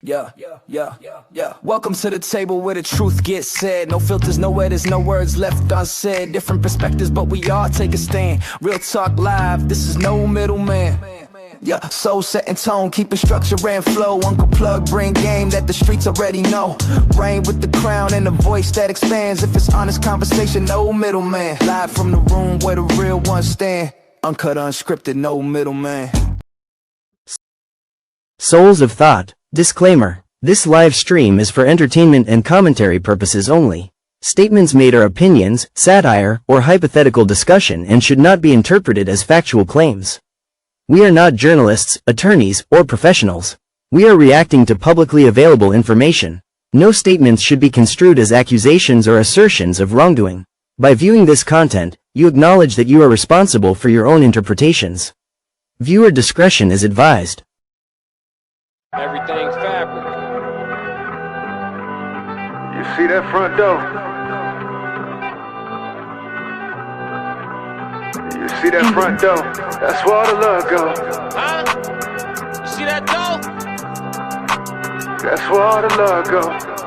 Yeah. Welcome to the table where the truth gets said. No filters, no edits, no words left unsaid. Different perspectives, but we all take a stand. Real talk live, this is no middleman. Yeah, soul setting tone, keeping structure and flow. Uncle Plug, bring game that the streets already know. Reign with the crown and a voice that expands. If it's honest conversation, no middleman. Live from the room where the real ones stand. Uncut, unscripted, no middleman. Souls of Thought. Disclaimer. This live stream is for entertainment and commentary purposes only. Statements made are opinions, satire, or hypothetical discussion and should not be interpreted as factual claims. We are not journalists, attorneys, or professionals. We are reacting to publicly available information. No statements should be construed as accusations or assertions of wrongdoing. By viewing this content, you acknowledge that you are responsible for your own interpretations. Viewer discretion is advised. Everything fabric. You see that front door? You see that front door? That's where all the love go. Huh? You see that door? That's where all the love go.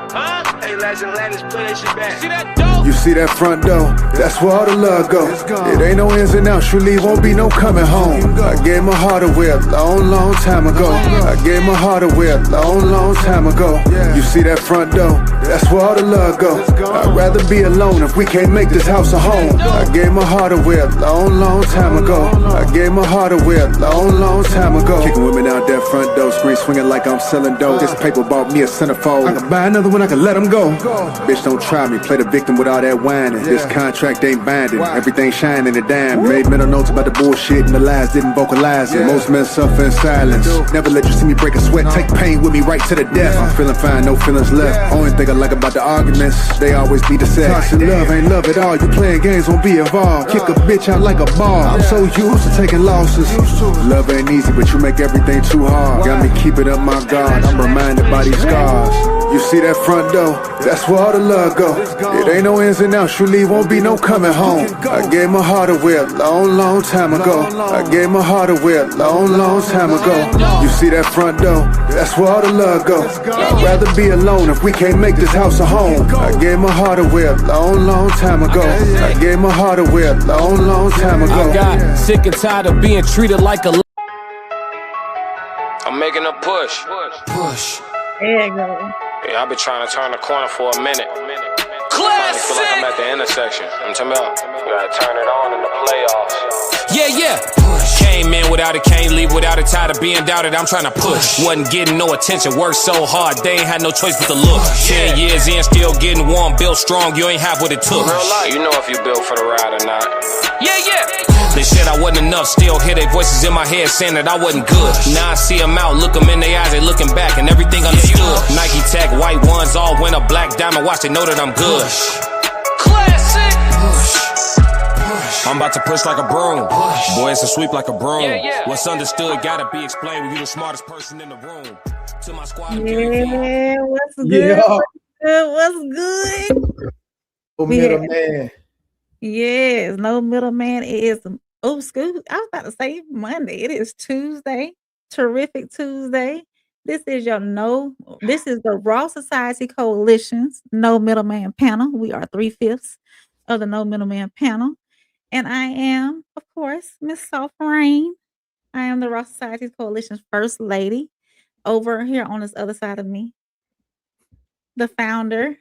Huh? Hey, legend, let's play that shit back. You see that door? You see that front door? That's where all the love go. It ain't no ins and outs, really won't be no coming home. I gave my heart away a long time ago. I gave my heart away a long time ago. You see that front door? That's where all the love go. I'd rather be alone if we can't make this house a home. I gave my heart away a long time ago. I gave my heart away a long time ago. Kicking women out that front door, screen swinging like I'm selling dope. This paper bought me a centerfold. I can buy another one, I can let them go. Bitch, don't try me, play the victim with all that whining. This contract ain't binding, everything shining and damn. Made mental notes about the bullshit and the lies, didn't vocalize it. Most men suffer in silence. Never let you see me break a sweat. Take pain with me right to the death. I'm feeling fine, no feelings left. Only thing I like about the arguments, they always be the sex. Toxic love ain't love at all. You playing games, won't be involved. Kick a bitch out like a ball. I'm so used to taking losses. Love ain't easy, but you make everything too hard. Got me keeping up my guard. I'm reminded by these scars. You see that front door? That's where all the love go. It ain't no ins and outs, really won't be no coming home. I gave my heart away a long time ago. I gave my heart away a long time ago. You see that front door? That's where all the love go. I'd rather be alone if we can't make this house a home. I gave my heart away a long time ago. I gave my heart away a long time ago. I got sick and tired of being treated like a. I'm making a push. There you go. Yeah, I've been trying to turn the corner for a minute. Finally feel like I'm at the intersection. I'm talking about, you gotta turn it on in the playoffs. Yeah. Came in without it, can't leave without it. Tired of being doubted, I'm trying to push. Wasn't getting no attention, worked so hard, they ain't had no choice but to look. 10 years in, still getting warm, built strong, you ain't have what it took. Real life, you know if you built for the ride or not. Yeah. They said I wasn't enough, still hear their voices in my head saying that I wasn't good. Now I see them out, look them in their eyes, they looking back and everything understood. Nike Tech, white ones, all winter, black diamond watch, they know that I'm good. Classic. I'm about to push like a broom. Boy, it's a sweep like a broom. What's understood gotta be explained when you the smartest person in the room. To my squad. Yeah, what's good? What's good? No middleman. Yes, no middleman. It is school. I was about to say Monday. It is Tuesday. Terrific Tuesday. This is the Raw Society Coalition's No Middleman panel. We are 3/5 of the No Middleman panel. And I am, of course, Miss Soft Rain. I am the Raw Society Coalition's first lady. Over here on this other side of me, the founder,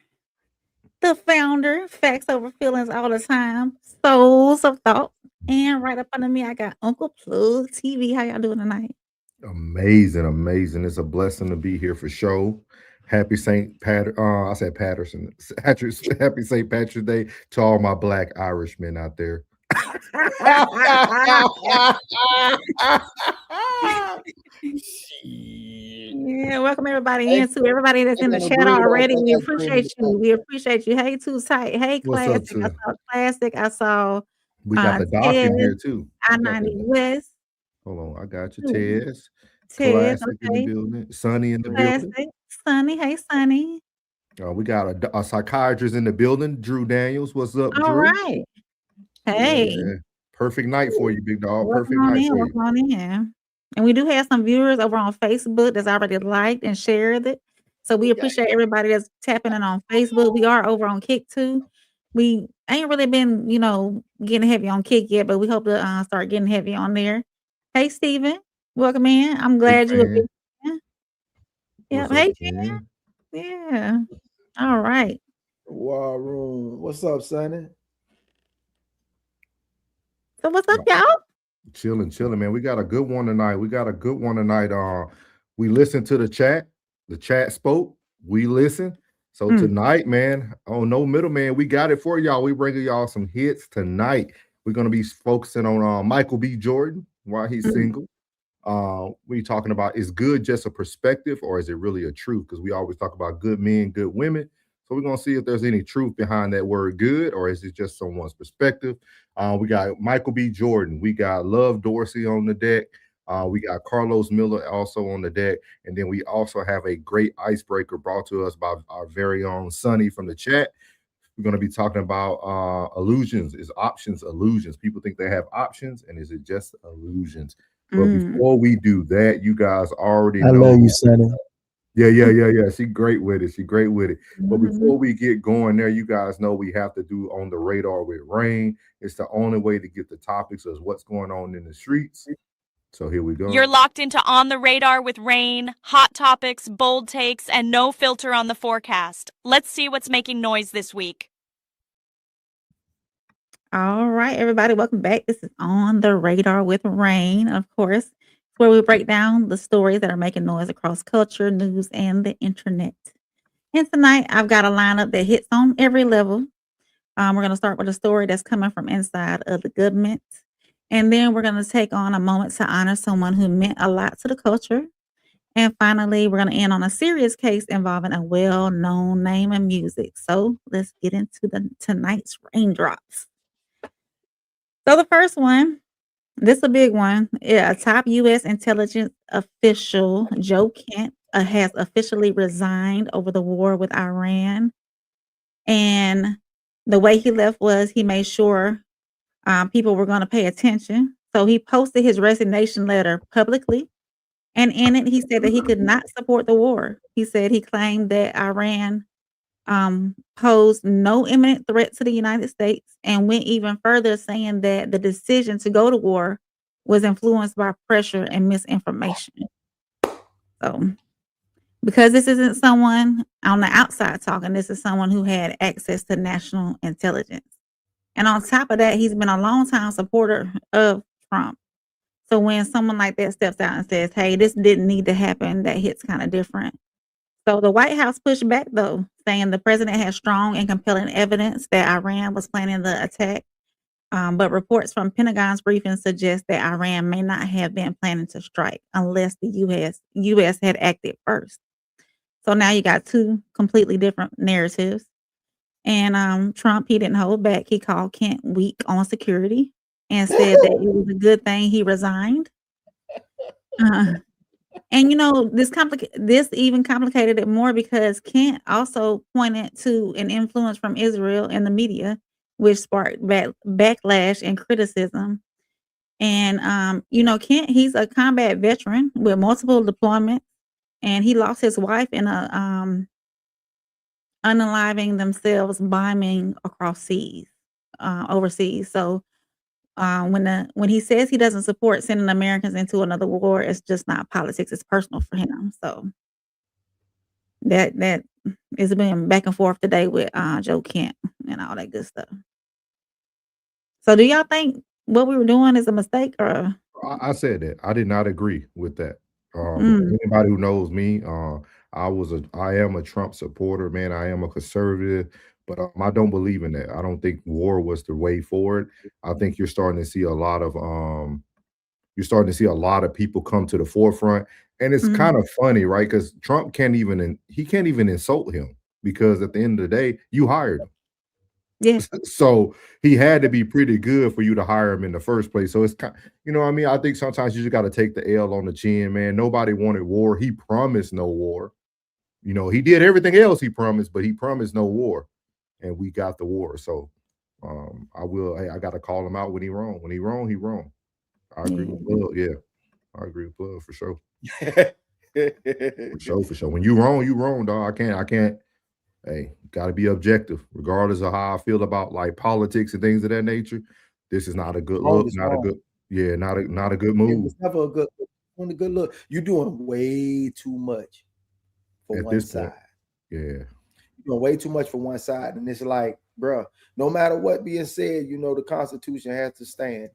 facts over feelings all the time, souls of thought. And right up under me, I got Uncle Plug TV. How y'all doing tonight? Amazing. It's a blessing to be here for show. Happy St. I said Patterson. Happy St. Patrick's Day to all my Black Irishmen out there. Yeah, welcome everybody everybody that's in the chat already. We appreciate you. Hey, Too Tight. Hey, Classic. I saw Classic. I saw we got the doc in here too. I-90 West. Hold on, I got you, Tez. Ted, Classic okay. in the building. Sunny in the Classic. building. Sunny. Hey, Sunny. We got a psychiatrist in the building. Drew Daniels. What's up, Drew? All right. Hey. Yeah. Perfect night for you, big dog. Welcome on in. And we do have some viewers over on Facebook that's already liked and shared it. So we appreciate everybody that's tapping in on Facebook. We are over on Kick too. We ain't really been, getting heavy on Kick yet, but we hope to start getting heavy on there. Hey, Steven, welcome in. I'm Hey, glad you a big Jan. fan. What's Yep. up, Hey, Jen. Jan? Yeah. All right. War Room. What's up, Sonny? So what's up, y'all? Chilling, man. We got a good one tonight. We listened to the chat. The chat spoke. We listened. So tonight, man, on No Middleman, we got it for y'all. We bringing y'all some hits tonight. We're gonna be focusing on Michael B. Jordan while he's single. We talking about, is good just a perspective or is it really a truth? Because we always talk about good men, good women. So we're gonna see if there's any truth behind that word good, or is it just someone's perspective? We got Michael B. Jordan, we got Love Dorsey on the deck, we got Carlos Miller also on the deck, and then we also have a great icebreaker brought to us by our very own Sonny from the chat. We're going to be talking about illusions. Is options illusions? People think they have options, and is it just illusions? But before we do that, you guys already know. I love you, Sonny. Yeah. She great with it. But before we get going there, you guys know we have to do On the Radar with Rain. It's the only way to get the topics of what's going on in the streets. So here we go. You're locked into On the Radar with Rain, hot topics, bold takes, and no filter on the forecast. Let's see what's making noise this week. All right, everybody, welcome back. This is On the Radar with Rain, of course, where we break down the stories that are making noise across culture, news, and the internet. And tonight, I've got a lineup that hits on every level. We're going to start with a story that's coming from inside of the government. And then we're going to take on a moment to honor someone who meant a lot to the culture. And finally, we're going to end on a serious case involving a well-known name in music. So let's get into tonight's raindrops. So the first one, this is a big one. Yeah, a top U.S. intelligence official, Joe Kent, has officially resigned over the war with Iran. And the way he left was he made sure people were going to pay attention. So he posted his resignation letter publicly. And in it, he said that he could not support the war. He said he claimed that Iran posed no imminent threat to the United States, and went even further, saying that the decision to go to war was influenced by pressure and misinformation. So, because this isn't someone on the outside talking, this is someone who had access to national intelligence. And on top of that, he's been a longtime supporter of Trump. So when someone like that steps out and says, hey, this didn't need to happen, that hits kind of different. So the White House pushed back, though, saying the president has strong and compelling evidence that Iran was planning the attack. But reports from Pentagon's briefing suggest that Iran may not have been planning to strike unless the U.S. had acted first. So now you got two completely different narratives. And Trump, he didn't hold back. He called Kent weak on security and said that it was a good thing he resigned. And this even complicated it more because Kent also pointed to an influence from Israel in the media, which sparked backlash and criticism. And Kent, he's a combat veteran with multiple deployments, and he lost his wife in a unaliving themselves bombing across seas, overseas. So when he says he doesn't support sending Americans into another war, it's just not politics, it's personal for him. So that is been back and forth today with Joe Kent and all that good stuff. So do y'all think what we were doing is a mistake, or? I said that. I did not agree with that. Anybody who knows me, I am a Trump supporter, man. I am a conservative, but I don't believe in that. I don't think war was the way forward. I think you're starting to see a lot of people come to the forefront, and it's kind of funny, right? Because Trump can't even insult him, because at the end of the day, you hired him. Yeah. So he had to be pretty good for you to hire him in the first place. So it's kind, what I mean? I think sometimes you just got to take the L on the chin, man. Nobody wanted war. He promised no war. He did everything else he promised, but he promised no war, and we got the war. So I got to call him out when he wrong. When he wrong, he wrong. I agree with Blood. Yeah, I agree with Blood for sure. For sure. When you wrong, dog. I can't. Hey, got to be objective, regardless of how I feel about like politics and things of that nature. This is not a good Wrong look. is Not a wrong. good. Yeah, not a good move. It's never a good look. You're doing way too much for At one this point. side. Yeah. You're doing way too much for one side. And it's like, bro, no matter what being said, the Constitution has to stand.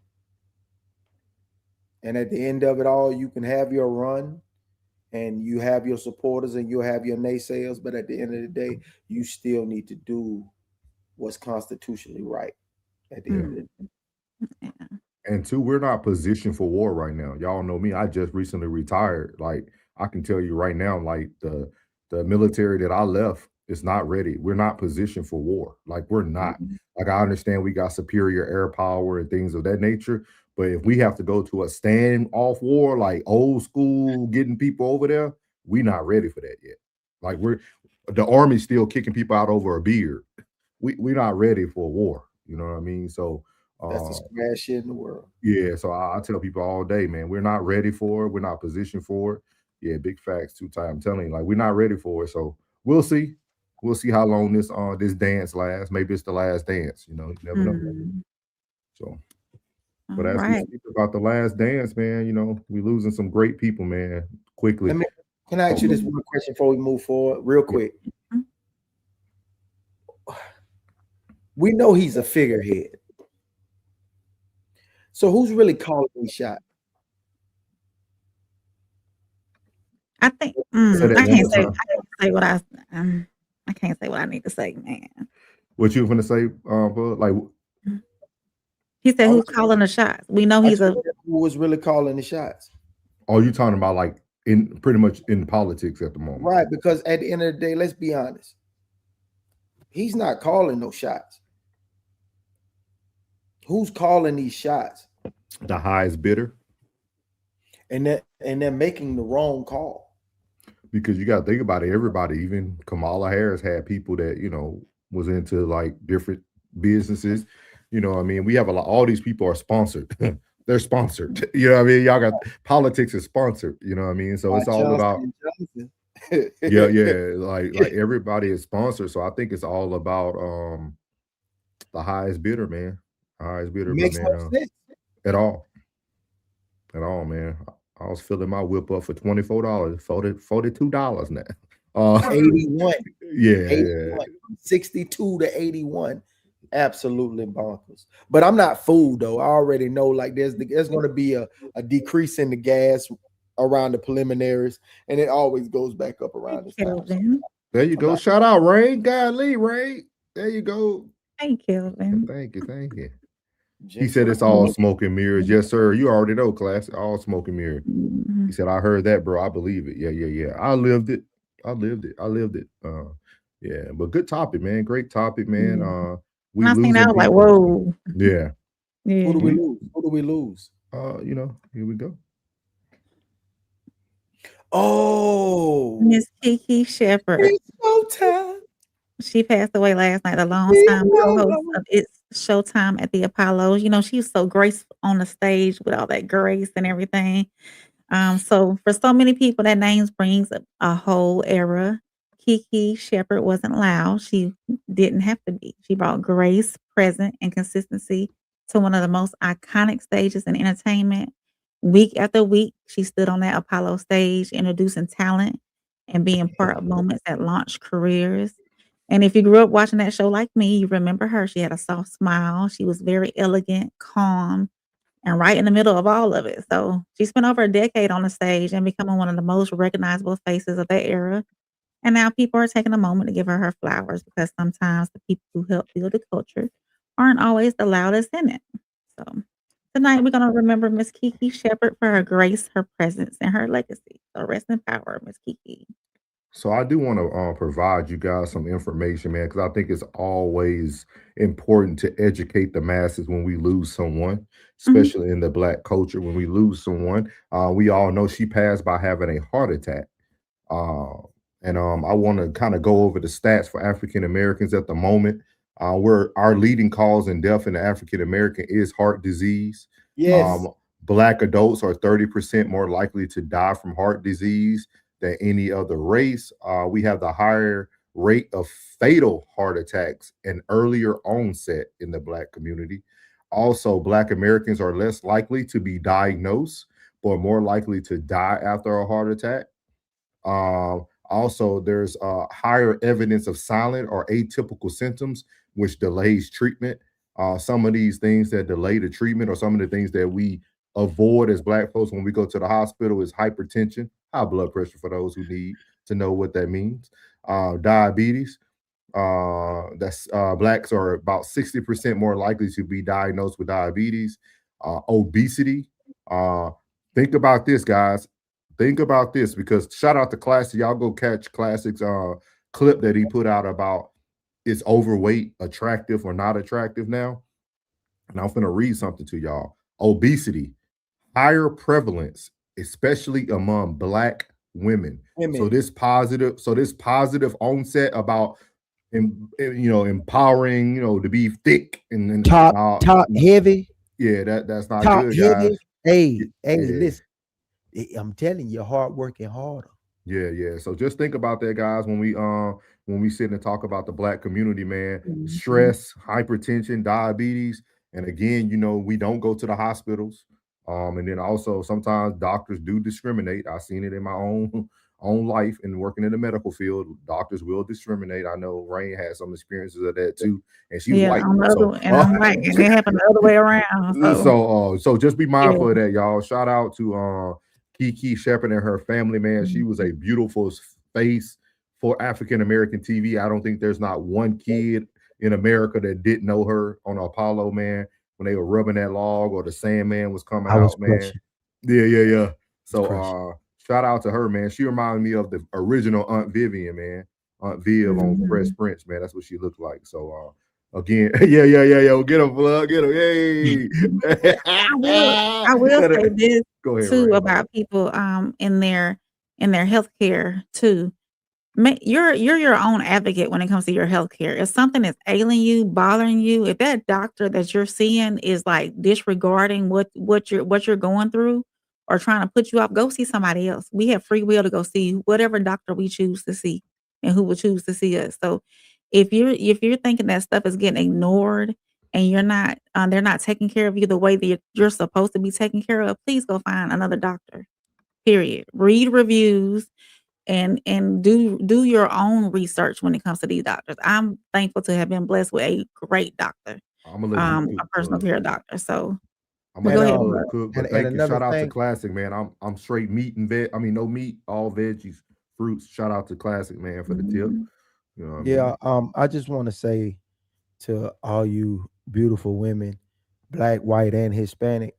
And at the end of it all, you can have your run and you have your supporters and you'll have your naysayers. But at the end of the day, you still need to do what's constitutionally right at the end of the day. And two, we're not positioned for war right now. Y'all know me. I just recently retired. Like I can tell you right now, like the military that I left is not ready. We're not positioned for war. Like we're not. Like I understand we got superior air power and things of that nature. But if we have to go to a stand-off war, like old school, getting people over there, we're not ready for that yet. Like the army's still kicking people out over a beard. We're not ready for a war. You know what I mean? So that's the squash shit in the world. Yeah, so I tell people all day, man, we're not ready for it. We're not positioned for it. Yeah, big facts, 2 times. I'm telling you, like we're not ready for it. So we'll see. We'll see how long this dance lasts. Maybe it's the last dance. You never know. So, but as we speak about the last dance, man, we losing some great people, man. Quickly. Can I ask you this one question before we move forward, real quick? We know he's a figurehead. So who's really calling these shots? I think I can't say what I can't say what I need to say, man. What you gonna say, Bud? Like he said, who's calling the shots? We know he's who was really calling the shots. Oh, you talking about like in pretty much in politics at the moment, right? Because at the end of the day, let's be honest, he's not calling no shots. Who's calling these shots? The highest bidder. And they're making the wrong call. Because you got to think about it. Everybody, even Kamala Harris had people that, was into like different businesses. You know what I mean? We have all these people are sponsored. They're sponsored. You know what I mean? Y'all got politics is sponsored. You know what I mean? So it's all about like everybody is sponsored. So I think it's all about the highest bidder, man. Highest bidder, makes man. No sense. At all, man. I was filling my whip up for $24, $42 now. 81. Yeah, 81. 62 to 81. Absolutely bonkers. But I'm not fooled though. I already know like there's going to be a decrease in the gas around the preliminaries, and it always goes back up around this time. There you go. Shout out Ray. Golly, Ray. There you go. Thank you, Kelvin. Thank you. He said it's all smoke and mirrors. Yes, sir. You already know, class. All smoke and mirrors. He said, I heard that, bro. I believe it. Yeah. I lived it. Yeah, but good topic, man. Great topic, man. We I think I was like, whoa. Yeah. Who do we lose? Here we go. Oh, Miss Kiki Shepherd. It's showtime. She passed away last night, a long-time co-host of It's Showtime at the Apollo. She was so graceful on the stage with all that grace and everything. So for so many people, that name brings a whole era. Kiki Shepherd wasn't loud. She didn't have to be. She brought grace, presence, and consistency to one of the most iconic stages in entertainment. Week after week, she stood on that Apollo stage, introducing talent and being part of moments that launched careers. And if you grew up watching that show like me, you remember her. She had a soft smile. She was very elegant, calm, and right in the middle of all of it. So she spent over a decade on the stage and becoming one of the most recognizable faces of that era. And now people are taking a moment to give her flowers because sometimes the people who help build the culture aren't always the loudest in it. So tonight we're going to remember Miss Kiki Shepherd for her grace, her presence, and her legacy. So rest in power, Miss Kiki. So I do want to provide you guys some information, man, because I think it's always important to educate the masses when we lose someone, especially in the Black culture. When we lose someone, we all know she passed by having a heart attack. And I want to kind of go over the stats for African Americans at the moment. Where our leading cause in death in the African American is heart disease. Yes. Black adults are 30% more likely to die from heart disease than any other race. We have the higher rate of fatal heart attacks and earlier onset in the Black community. Also, Black Americans are less likely to be diagnosed, but more likely to die after a heart attack. Also, there's higher evidence of silent or atypical symptoms, which delays treatment. Some of these things that delay the treatment, or some of the things that we avoid as Black folks when we go to the hospital, is hypertension, high blood pressure for those who need to know what that means. Diabetes. Blacks are about 60% more likely to be diagnosed with diabetes. Obesity. Think about this, guys. Think about this, because shout out to Classic. Y'all go catch Classic's clip that he put out about is overweight attractive or not attractive now. And I'm going to read something to y'all. Obesity, higher prevalence, especially among Black women. So this positive onset about empowering, to be thick and top heavy. Yeah, that's not top good, heavy. guys. Hey, listen. I'm telling you, hard working harder. Yeah. So just think about that, guys, when we sit and talk about the Black community, man. Stress, hypertension, diabetes. And again, we don't go to the hospitals. And then also sometimes doctors do discriminate. I've seen it in my own life and working in the medical field. Doctors will discriminate. I know Rain had some experiences of that too. And she's white. I'm white, and it happened the other way around. So just be mindful of that, y'all. Shout out to Kiki Shepherd and her family, man. She was a beautiful face for African American TV. I don't think there's not one kid in America that didn't know her on Apollo, man, when they were rubbing that log or the Sandman was coming out, man. Yeah. So shout out to her, man. She reminded me of the original Aunt Vivian, man. Aunt Viv on Fresh Prince, man. That's what she looked like. So again, yeah. Get him, plug, get him. Yay. I will say this too, Ray, about people in their healthcare too. You're your own advocate when it comes to your healthcare. If something is ailing you, bothering you, if that doctor that you're seeing is like disregarding what you're going through or trying to put you off, go see somebody else. We have free will to go see whatever doctor we choose to see and who will choose to see us. So if you're thinking that stuff is getting ignored and you're not, they're not taking care of you the way that you're supposed to be taken care of, please go find another doctor. Period. Read reviews and do your own research when it comes to these doctors. I'm thankful to have been blessed with a great doctor, a personal care doctor. So I'm gonna let you cook, but thank you. Shout out to Classic, man. I'm straight meat and veg. I mean, no meat, all veggies, fruits. Shout out to Classic, man, for the tip. You know what I mean? I just want to say to all you beautiful women, Black, white, and Hispanic,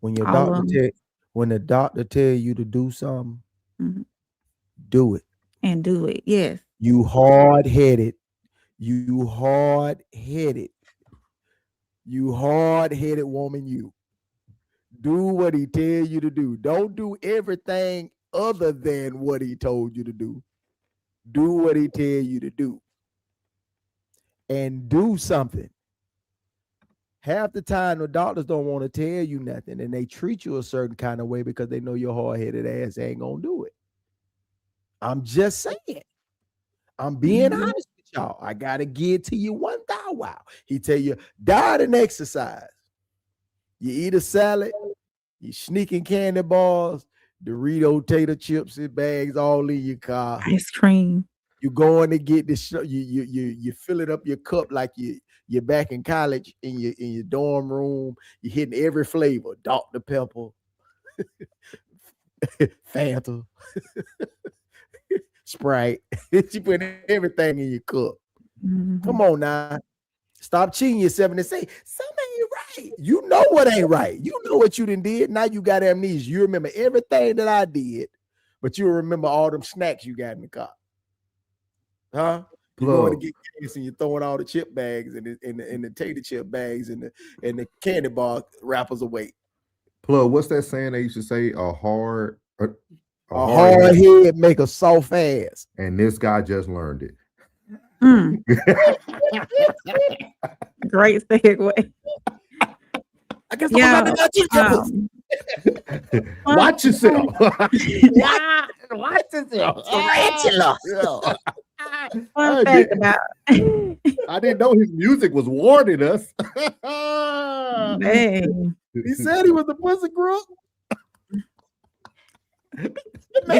when the doctor tell you to do something, do it. And do it. Yes. You hard-headed. You hard-headed woman, you. Do what he tell you to do. Don't do everything other than what he told you to do. Do what he tell you to do. And do something. Half the time, the doctors don't want to tell you nothing, and they treat you a certain kind of way because they know your hard-headed ass ain't gonna do it. I'm just saying. I'm being honest with y'all. I gotta give to you one thou wow. He tell you diet and exercise. You eat a salad, you sneaking candy bars, Dorito tater chips in bags all in your car. Ice cream. You going to get this. You filling up your cup like you're back in college in your dorm room. You're hitting every flavor: Dr. Pepper, Fanta, Sprite. You put everything in your cup. Come on now. Stop cheating yourself and say something ain't right. You know what ain't right. You know what you done did. Now you got amnesia. You remember everything that I did, but you remember all them snacks you got in the car. Huh? You going to get gas and you're throwing all the chip bags and the tater chip bags and the candy bar wrappers away. Plug, what's that saying they used to say? A hard head make a soft ass. And this guy just learned it. Great segue. I guess watch yourself. Watch yourself. Tarantula. Fun fact about I didn't know his music was warning us. dang. He said he was the pussy crook.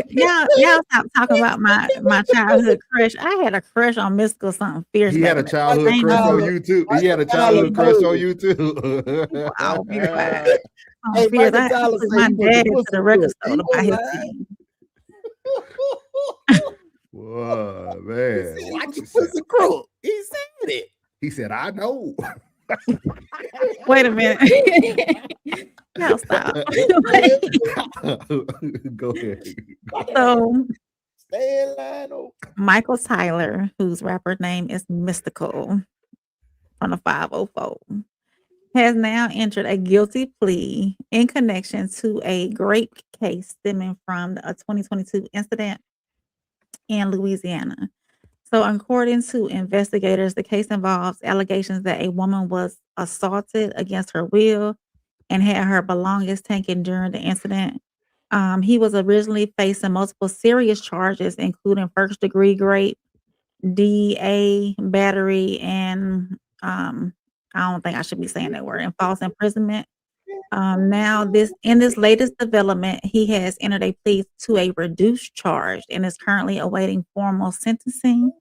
Y'all stop talking about my childhood crush. I had a crush on Mystical something fierce. He had a childhood crush on you too. He had a childhood crush on you too. I'll be quiet. Hey, Fierce. I Michael Tyler took said my he was dad the to pussy the record crook. store to buy He his was CD. Whoa, man. He Watch was the yourself. pussy crook. He said it. He said, I know. Wait a minute. Y'all stop. Go ahead. So Stay in line. Michael Tyler, whose rapper name is Mystical from the 504, has now entered a guilty plea in connection to a rape case stemming from a 2022 incident in Louisiana. So, according to investigators, the case involves allegations that a woman was assaulted against her will and had her belongings taken during the incident. He was originally facing multiple serious charges, including first-degree rape, DA, battery, and I don't think I should be saying that word, and false imprisonment. Now, in this latest development, he has entered a plea to a reduced charge and is currently awaiting formal sentencing.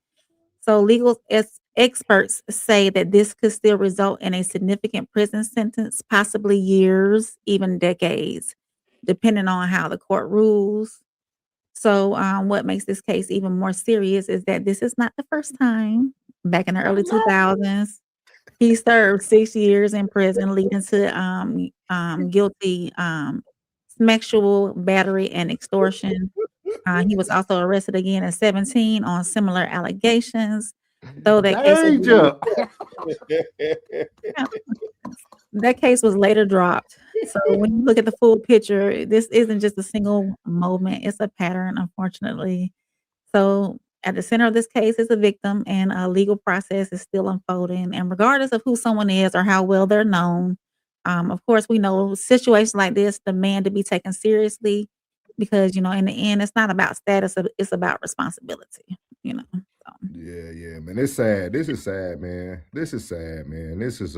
So, legal experts say that this could still result in a significant prison sentence, possibly years, even decades, depending on how the court rules. So, what makes this case even more serious is that this is not the first time. Back in the early 2000s, he served 6 years in prison, leading to guilty sexual battery and extortion. He was also arrested again at 17 on similar allegations. Though that case was later dropped. So when you look at the full picture, this isn't just a single moment, it's a pattern, unfortunately. So at the center of this case is a victim, and a legal process is still unfolding. And regardless of who someone is or how well they're known, of course, we know situations like this demand to be taken seriously because, in the end, it's not about status, it's about responsibility, So. Yeah, man. It's sad. This is sad, man. This is sad, man. This is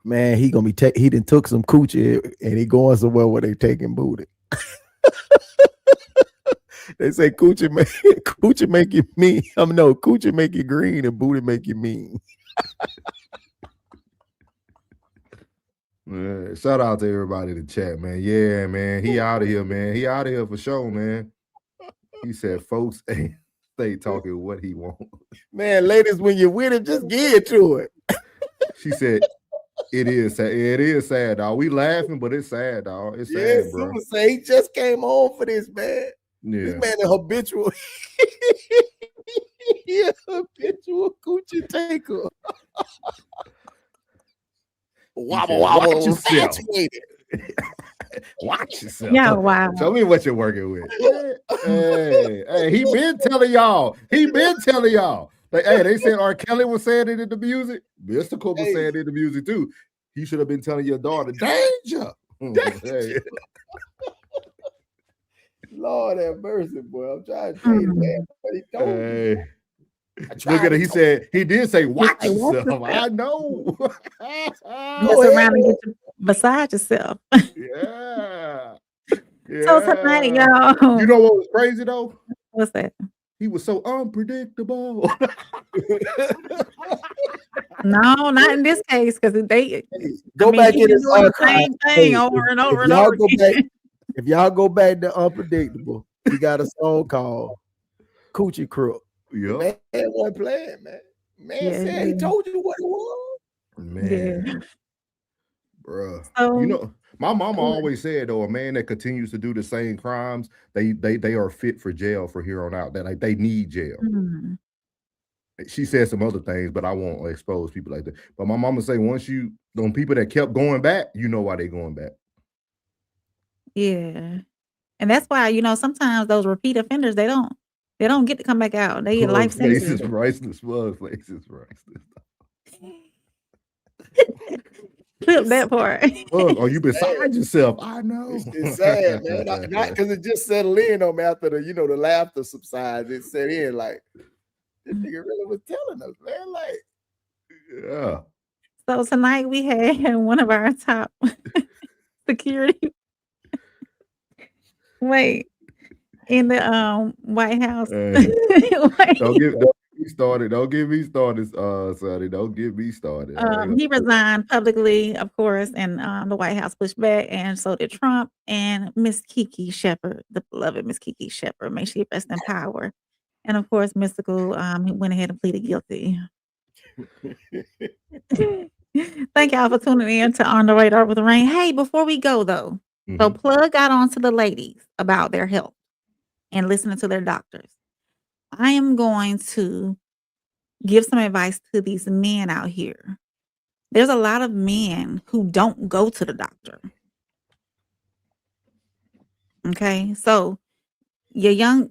man, he gonna be he done took some coochie and he going somewhere where they taking booty. They say coochie make you mean. Coochie make you green and booty make you mean. Man, shout out to everybody in the chat, man. Yeah, man. He out of here, man. He out of here for sure, man. He said folks ain't stay talking what he want. Man, ladies, when you're with it, just get to it. She said, it is sad. It is sad, dog. We laughing, but it's sad, dog. It's sad, bro. Super say he just came home for this, man. Yeah. This man is habitual. He a habitual coochie taker. Wobble, wobble. Watch yourself. Watch yourself. Yeah, wow. Tell me what you're working with. Hey, he been telling y'all. Like, hey, they said R. Kelly was saying it in the music. Mystical was saying it in the music too. He should have been telling your daughter, danger. Hey. Lord have mercy, boy. I'm trying to tell you, man. But he told me. Look at it. He said he did say, "Watch yourself." I know. Mess around and get beside yourself. Yeah. So tonight, y'all. You know what was crazy though? What's that? He was so unpredictable. No, not in this case, because they go back in his the same thing over and over and over again. If y'all go back to Unpredictable, he got a song called Coochie Crook. Yeah. Man wasn't playing, man. Said he told you what it was. Man. Bruh. So, my mama always said though, a man that continues to do the same crimes, they are fit for jail for here on out. That like they need jail. Mm-hmm. She said some other things, but I won't expose people like that. But my mama say once on people that kept going back, you know why they going back. Yeah. And that's why, sometimes those repeat offenders, they don't get to come back out. They get life sentences. Priceless. clip that part. Are you beside yourself? I know. It's sad, man. Not because it just settled in on me after the laughter subsides. It set in like this nigga really was telling us, man. Like, yeah. So tonight we had one of our top security. Wait, in the White House. Don't get me started. Don't get me started, Sonny. Don't get me started. He resigned publicly, of course, and the White House pushed back, and so did Trump and Miss Kiki Shepard, the beloved Miss Kiki Shepard. May she rest in power. And of course, Mystical he went ahead and pleaded guilty. Thank y'all for tuning in to On the Radar with Rain. Hey, before we go though, so Plug got on to the ladies about their health and listening to their doctors. I am going to give some advice to these men out here. There's a lot of men who don't go to the doctor. Okay, so your young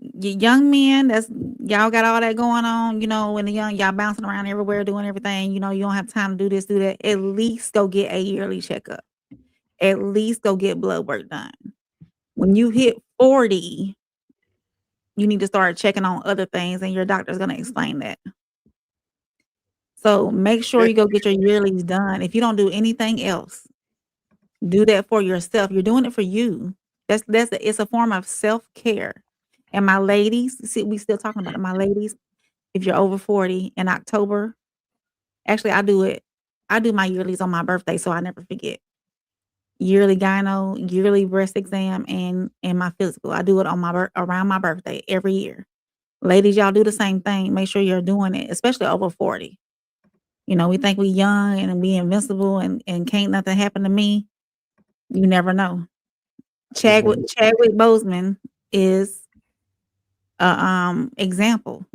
men, that's y'all got all that going on, when the young y'all bouncing around everywhere doing everything, you don't have time to do this, do that. At least go get a yearly checkup. At least go get blood work done. When you hit 40, you need to start checking on other things, and your doctor's going to explain that. So make sure you go get your yearlies done. If you don't do anything else, do that for yourself. You're doing it for you. It's a form of self-care. And my ladies, see, we still talking about it. My ladies, if you're over 40 in October, actually I do my yearlies on my birthday, so I never forget. Yearly gyno, yearly breast exam, and my physical. I do it on around my birthday every year. Ladies, y'all do the same thing. Make sure you're doing it, especially over 40. We think we young and we invincible and can't nothing happen to me. You never know. Chadwick Boseman is a example,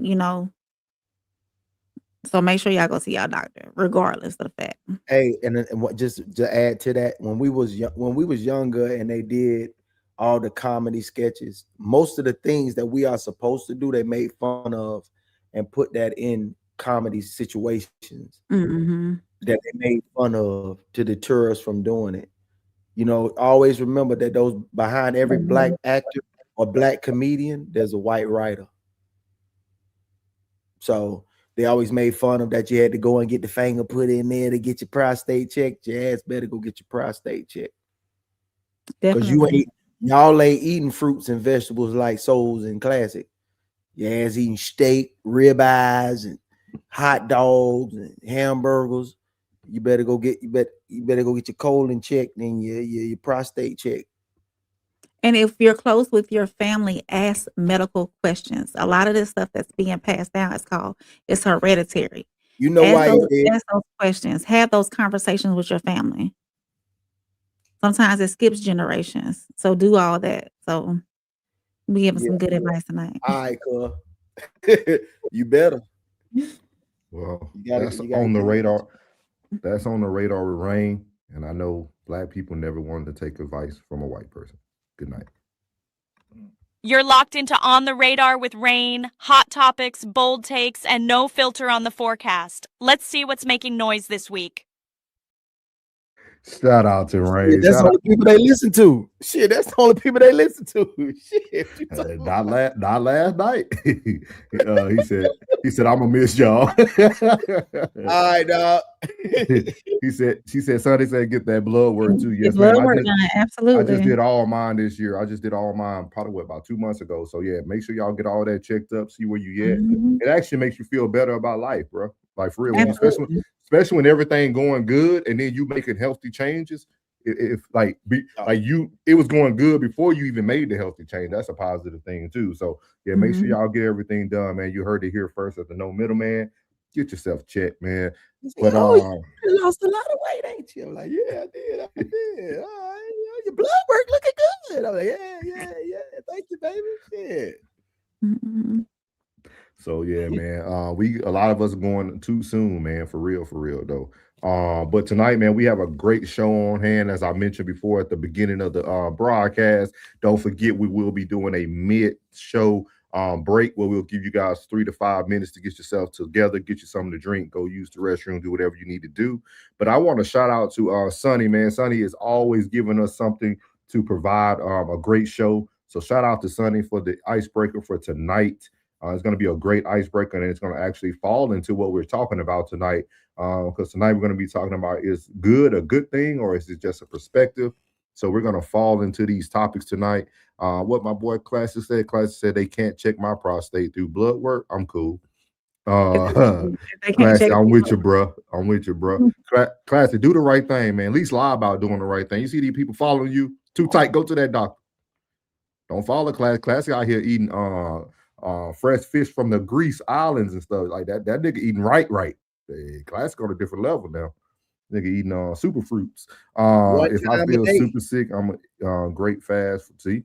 So make sure y'all go see y'all doctor, regardless of the fact. Hey, and what just to add to that, when we was younger and they did all the comedy sketches, most of the things that we are supposed to do, they made fun of and put that in comedy situations that they made fun of to deter us from doing it. Always remember that those behind every black actor or black comedian, there's a white writer. So they always made fun of that. You had to go and get the finger put in there to get your prostate checked. Your ass better go get your prostate checked. Because y'all ain't eating fruits and vegetables like Souls and Classic. Your ass eating steak, ribeyes, and hot dogs and hamburgers. You better go get your colon checked and your prostate checked. And if you're close with your family, ask medical questions. A lot of this stuff that's being passed down it's hereditary. Why? Ask those questions. Have those conversations with your family. Sometimes it skips generations. So do all that. So we give them some good advice tonight. All right, cool. You better. Well, that's on the radar. That's on the radar with Rain. And I know black people never wanted to take advice from a white person. Good night. You're locked into On the Radar with Rain, hot topics, bold takes, and no filter on the forecast. Let's see what's making noise this week. Shout out to Rain. Yeah, that's the only people they listen to. Shit, that's the only people they listen to. Shit, not last night. He said, I'm gonna miss y'all. All right, dog. She said, Sonny said, get that blood work too. Yes, blood man. work done. Absolutely. I just did all mine this year. I just did all mine probably about 2 months ago. So yeah, make sure y'all get all that checked up, see where you at. It actually makes you feel better about life, bro. Like for real, especially when everything going good and then you making healthy changes. It was going good before you even made the healthy change. That's a positive thing too. So yeah, make sure y'all get everything done, man. You heard it here first at the No Middleman. Get yourself checked, man. But you lost a lot of weight, ain't you? I'm like, yeah, I did. All right, your blood work looking good. I'm like, yeah. Thank you, baby. Yeah. So yeah, man. A lot of us are going too soon, man. For real though. But tonight, man, we have a great show on hand. As I mentioned before at the beginning of the broadcast, don't forget we will be doing a mid-show break where we'll give you guys 3 to 5 minutes to get yourself together, get you something to drink, go use the restroom, do whatever you need to do. But I want to shout out to Sonny, man. Sonny is always giving us something to provide a great show. So shout out to Sonny for the icebreaker for tonight. It's going to be a great icebreaker, and it's going to actually fall into what we're talking about tonight. Because tonight we're going to be talking about, is good a good thing, or is it just a perspective? So we're going to fall into these topics tonight. What my boy Classic said they can't check my prostate through blood work. I'm cool. Classic, I'm with you, bro. Classic, do the right thing, man. At least lie about doing the right thing. You see these people following you too tight, go to that doctor. Don't follow Classic out here eating fresh fish from the Greece islands and stuff like that. That nigga eating right. Hey, Classic on a different level now. Nigga eating super fruits. If I feel super sick, I'm a great fast. See,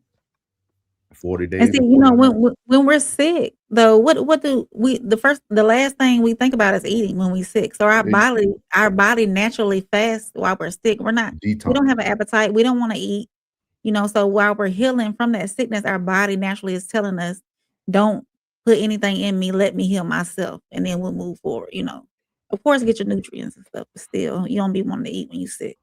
40 days. And see, when we're sick, though, what do we? The last thing we think about is eating when we're sick. So our body naturally fasts while we're sick. We don't have an appetite. We don't want to eat. So while we're healing from that sickness, our body naturally is telling us, don't put anything in me, let me heal myself, and then we'll move forward. Of course, get your nutrients and stuff, but still, you don't be wanting to eat when you're sick.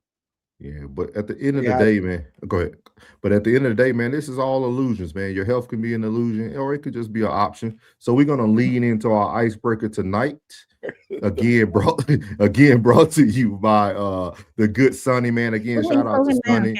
Yeah, but at the end of the day, man, go ahead. But at the end of the day, man, this is all illusions, man. Your health can be an illusion, or it could just be an option. So we're gonna lean into our icebreaker tonight. Again, brought to you by the good Sonny, man. Again, shout out to Sonny.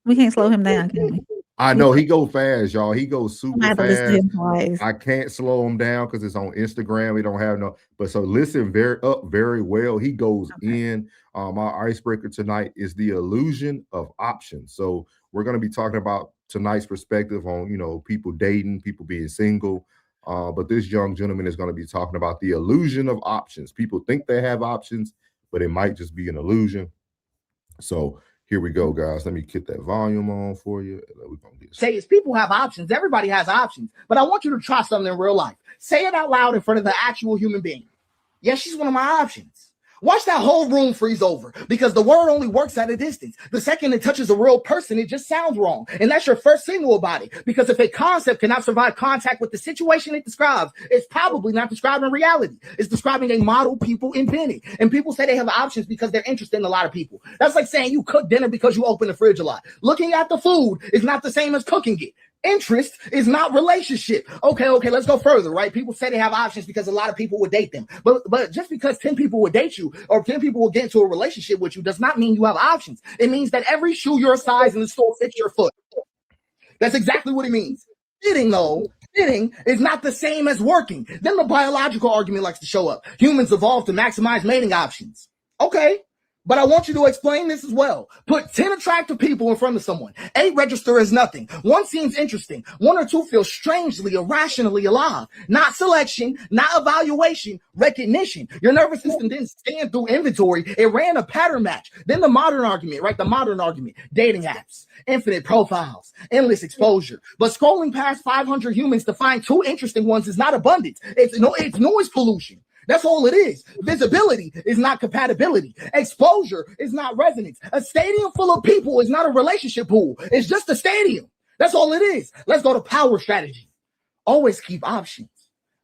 We can't slow him down, can we? I know he go fast, y'all. He goes super fast. I can't slow him down because it's on Instagram. We don't have but so listen very well. He goes in. Our icebreaker tonight is the illusion of options. So we're going to be talking about tonight's perspective on, people dating, people being single. But this young gentleman is going to be talking about the illusion of options. People think they have options, but it might just be an illusion. So here we go, guys. Let me get that volume on for you. Say is people have options. Everybody has options. But I want you to try something in real life. Say it out loud in front of the actual human being. Yes, she's one of my options. Watch that whole room freeze over because the word only works at a distance. The second it touches a real person, it just sounds wrong. And that's your first signal about it. Because if a concept cannot survive contact with the situation it describes, it's probably not describing reality. It's describing a model people invented. And people say they have options because they're interested in a lot of people. That's like saying you cook dinner because you open the fridge a lot. Looking at the food is not the same as cooking it. Interest is not relationship. Okay, let's go further, right? People say they have options because a lot of people would date them. But just because 10 people would date you or 10 people will get into a relationship with you does not mean you have options. It means that every shoe your size in the store fits your foot. That's exactly what it means. Fitting is not the same as working. Then the biological argument likes to show up. Humans evolved to maximize mating options. Okay. But I want you to explain this as well. Put 10 attractive people in front of someone. 8 register as nothing. 1 seems interesting. 1 or 2 feel strangely, irrationally alive. Not selection, not evaluation, recognition. Your nervous system didn't stand through inventory. It ran a pattern match. Then the modern argument, right? The modern argument. Dating apps, infinite profiles, endless exposure. But scrolling past 500 humans to find 2 interesting ones is not abundance. It's noise pollution. That's all it is. Visibility is not compatibility. Exposure is not resonance. A stadium full of people is not a relationship pool. It's just a stadium. That's all it is. Let's go to power strategy. Always keep options.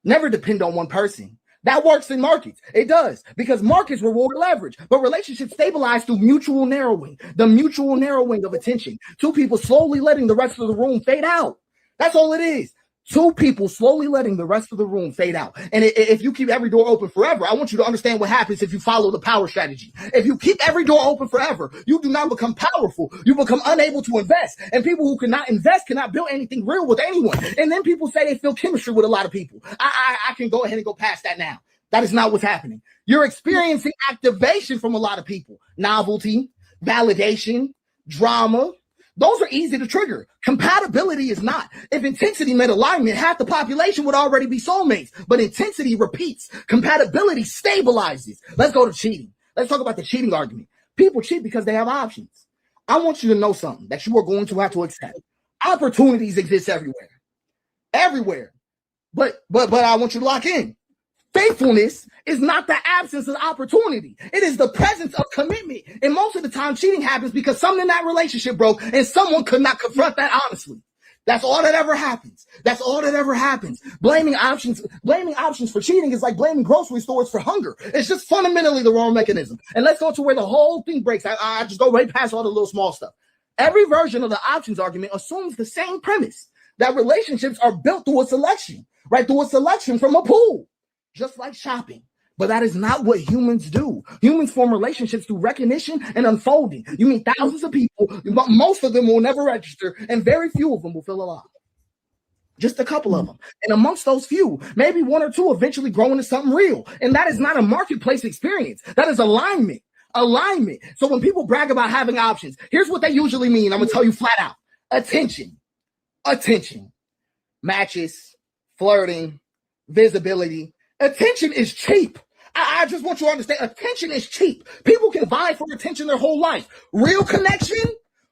Never depend on one person. That works in markets. It does because markets reward leverage, but relationships stabilize through mutual narrowing, the mutual narrowing of attention. 2 people slowly letting the rest of the room fade out. That's all it is. 2 people slowly letting the rest of the room fade out. And if you keep every door open forever, I want you to understand what happens if you follow the power strategy. If you keep every door open forever, you do not become powerful. You become unable to invest. And people who cannot invest cannot build anything real with anyone. And then people say they feel chemistry with a lot of people. I can go ahead and go past that now. That is not what's happening. You're experiencing activation from a lot of people. Novelty, validation, drama. Those are easy to trigger. Compatibility is not. If intensity met alignment, half the population would already be soulmates. But intensity repeats. Compatibility stabilizes. Let's go to cheating. Let's talk about the cheating argument. People cheat because they have options. I want you to know something that you are going to have to accept. Opportunities exist everywhere. Everywhere. But I want you to lock in. Faithfulness is not the absence of opportunity. It is the presence of commitment. And most of the time, cheating happens because something in that relationship broke and someone could not confront that honestly. That's all that ever happens. That's all that ever happens. Blaming options for cheating is like blaming grocery stores for hunger. It's just fundamentally the wrong mechanism. And let's go to where the whole thing breaks. I just go right past all the little small stuff. Every version of the options argument assumes the same premise, that relationships are built through a selection, right? Through a selection from a pool, just like shopping. But that is not what humans do. Humans form relationships through recognition and unfolding. You meet thousands of people, but most of them will never register, and very few of them will feel alive. Just a couple of them. And amongst those few, maybe one or two eventually grow into something real. And that is not a marketplace experience. That is alignment. Alignment. So when people brag about having options, here's what they usually mean. I'm going to tell you flat out. Attention. Matches, flirting, visibility. Attention is cheap. I just want you to understand, attention is cheap. People can vie for attention their whole life. Real connection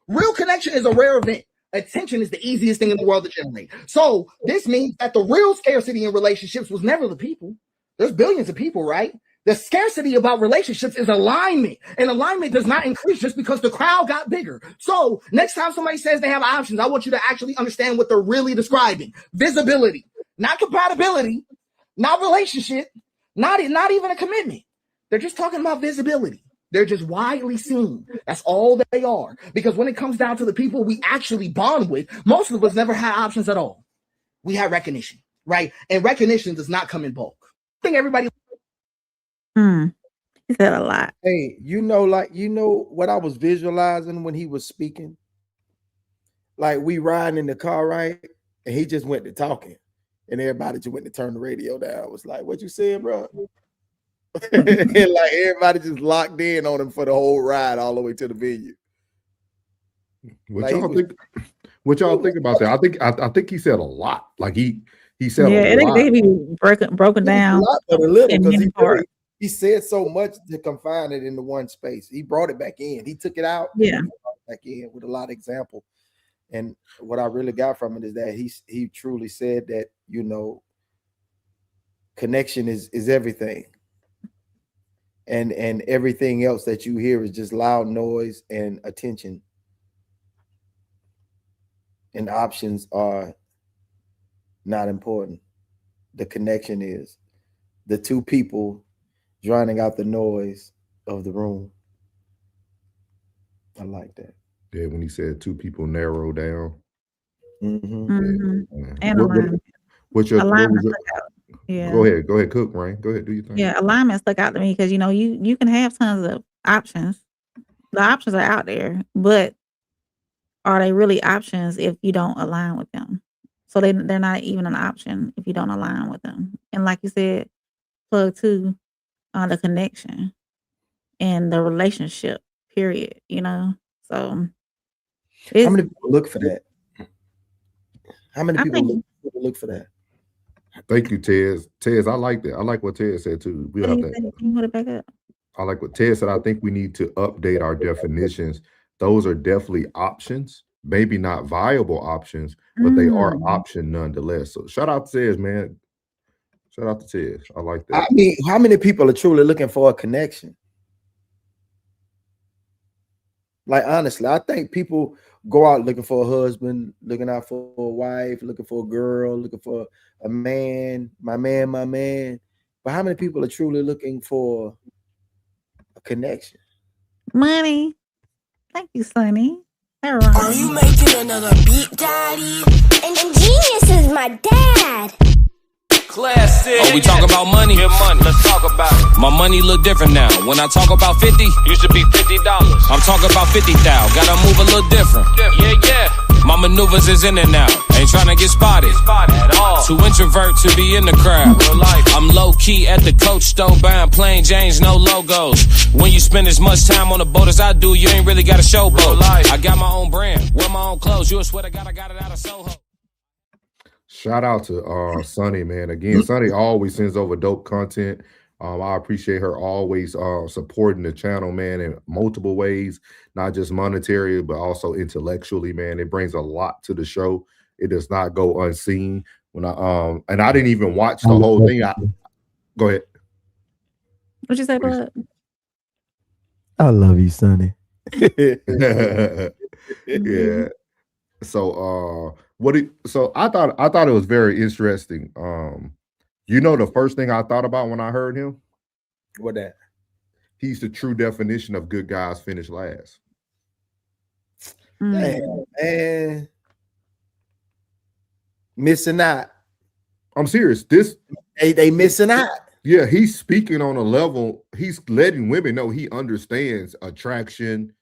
is a rare event. Attention is the easiest thing in the world to generate. So this means that the real scarcity in relationships was never the people. There's billions of people, right? The scarcity about relationships is alignment. And alignment does not increase just because the crowd got bigger. So next time somebody says they have options, I want you to actually understand what they're really describing. Visibility, not compatibility, not relationship, not even a commitment. They're just talking about visibility. They're just widely seen. That's all that they are. Because when it comes down to the people we actually bond with, most of us never had options at all. We had recognition, right? And recognition does not come in bulk. I think everybody. He said a lot. Hey, what I was visualizing when he was speaking? Like we riding in the car, right? And he just went to talking. And everybody just went to turn the radio down. I was like, what you saying, bro? And like everybody just locked in on him for the whole ride all the way to the venue. What y'all think about that? I think he said a lot. Like he said a lot. They be broken down. A lot, but a little, because he said so much to confine it into one space. He brought it back in. He took it out. Yeah. Back in with a lot of example. And what I really got from it is that he truly said that, connection is everything. And everything else that you hear is just loud noise and attention. And options are not important. The connection is the two people drowning out the noise of the room. I like that. Yeah, when he said two people narrow down. And alignment. Yeah. Go ahead, Cook, Rain. Go ahead, do your thing. Yeah, alignment stuck out to me because you can have tons of options. The options are out there, but are they really options if you don't align with them? So they're not even an option if you don't align with them. And like you said, plug to the connection and the relationship, period. So how many people look for that? How many people look for that? Thank you, Tez. Tez, I like that. I like what Tez said too. We have that. Can you put it back up? I like what Ted said. I think we need to update our definitions. Those are definitely options, maybe not viable options, but they are option nonetheless. So shout out to Tez, man. Shout out to Tez. I like that. I mean, how many people are truly looking for a connection? Like, honestly, I think people go out looking for a husband, looking out for a wife, looking for a girl, looking for a man, my man. But how many people are truly looking for a connection? Money. Thank you, Sonny. Are you making another beat, Daddy? And Genius is my dad. Classic. Oh, we talk about money. Your money. Let's talk about it. My money look different now. When I talk about 50, used to be $50. I'm talking about 50,000. Gotta move a little different. Yeah. My maneuvers is in and out. Ain't trying to get spotted at all. Too introvert to be in the crowd. Real life. I'm low key at the Coach store buying plain Janes, no logos. When you spend as much time on the boat as I do, you ain't really got a showboat. I got my own brand, wear my own clothes. You swear to God, I got it out of Soho. Shout out to Sonny, man. Again, Sonny always sends over dope content. I appreciate her always supporting the channel, man, in multiple ways, not just monetary, but also intellectually, man. It brings a lot to the show. It does not go unseen. When and I didn't even watch the whole thing. Go ahead. What'd you say, bud? I love you, Sonny. Yeah. So So I thought it was very interesting. The first thing I thought about when I heard him, What that? he's the true definition of good guys finish last. Damn, man. Missing out. I'm serious. They missing out. Yeah, he's speaking on a level. He's letting women know he understands attraction,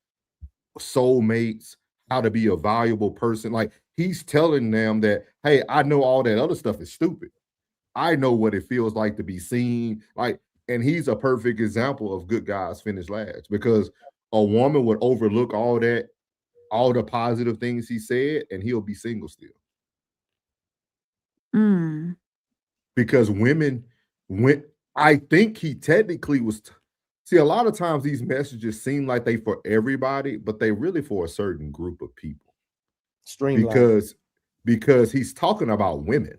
soulmates, how to be a valuable person. Like he's telling them that, hey, I know all that other stuff is stupid. I know what it feels like to be seen. Like, and he's a perfect example of good guys finish last because a woman would overlook all that, all the positive things he said, and he'll be single still. Because I think he technically was. See, a lot of times these messages seem like they for everybody, but they really for a certain group of people. Because he's talking about women.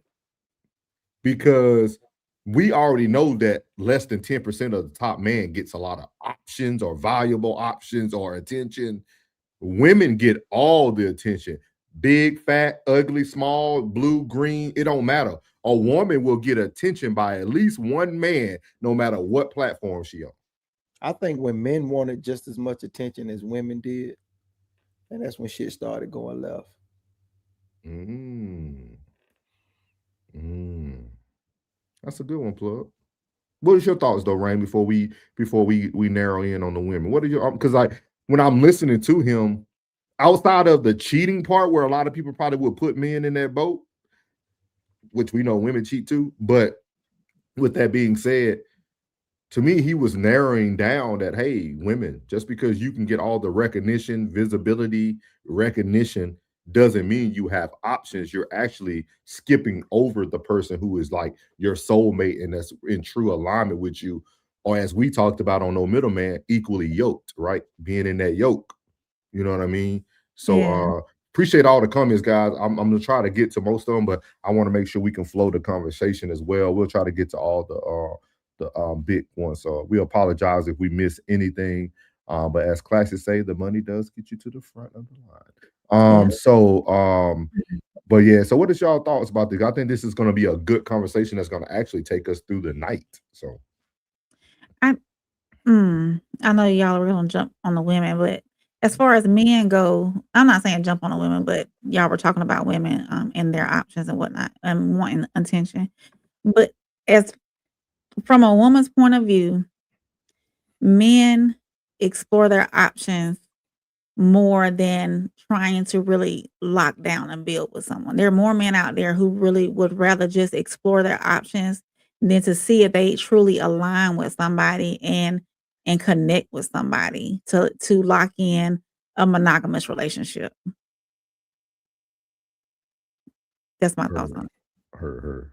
Because we already know that less than 10% of the top man gets a lot of options or valuable options or attention. Women get all the attention. Big, fat, ugly, small, blue, green, it don't matter. A woman will get attention by at least one man, no matter what platform she on. I think when men wanted just as much attention as women did, and that's when shit started going left. That's a good one, Plug. What is your thoughts though, Rain? Before we narrow in on the women, what are your because when I'm listening to him, outside of the cheating part, where a lot of people probably would put men in that boat, which we know women cheat too. But with that being said, to me, he was narrowing down that, hey, women, just because you can get all the recognition, visibility, recognition, doesn't mean you have options. You're actually skipping over the person who is like your soulmate and that's in true alignment with you. Or as we talked about on No Middleman, equally yoked, right? Being in that yoke. You know what I mean? So appreciate all the comments, guys. I'm gonna try to get to most of them, but I want to make sure we can flow the conversation as well. We'll try to get to all the big ones. So we apologize if we miss anything. But as classes say, the money does get you to the front of the line. But yeah, so what is y'all thoughts about this? I think this is gonna be a good conversation that's gonna actually take us through the night. So I know y'all are gonna jump on the women, but as far as men go, I'm not saying jump on the women, but y'all were talking about women and their options and whatnot and wanting attention. But as from a woman's point of view, men explore their options more than trying to really lock down and build with someone. There are more men out there who really would rather just explore their options than to see if they truly align with somebody and connect with somebody to lock in a monogamous relationship. That's my thoughts on it. Her.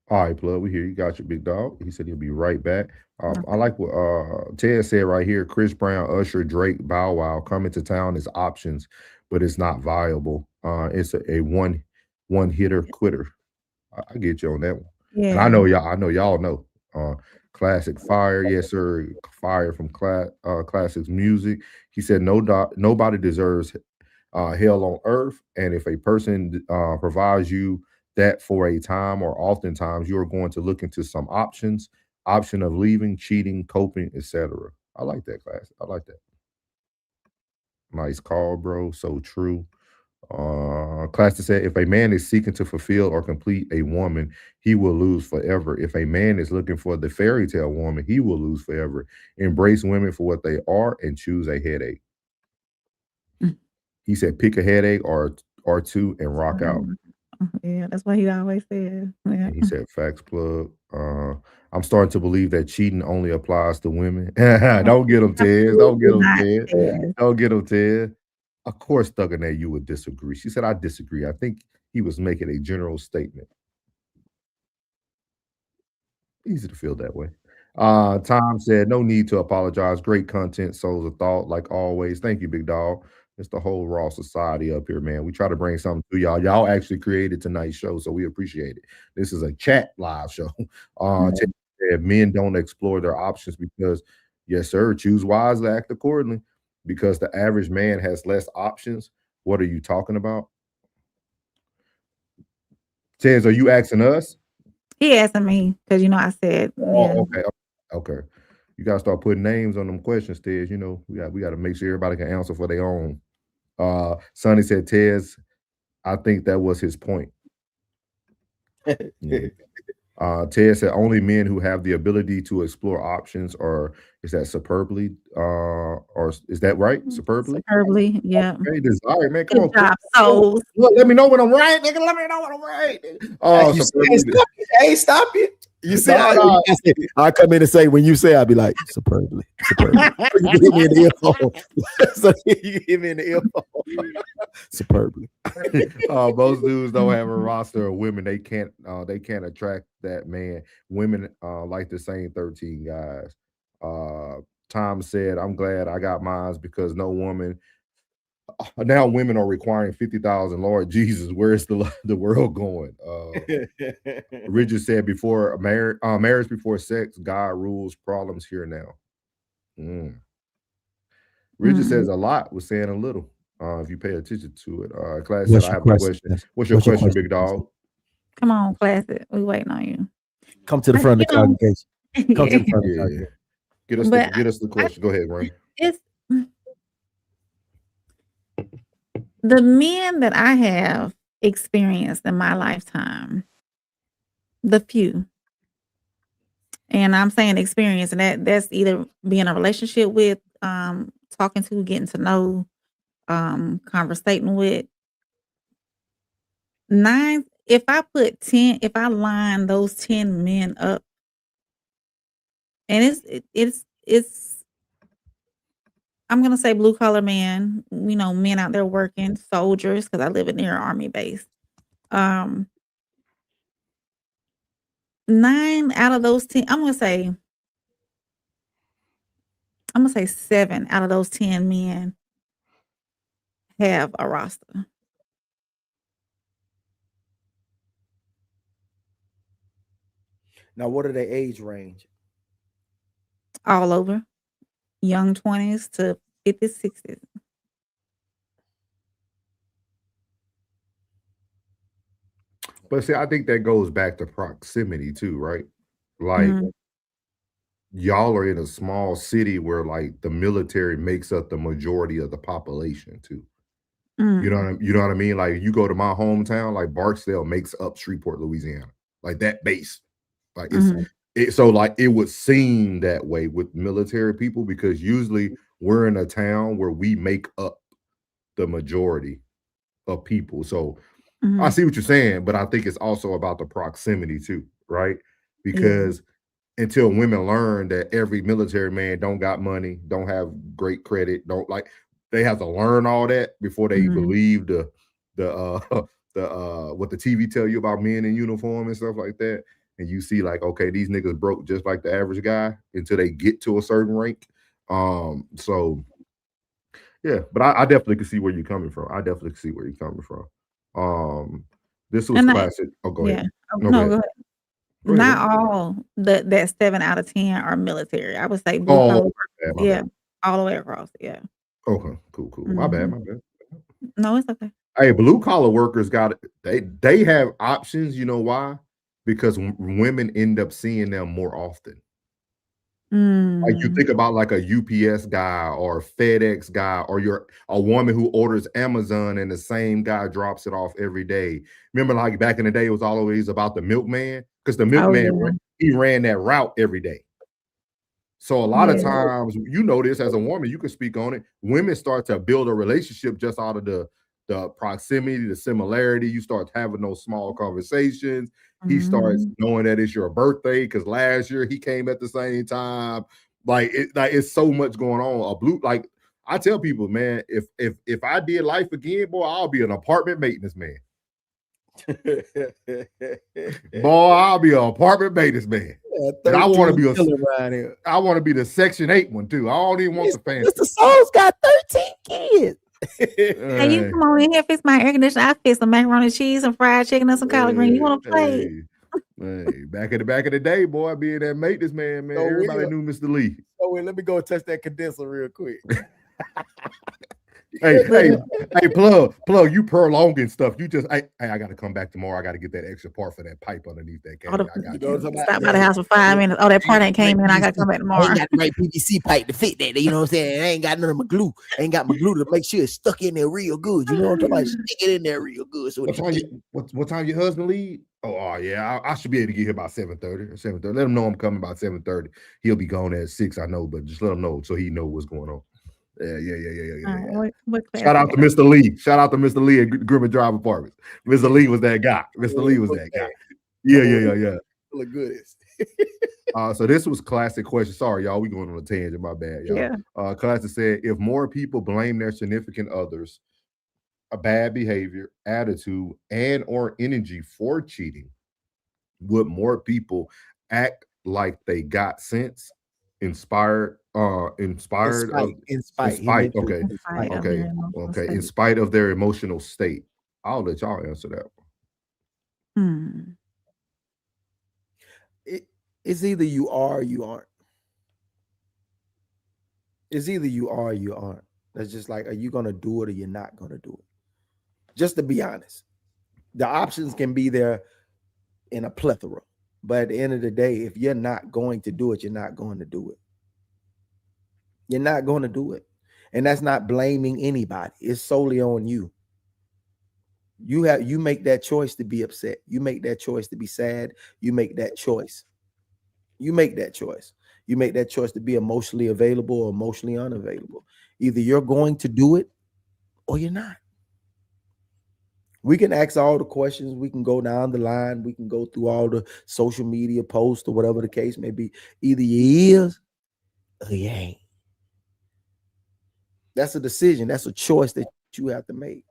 All right, Plug, we hear you. Got your big dog. He said he'll be right back. I like what Ted said right here. Chris Brown, Usher, Drake, Bow Wow coming to town is options, but it's not viable. It's a one hitter quitter. I get you on that one. Yeah. And I know y'all know. Classic Fire, yes sir. Fire from Classics Music. He said nobody deserves hell on earth, and if a person provides you that for a time or oftentimes, you are going to look into some option of leaving, cheating, coping, etc. I like that, class. I like that. Nice call, bro. So true. Class said, if a man is seeking to fulfill or complete a woman, he will lose forever. If a man is looking for the fairy tale woman, he will lose forever. Embrace women for what they are and choose a headache. He said, pick a headache or two and rock out. Yeah, that's what he always says. Yeah. He said, facts, Plug. I'm starting to believe that cheating only applies to women. Don't get them, Ted. Don't get them, Ted. Don't get them, Ted. Of course, Thugger, you would disagree. She said, I disagree. I think he was making a general statement. Easy to feel that way. Tom said, no need to apologize. Great content, souls of thought, like always. Thank you, big dog. It's the whole Raw Society up here, man. We try to bring something to y'all. Y'all actually created tonight's show, so we appreciate it. This is a chat live show. Men don't explore their options because, yes, sir, choose wisely, act accordingly. Because the average man has less options. What are you talking about? Tez, are you asking us? He asking me because I said Oh, okay. Okay. You gotta start putting names on them questions, Tez. We got to make sure everybody can answer for their own. Sonny said, Tez, I think that was his point. Yeah. Ted said only men who have the ability to explore options, or is that superbly? Or is that right? Superbly? Superbly, yeah. Okay, desire, man. Come Good on. job, souls. Look, let me know when I'm right, nigga. Let me know when I'm right. Oh, Stop it. You see, I come in and say, when you say, I'll be like, superbly. You hit me in the earphone. So you hit me in the earphone. Superbly. Most dudes don't have a roster of women. They can't attract that man. Women like the same 13 guys. Tom said, I'm glad I got mine because no woman now women are requiring 50,000. Lord Jesus, where's the world going? Richard said before marriage before sex, God rules, problems here now. Richard says a lot was saying a little. If you pay attention to it. Class said I have a question. What's your question, big dog? Come on, Classic. We waiting on you. Come to the front of the congregation. Come to the front of the congregation. Get us the question. Go ahead, Ray. It's the men that I have experienced in my lifetime, the few, and I'm saying experience, and that's either being in a relationship with, talking to, getting to know, conversating with. 9, if I line those 10 men up, and it's I'm gonna say blue collar men, men out there working, soldiers, because I live near an army base. 9 out of those 10, I'm gonna say 7 out of those 10 men have a roster. Now, what are their age range? All over. Young 20s to 50s, 60s. But see, I think that goes back to proximity too, right? Like y'all are in a small city where like the military makes up the majority of the population too. You know what I mean? Like you go to my hometown, like Barksdale makes up Shreveport, Louisiana. Like that base. Like so like it would seem that way with military people because usually we're in a town where we make up the majority of people. So I see what you're saying, but I think it's also about the proximity too, right? Because until women learn that every military man don't got money, don't have great credit, don't like they have to learn all that before they believe the what the TV tell you about men in uniform and stuff like that. And you see like, okay, these niggas broke just like the average guy until they get to a certain rank. So yeah, but I definitely can see where you're coming from. This was classic. Oh, go ahead. No, go ahead. Not all that 7 out of 10 are military. I would say blue collar. Yeah, all the way across. Yeah. Okay, cool. My bad. No, it's okay. Hey, blue collar workers they have options. You know why? Because women end up seeing them more often. Like you think about like a UPS guy or a FedEx guy or a woman who orders Amazon and the same guy drops it off every day. Remember like back in the day, it was always about the milkman because the milkman, he ran that route every day. So a lot of times, you know this as a woman, you can speak on it. Women start to build a relationship just out of the proximity, the similarity. You start having those small conversations. He starts knowing that it's your birthday because last year he came at the same time. Like it's so much going on. Like I tell people, man, if I did life again, boy, I'll be an apartment maintenance man. Boy, I'll be an apartment maintenance man. And I want to be the Section 8 one too. I don't even want the fancy. Mr. Soul's got 13 kids. Hey, you come on in here, fix my air conditioner. I fix some macaroni and cheese, some fried chicken, and some collard green. You want to play? Hey, back in the day, boy, being that maintenance man, so everybody knew Mr. Lee. Oh, wait, let me go touch that condenser real quick. Hey, plug, you prolonging stuff. You just, I got to come back tomorrow. I got to get that extra part for that pipe underneath that cable. I got stop by the house for 5 minutes. Oh, that part ain't came in. I got to come back tomorrow. Ain't got the right PVC pipe to fit that. You know what I'm saying? I ain't got none of my glue. I ain't got my glue to make sure it's stuck in there real good. You know what I'm talking about? Stick it in there real good. So what time your husband leave? Oh yeah, I should be able to get here about 7:30 or 7:30. Let him know I'm coming about 7:30. He'll be gone at 6, I know, but just let him know so he know what's going on. Yeah. Shout out to Mr. Lee. Shout out to Mr. Lee at Griffin Drive Apartments. Mr. Lee was that guy. Mr. Lee was that guy. Yeah. Look good. So this was classic question. Sorry, y'all. We going on a tangent. My bad, y'all. Yeah. Classic said, if more people blame their significant others, a bad behavior, attitude, and or energy for cheating, would more people act like they got sense, inspired in spite of their emotional state? I'll let y'all answer that one. It's either you are or you aren't. It's either you are or you aren't. That's just like, are you gonna do it or you're not gonna do it? Just to be honest, the options can be there in a plethora, but at the end of the day, if you're not going to do it, you're not going to do it. You're not going to do it. And that's not blaming anybody. It's solely on you. You make that choice to be upset. You make that choice to be sad. You make that choice. You make that choice. You make that choice to be emotionally available or emotionally unavailable. Either you're going to do it or you're not. We can ask all the questions. We can go down the line. We can go through all the social media posts or whatever the case may be. Either you is or you ain't. That's a decision. That's a choice that you have to make.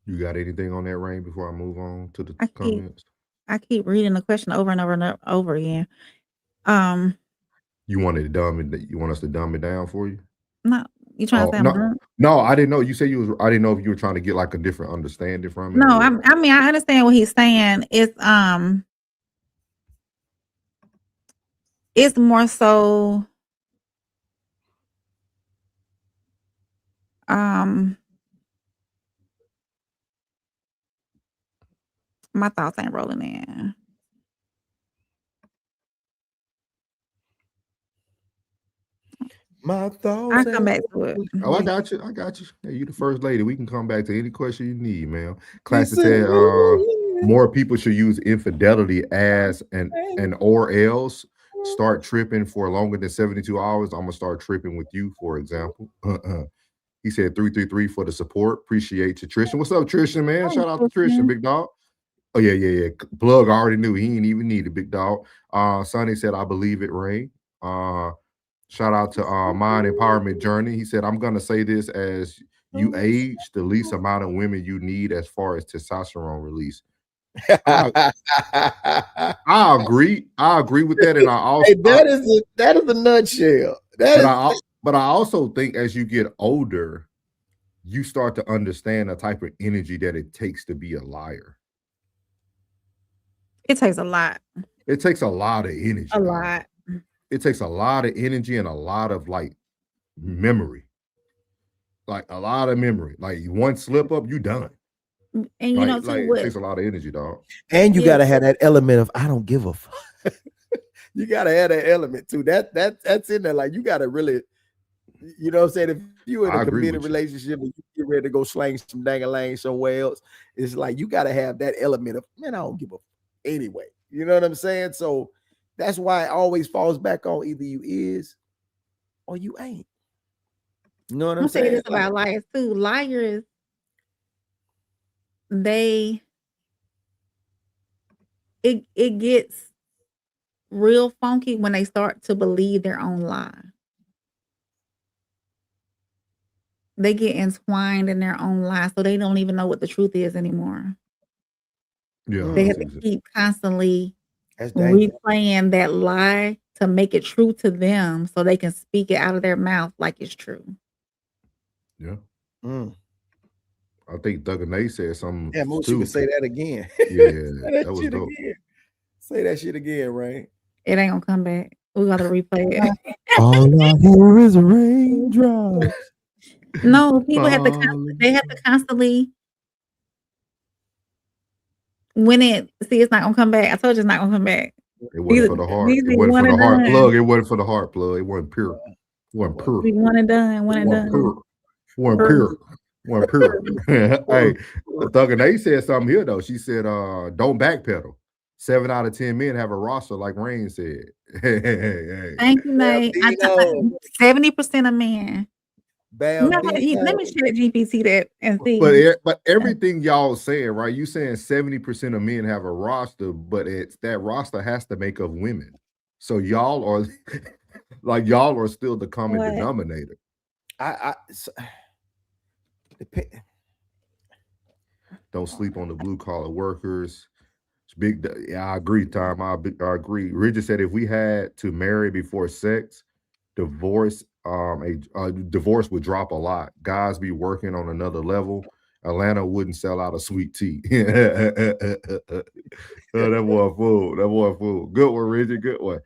You got anything on that, Rain, before I move on to the comments? I keep reading the question over and over and over again. You want us to dumb it down for you? No, you trying to say no, I didn't know. You said I didn't know if you were trying to get like a different understanding from it. No, I mean I understand what he's saying. It's more so my thoughts ain't rolling in. My thoughts. I'll come back to it. Oh, I got you. Hey, you the first lady. We can come back to any question you need, man. Classic said more people should use infidelity as an or else start tripping for longer than 72 hours. I'm gonna start tripping with you, for example. He said 333 for the support. Appreciate you, Tristan. What's up, Tristan, man? Shout out to Tristan, big dog. Oh, yeah. Plug already knew he ain't even need a big dog. Sonny said, I believe it, Ray. Shout out to Mind Empowerment Journey. He said, I'm gonna say this: as you age, the least amount of women you need as far as testosterone release. I agree. I agree with that, and I also that is a nutshell. But I also think as you get older, you start to understand the type of energy that it takes to be a liar. It takes a lot. It takes a lot of energy. A lot. It takes a lot of energy and a lot of like memory. Like a lot of memory. Like one slip up, you done. And you know, like, it takes a lot of energy, dog. And you gotta have that element of I don't give a fuck. You gotta have that element too. That's in there. Like you gotta really, you know what I'm saying? If you're in a committed relationship and you get ready to go slang some dang-a-lang somewhere else, it's like you gotta have that element of, man, I don't give a anyway. You know what I'm saying? So that's why it always falls back on either you is or you ain't. You know what I'm saying? Say this about liars too. Liars, it gets real funky when they start to believe their own lie. They get entwined in their own lie, so they don't even know what the truth is anymore. Yeah, they have to keep constantly replaying that lie to make it true to them, so they can speak it out of their mouth like it's true. Yeah. I think Doug and Nate said something. Yeah, Moochie would say that again. Yeah, that was dope. Again. Say that shit again, right? It ain't gonna come back. We gotta replay it. All I hear is raindrops. No, people have to they have to constantly when it's not gonna come back. I told you it's not gonna come back. It wasn't for the heart. It wasn't for the heart plug. It wasn't for the heart plug. It wasn't pure. It wasn't pure. One and done. One and done. Pure. Wasn't pure. Wasn't pure. Hey, Thug and A said something here though. She said, "Don't backpedal. 7 out of 10 men have a roster, like Rain said." Hey. Thank you, Nate. 70% of men. Bam, let me share GPT that and see. But everything y'all saying, right? You saying 70% of men have a roster, but it's that roster has to make of women. So y'all are like y'all are still the common denominator. Don't sleep on the blue collar workers. It's big. Yeah, I agree, Tom. I agree. Richard said if we had to marry before sex, divorce would drop a lot. Guys be working on another level. Atlanta wouldn't sell out of sweet tea. That boy fool. That boy fool. Good one, Richard. Good one.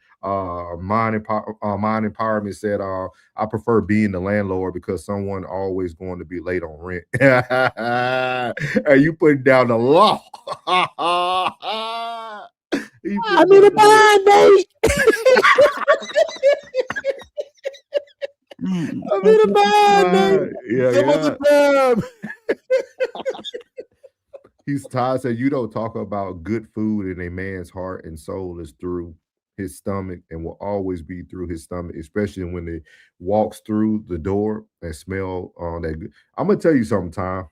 Mind Empowerment said, I prefer being the landlord because someone always going to be late on rent. Hey, you putting down the law. I'm in a bind, mate. I'm in a bind, mate. He's Todd said, you don't talk about good food in a man's heart and soul is through his stomach and will always be through his stomach, especially when it walks through the door and smell that good. I'm gonna tell you something, Tom.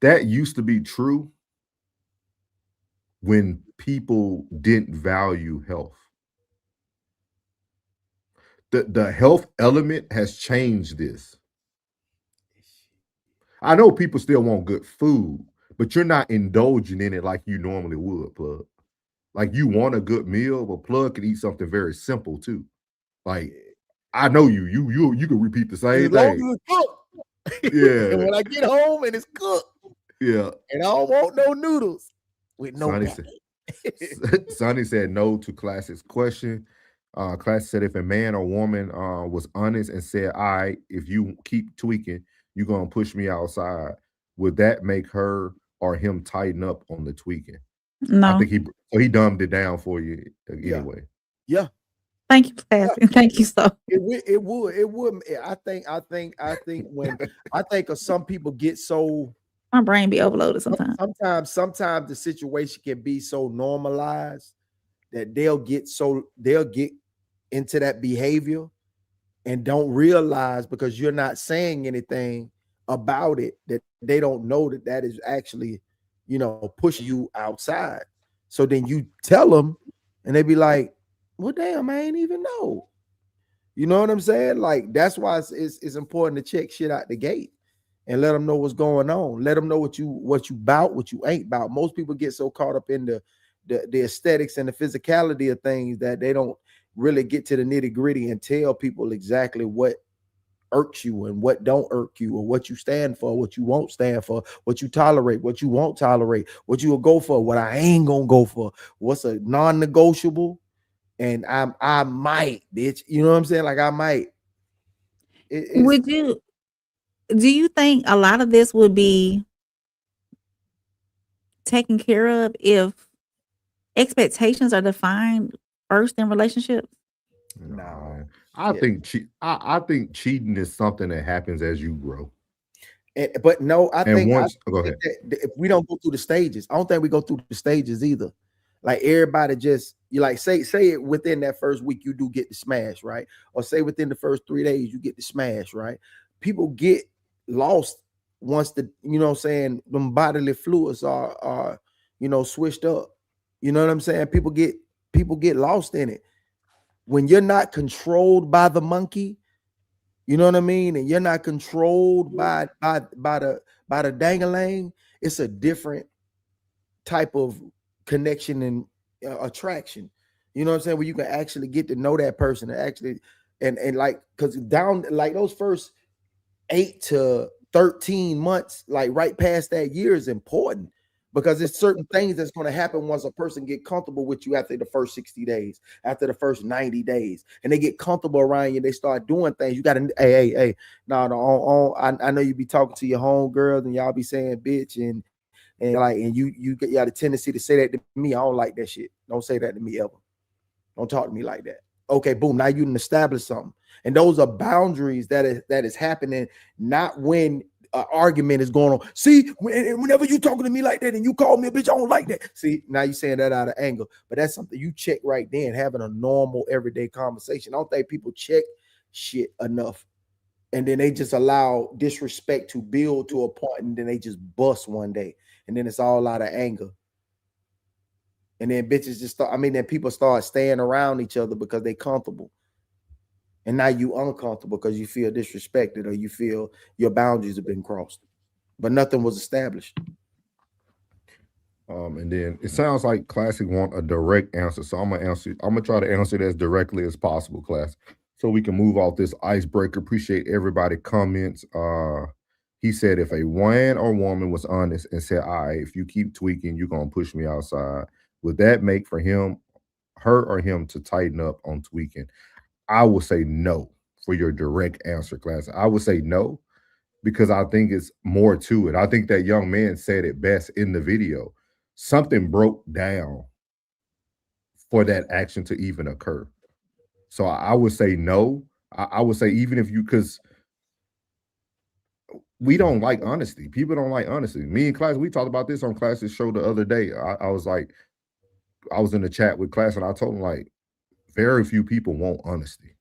That used to be true when people didn't value health. The health element has changed this. I know people still want good food, but you're not indulging in it like you normally would, Plug. Like you want a good meal, but Plug can eat something very simple too. Like I know you can repeat the same thing. As long as it's cooked. Yeah. And when I get home and it's cooked. Yeah. And I don't want no noodles with no Sonny said no to Classic's question. Classic said if a man or woman was honest and said, all right, if you keep tweaking, you're gonna push me outside, would that make her or him tighten up on the tweaking? No. I think he dumbed it down for you anyway. Yeah. Thank you, Classic. Thank you so. It would. I think when some people get so my brain be overloaded sometimes. Sometimes the situation can be so normalized that they'll get into that behavior and don't realize because you're not saying anything about it that they don't know that is actually, pushing you outside. So then you tell them and they be like, well, damn, I ain't even know. You know what I'm saying? Like, that's why it's important to check shit out the gate and let them know what's going on. Let them know what you bout, what you ain't about. Most people get so caught up in the aesthetics and the physicality of things that they don't really get to the nitty gritty and tell people exactly what irks you and what don't irk you, or what you stand for, what you won't stand for, what you tolerate, what you won't tolerate, what you will go for, what I ain't gonna go for, what's a non-negotiable, and I might, bitch. You know what I'm saying? Like I might. Do you think a lot of this would be taken care of if expectations are defined first in relationships? No, I think cheating is something that happens as you grow. But no, I think go ahead. If we don't go through the stages, I don't think we go through the stages either. Like everybody just say it within that first week you do get the smash, right? Or say within the first 3 days you get the smash, right? People get lost once them bodily fluids are switched up. You know what I'm saying? People get lost in it. When you're not controlled by the monkey, you know what I mean? And you're not controlled by the dang-a-lang, it's a different type of connection and attraction. You know what I'm saying? Where you can actually get to know that person and actually and like, because down like those first 8 to 13 months, like right past that year is important because it's certain things that's going to happen once a person get comfortable with you after the first 60 days, after the first 90 days, and they get comfortable around you. They start doing things. You got to, hey, no, I know you be talking to your homegirls and y'all be saying bitch and you got a tendency to say that to me. I don't like that shit. Don't say that to me ever. Don't talk to me like that. Okay, boom. Now you can establish something, and those are boundaries that is happening, not when argument is going on. See, whenever you talking to me like that and you call me a bitch, I don't like that. See, now you're saying that out of anger, but that's something you check right then, having a normal everyday conversation. I don't think people check shit enough, and then they just allow disrespect to build to a point, and then they just bust one day, and then it's all out of anger. And then bitches just start, then people start staying around each other because they comfortable. And now you uncomfortable because you feel disrespected or you feel your boundaries have been crossed, but nothing was established. And then it sounds like Classic want a direct answer. So I'm gonna try to answer it as directly as possible, Class. So we can move off this icebreaker. Appreciate everybody comments. He said if a man or woman was honest and said, all right, if you keep tweaking, you're gonna push me outside, would that make for her or him to tighten up on tweaking? I will say no for your direct answer, Class. I would say no, because I think it's more to it. I think that young man said it best in the video. Something broke down for that action to even occur. So I would say no. I would say even if because we don't like honesty. People don't like honesty. Me and Class, we talked about this on Class's show the other day. I was like, I was in the chat with Class and I told him like, very few people want honesty.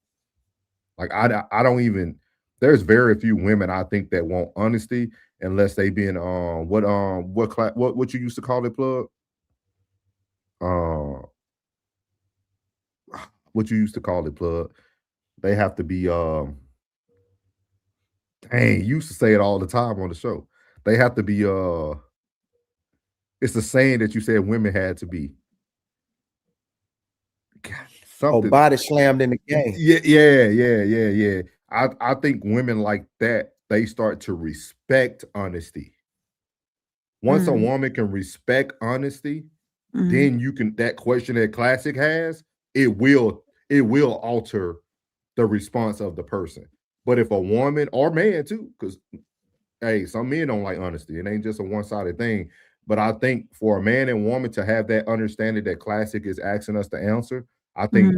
Like I don't even. There's very few women I think that want honesty unless they been what you used to call it, Plug. What you used to call it, Plug. They have to be dang, you used to say it all the time on the show. They have to be it's the saying that you said women had to be. Something. Body slammed in the game. Yeah. I think women like that, they start to respect honesty. Once a woman can respect honesty, then you can, that question that Classic has, it will alter the response of the person. But if a woman or man too, because hey, some men don't like honesty. It ain't just a one-sided thing. But I think for a man and woman to have that understanding that Classic is asking us to answer, I think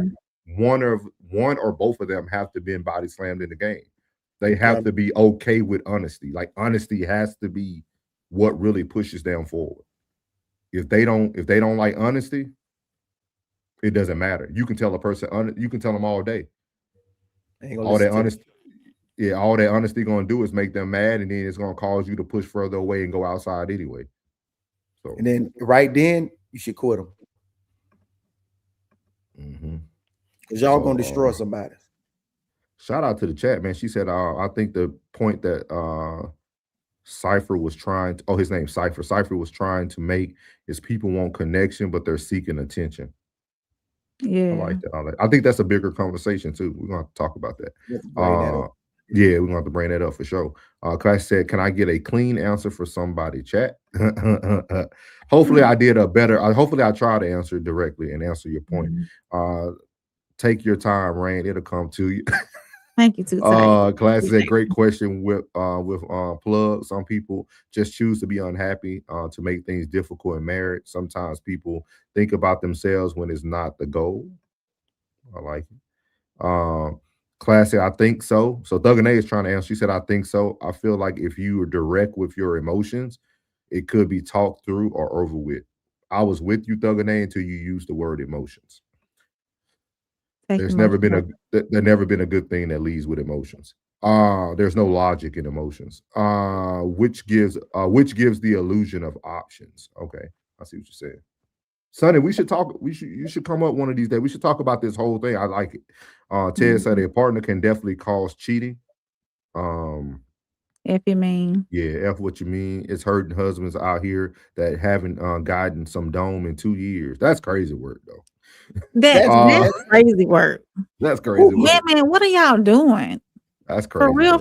one or both of them have to be body slammed in the game. They have to be okay with honesty. Like honesty has to be what really pushes them forward. If they don't like honesty, it doesn't matter. You can tell a person, you can tell them all day. All that honesty, all that honesty gonna do is make them mad, and then it's gonna cause you to push further away and go outside anyway. So, and then right then you should quit them. Because y'all gonna destroy somebody. Shout out to the chat, man. She said, I think the point that Cypher was trying to, his name's Cypher. Cypher was trying to make is people want connection, but they're seeking attention. Yeah. I like that. I think that's a bigger conversation too. We're gonna have to talk about that. Yeah, we're gonna have to bring that up for sure. Class said, can I get a clean answer for somebody? Chat. Hopefully I did a better, hopefully I tried to answer directly and answer your point. Take your time, Rain. It'll come to you. Thank you, too. Class said, great question with Plug. Some people just choose to be unhappy to make things difficult in marriage. Sometimes people think about themselves when it's not the goal. I like it. Class said, I think so. So Thug and A is trying to answer. She said, I think so. I feel like if you are direct with your emotions, it could be talked through or over with. I was with you, Thug and A, until you used the word emotions. There's never been a good thing that leads with emotions. There's no logic in emotions. Which gives the illusion of options. Okay, I see what you're saying. Sonny, we should talk. You should come up one of these days. We should talk about this whole thing. I like it. Ted said a partner can definitely cause cheating. If you mean. Yeah, F what you mean. It's hurting husbands out here that haven't gotten some dome in 2 years. That's crazy work though. That's crazy work. That's crazy work. Yeah, man, what are y'all doing? That's crazy. For real.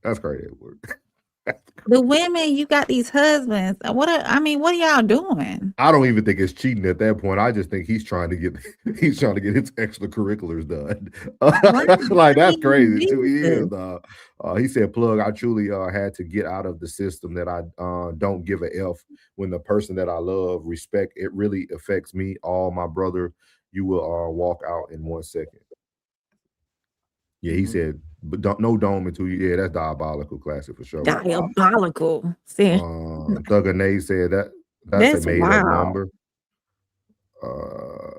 That's crazy work. That's The women, you got these husbands. What are y'all doing? I don't even think it's cheating at that point. I just think he's trying to get his extracurriculars done. Like that's crazy. 2 years. He said, "Plug, I truly had to get out of the system that I don't give a f when the person that I love respect. It really affects me. All my brother, you will walk out in 1 second." Yeah, he said, but no dome in 2 years. Yeah, that's diabolical, classic for sure. Diabolical. See, Thugger Nay said that's a made up number.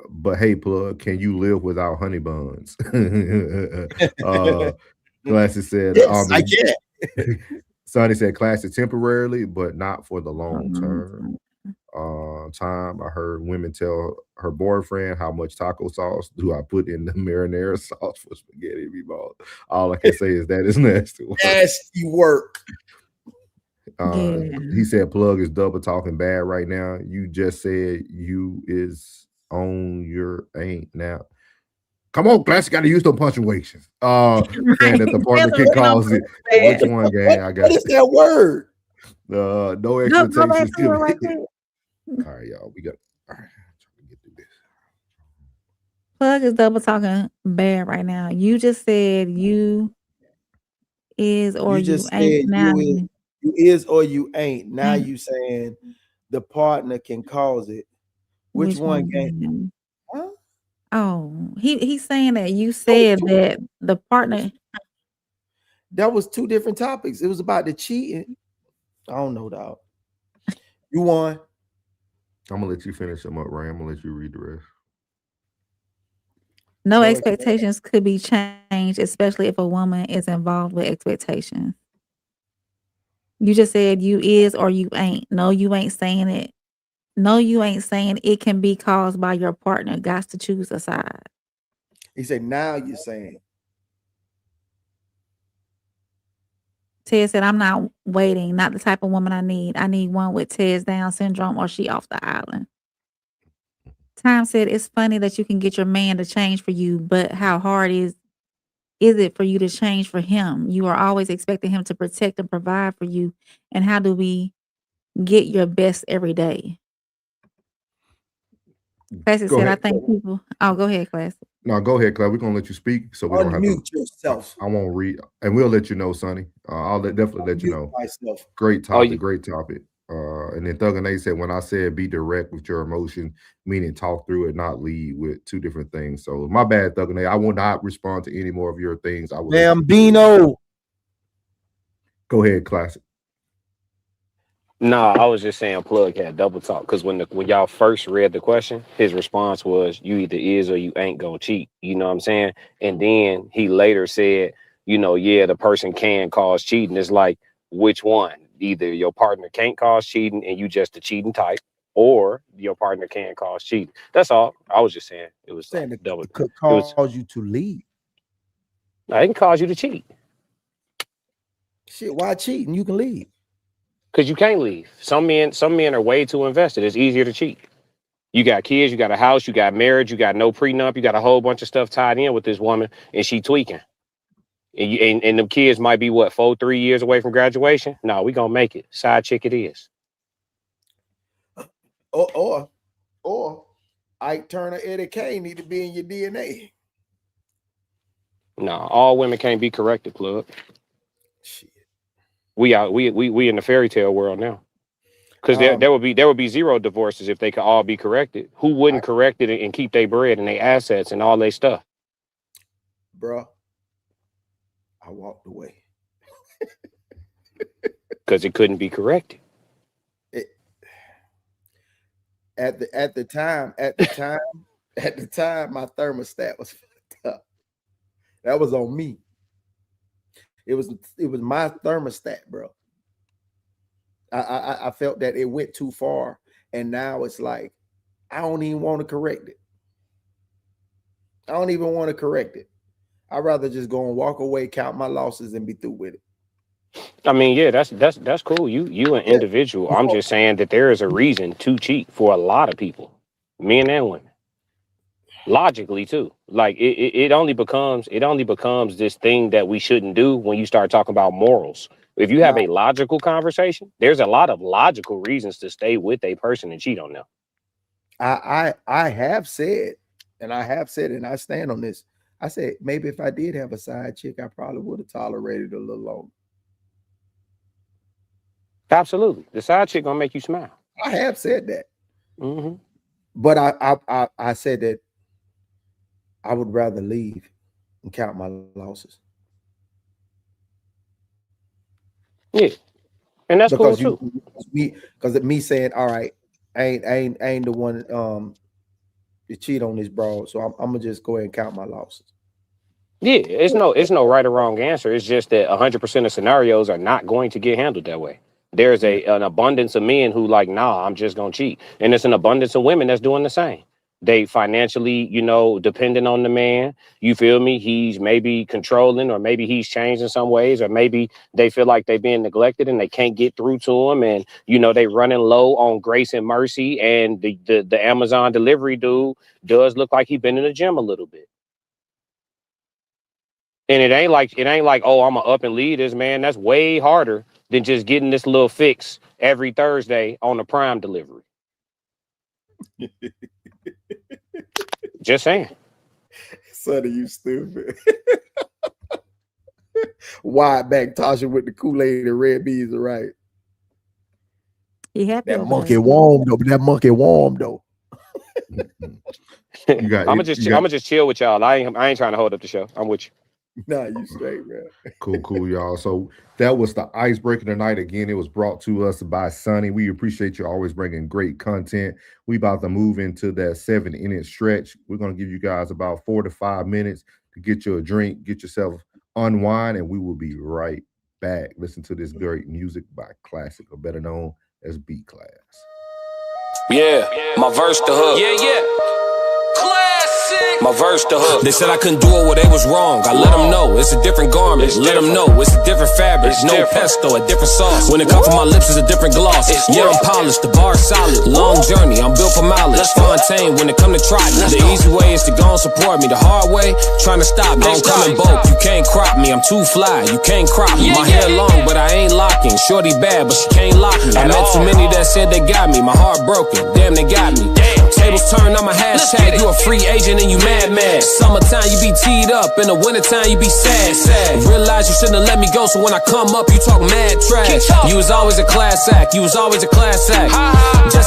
But hey, Plug, can you live without honey buns? Classic said, yes, I can. Sonny said, classic temporarily, but not for the long term. Time I heard women tell her boyfriend, how much taco sauce do I put in the marinara sauce for spaghetti meatballs? All I can say is that is nasty work. Nasty work. He said, Plug is double talking bad right now. You just said you is on your ain't now. Come on, Classic, got to use those punctuations. Saying that the partner can cause it. Which one, gang? I got what is that word? No expectations. All right, y'all. We got all right. Trying to get through this. Plug is double talking bad right now. You just said you is or you ain't now. You is or you ain't. Now you saying the partner can cause it. Which one, gang? Huh? Oh, he's saying that you said that the partner. That was two different topics. It was about the cheating. I don't know, dog. You won. I'm gonna let you finish them up, Ray. I'm gonna let you read the rest. No expectations could be changed, especially if a woman is involved with expectations. You just said you is or you ain't. No, you ain't saying it. No, you ain't saying it can be caused by your partner. Got to choose a side. He said, now you're saying. Ted said, I'm not waiting. Not the type of woman I need. I need one with Ted's Down syndrome or she off the island. Time said, it's funny that you can get your man to change for you, but how hard is it for you to change for him? You are always expecting him to protect and provide for you. And how do we get your best every day? Classic said, I think people. Oh, go ahead, Classic. No, go ahead, Claire. We're gonna let you speak, so we don't have to yourself. I won't read, and we'll let you know, Sonny. I'll definitely let you know. Myself. Great topic, great topic. And then Thug and Nate said, when I said be direct with your emotion, meaning talk through it, not lead with two different things. So my bad, Thug and Nate. I will not respond to any more of your things. I will. Bambino. Go ahead, Classic. No, I was just saying Plug had double talk because when y'all first read the question, his response was you either is or you ain't gonna cheat. You know what I'm saying? And then he later said, yeah, the person can cause cheating. It's like, which one? Either your partner can't cause cheating and you just the cheating type, or your partner can cause cheating. That's all. I was just saying it was saying like double. It could cause you to leave. I can cause you to cheat. Shit, why cheating? You can leave. Because you can't leave. Some men are way too invested. It's easier to cheat. You got kids, you got a house, you got marriage, you got no prenup, you got a whole bunch of stuff tied in with this woman, and she tweaking. And the kids might be 3 years away from graduation. No, we gonna make it. Side chick it is. Or Ike Turner, Eddie Kane need to be in your DNA. No, all women can't be corrected, Plug. Shit. We in the fairy tale world now. Because there would be zero divorces if they could all be corrected. Who wouldn't correct it and keep their bread and their assets and all their stuff? Bruh, I walked away. Because it couldn't be corrected. At the time, my thermostat was fucked up. That was on me. It was my thermostat, bro. I felt that it went too far, and now it's like I don't even want to correct it. I don't even want to correct it. I'd rather just go and walk away, count my losses, and be through with it. I mean, yeah, that's cool. You an individual. I'm just saying that there is a reason to cheat for a lot of people, men and women. Logically too. Like it only becomes this thing that we shouldn't do when you start talking about morals. If you have a logical conversation, there's a lot of logical reasons to stay with a person and cheat on them. I have said, and I stand on this. I said, maybe if I did have a side chick, I probably would have tolerated a little longer. Absolutely. The side chick gonna make you smile. I have said that. Mm-hmm. But I said that I would rather leave and count my losses. Yeah. And that's because cool too. Because me saying, all right, I ain't the one to cheat on this broad. So I'm gonna just go ahead and count my losses. Yeah, it's no right or wrong answer. It's just that 100% of scenarios are not going to get handled that way. There's an abundance of men who like, nah, I'm just gonna cheat. And it's an abundance of women that's doing the same. They financially, dependent on the man. You feel me? He's maybe controlling, or maybe he's changed in some ways, or maybe they feel like they're being neglected and they can't get through to him. And, they running low on grace and mercy. And the Amazon delivery dude does look like he's been in the gym a little bit. And it ain't like, oh, I'm gonna up and lead this, man. That's way harder than just getting this little fix every Thursday on the Prime delivery. Just saying. Sonny, you stupid. Wide back Tasha with the Kool-Aid and red beans are right. He happy. That monkey warm though. I'm gonna just chill with y'all. I ain't trying to hold up the show. I'm with you. Nah, you straight, man. Cool, y'all. So that was the icebreaker tonight. Again, it was brought to us by Sonny. We appreciate you always bringing great content. We about to move into that 7-inning stretch. We're going to give you guys about 4 to 5 minutes to get you a drink, get yourself unwind, and we will be right back. Listen to this great music by Classic, or better known as B Class. Yeah, my verse the hook. Yeah. My verse the hook. They said I couldn't do it where they was wrong. I let them know it's a different garment. Let them know it's a different fabric. No pesto, a different sauce. When it comes from my lips, it's a different gloss. Yeah, I'm polished, the bar solid. Long journey, I'm built for mileage. Fontaine when it come to try me. The easy way is to go and support me. The hard way, trying to stop me. Don't come in bulk. You can't crop me. I'm too fly. You can't crop me. My hair long, but I ain't locking. Shorty bad, but she can't lock me. I met too many that said they got me. My heart broken. Damn, they got me. Tables turned on my hashtag. You a free agent and you mad. Summertime you be teed up, in the wintertime you be sad. Realize you shouldn't have let me go, so when I come up you talk mad trash. You was always a class act. Just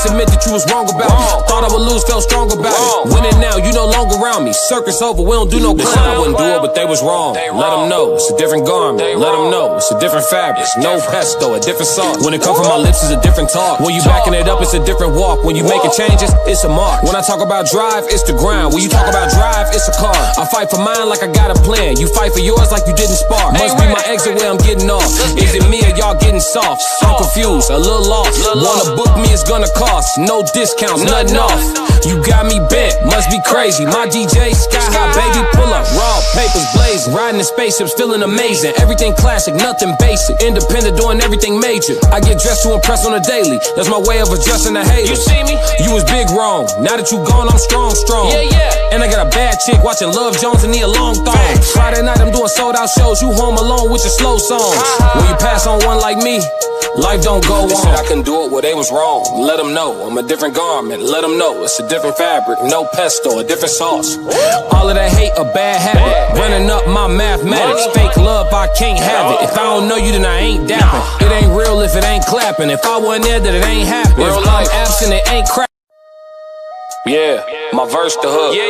admit that you was wrong about me. Thought I would lose, felt strong about it. Winning now, you no longer around me. Circus over, we don't do no clown. I wouldn't do it, but they was wrong. Let them know it's a different garment. Let them know it's a different fabric. No pesto, a different sauce. When it come from my lips, it's a different talk. When you backing it up, it's a different walk. When you making changes, it's a mark. When I talk about drive, it's the grind. When you talk about drive, it's a car. I fight for mine like I got a plan. You fight for yours like you didn't spar. Must be my exit where I'm getting off. Is it me or y'all getting soft? I'm confused, a little lost. Wanna book me, it's gonna cost. No discounts, nothing off. You got me bent, must be crazy. My DJ, sky high, baby, pull up. Raw papers blazing. Riding in spaceships, feeling amazing. Everything classic, nothing basic. Independent, doing everything major. I get dressed to impress on a daily. That's my way of adjusting the haters. You see me? You was big wrong. Now that you gone, I'm strong. Yeah. And I got a bad chick watching Love Jones and need a long thong. Friday night, I'm doing sold out shows. You home alone with your slow songs. When you pass on one like me, life don't go on. They said I couldn't do it where they was wrong. Let them know I'm a different garment. Let them know it's a different fabric. No pesto, a different sauce. All of that hate, a bad habit. Running up my mathematics. Fake love, I can't have it. If I don't know you, then I ain't dapping. It ain't real if it ain't clapping. If I wasn't there, then it ain't happening. If I'm absent, it ain't crap. Yeah, my verse the hook. Yeah.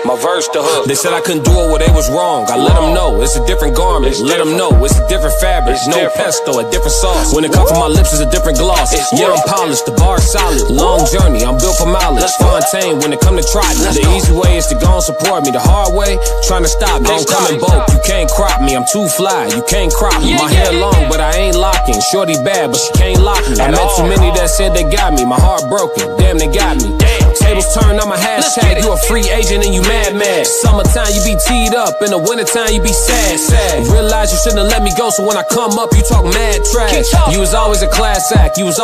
My verse the hook. They said I couldn't do it where they was wrong. I let them know it's a different garment. Let them know it's a different fabric. No pesto, a different sauce. When it comes from my lips, it's a different gloss. Yeah, I'm polished, the bar solid. Long journey, I'm built for mileage. Fontaine when it come to try me. The easy way is to go and support me. The hard way, trying to stop me. Don't come in bulk. You can't crop me. I'm too fly. You can't crop me. My hair long, but I ain't locking. Shorty bad, but she can't lock me. I met too many that said they got me. My heart broken. Damn, they got me. Tables turned on my hashtag. You a free agent and you mad. Summertime you be teed up, in the wintertime you be sad. Realize you shouldn't have let me go, so when I come up you talk mad trash. You was always a class act. Just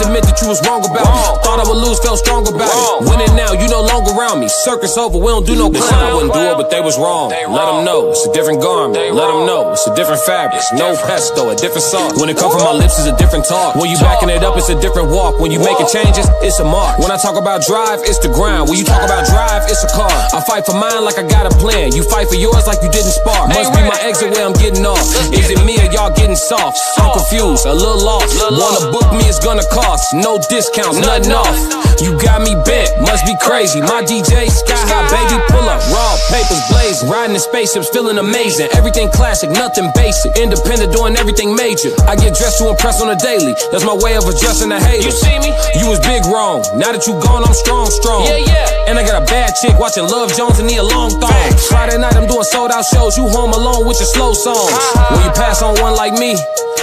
admit that you was wrong about me. Thought I would lose, felt strong about it. Winning now, you no longer around me. Circus over, we don't do no clown. I wouldn't do it, but they was wrong. Let them know it's a different garment. Let them know it's a different fabric. No pesto, a different sauce. When it come from my lips, it's a different talk. When you backing it up, it's a different walk. When you making changes, it's a mark. When I talk about drive, it's the grind. When you talk about drive, it's a car. I fight for mine like I got a plan. You fight for yours like you didn't spark. Must be my exit where I'm getting off. Is it me or y'all getting soft? I'm confused, a little lost. Wanna book me, it's gonna cost. No discounts, nothing off. You got me bent, must be crazy. My DJ, sky high, baby, pull up. Raw, papers blazing. Riding in spaceships, feeling amazing. Everything classic, nothing basic. Independent, doing everything major. I get dressed to impress on a daily. That's my way of adjusting the haters. You see me? You was big wrong. Now that you gone, I'm strong. Yeah, yeah. And I got a bad chick watching Love Jones and need a long thong. Friday night, I'm doing sold out shows. You home alone with your slow songs. When you pass on one like me,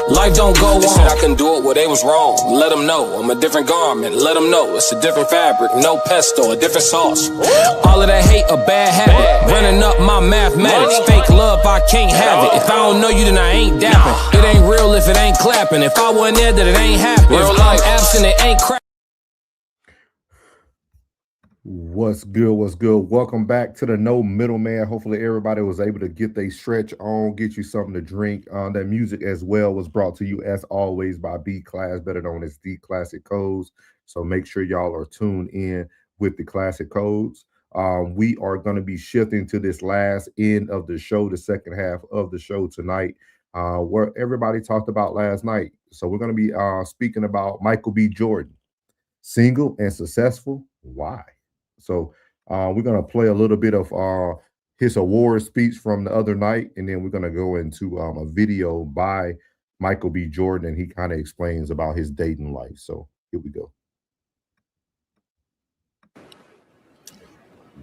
life don't go on. They said I couldn't do it, well, they was wrong. Let them know I'm a different garment. Let them know it's a different fabric. No pesto, a different sauce. All of that hate, a bad habit. Running up my mathematics. Fake love, I can't have it. If I don't know you, then I ain't dapping. It ain't real if it ain't clapping. If I wasn't there, then it ain't happening. If I'm absent, it ain't crap. What's good? What's good? Welcome back to the No Middleman. Hopefully everybody was able to get their stretch on, get you something to drink. That music as well was brought to you as always by B Class, better known as D Classic Codes. So make sure y'all are tuned in with the classic codes. We are going to be shifting to this last end of the show, the second half of the show tonight, where everybody talked about last night. So we're going to be speaking about Michael B. Jordan, single and successful. Why? So we're going to play a little bit of his award speech from the other night, and then we're going to go into a video by Michael B. Jordan, and he kind of explains about his dating life. So here we go.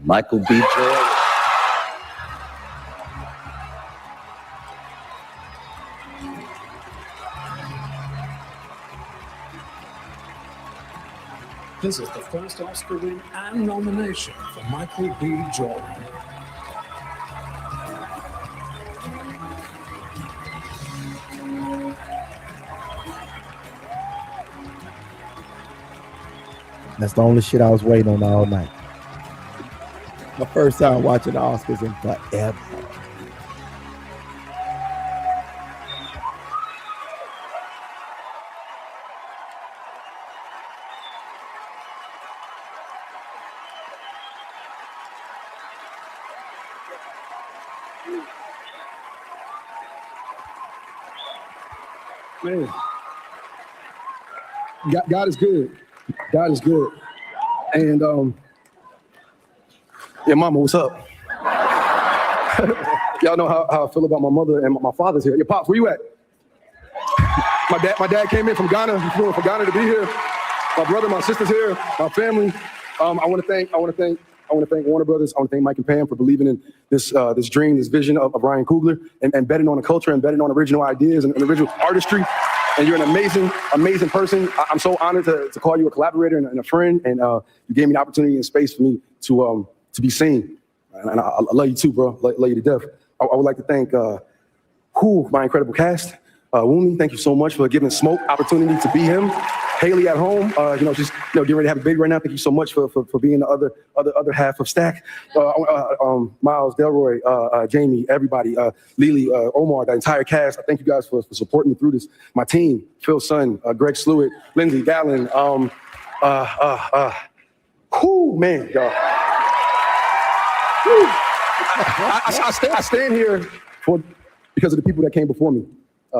Michael B. Jordan. This is the first Oscar win and nomination for Michael B. Jordan. That's the only shit I was waiting on all night. My first time watching the Oscars in forever. Man, God is good. God is good. And yeah, Mama, what's up? Y'all know how I feel about my mother and my father's here. Your pops, where you at? My dad came in from Ghana. He flew in from Ghana to be here. My brother, my sister's here. My family. I want to thank Warner Brothers. I want to thank Mike and Pam for believing in this dream, this vision of Ryan Coogler, and betting on the culture and betting on original ideas and original artistry. And you're an amazing person. I'm so honored to call you a collaborator and a friend. And you gave me the opportunity and space for me to be seen. And I love you too, bro. Love you to death. I would like to thank my incredible cast. Woomy, thank you so much for giving Smoke opportunity to be him. Haley at home, just getting ready to have a baby right now. Thank you so much for being the other half of Stack. Miles, Delroy, Jamie, everybody, Lily, Omar, the entire cast. I thank you guys for supporting me through this. My team, Phil Sun, Greg Sluitt, Lindsay Gallon. Man, y'all. I stand here because of the people that came before me.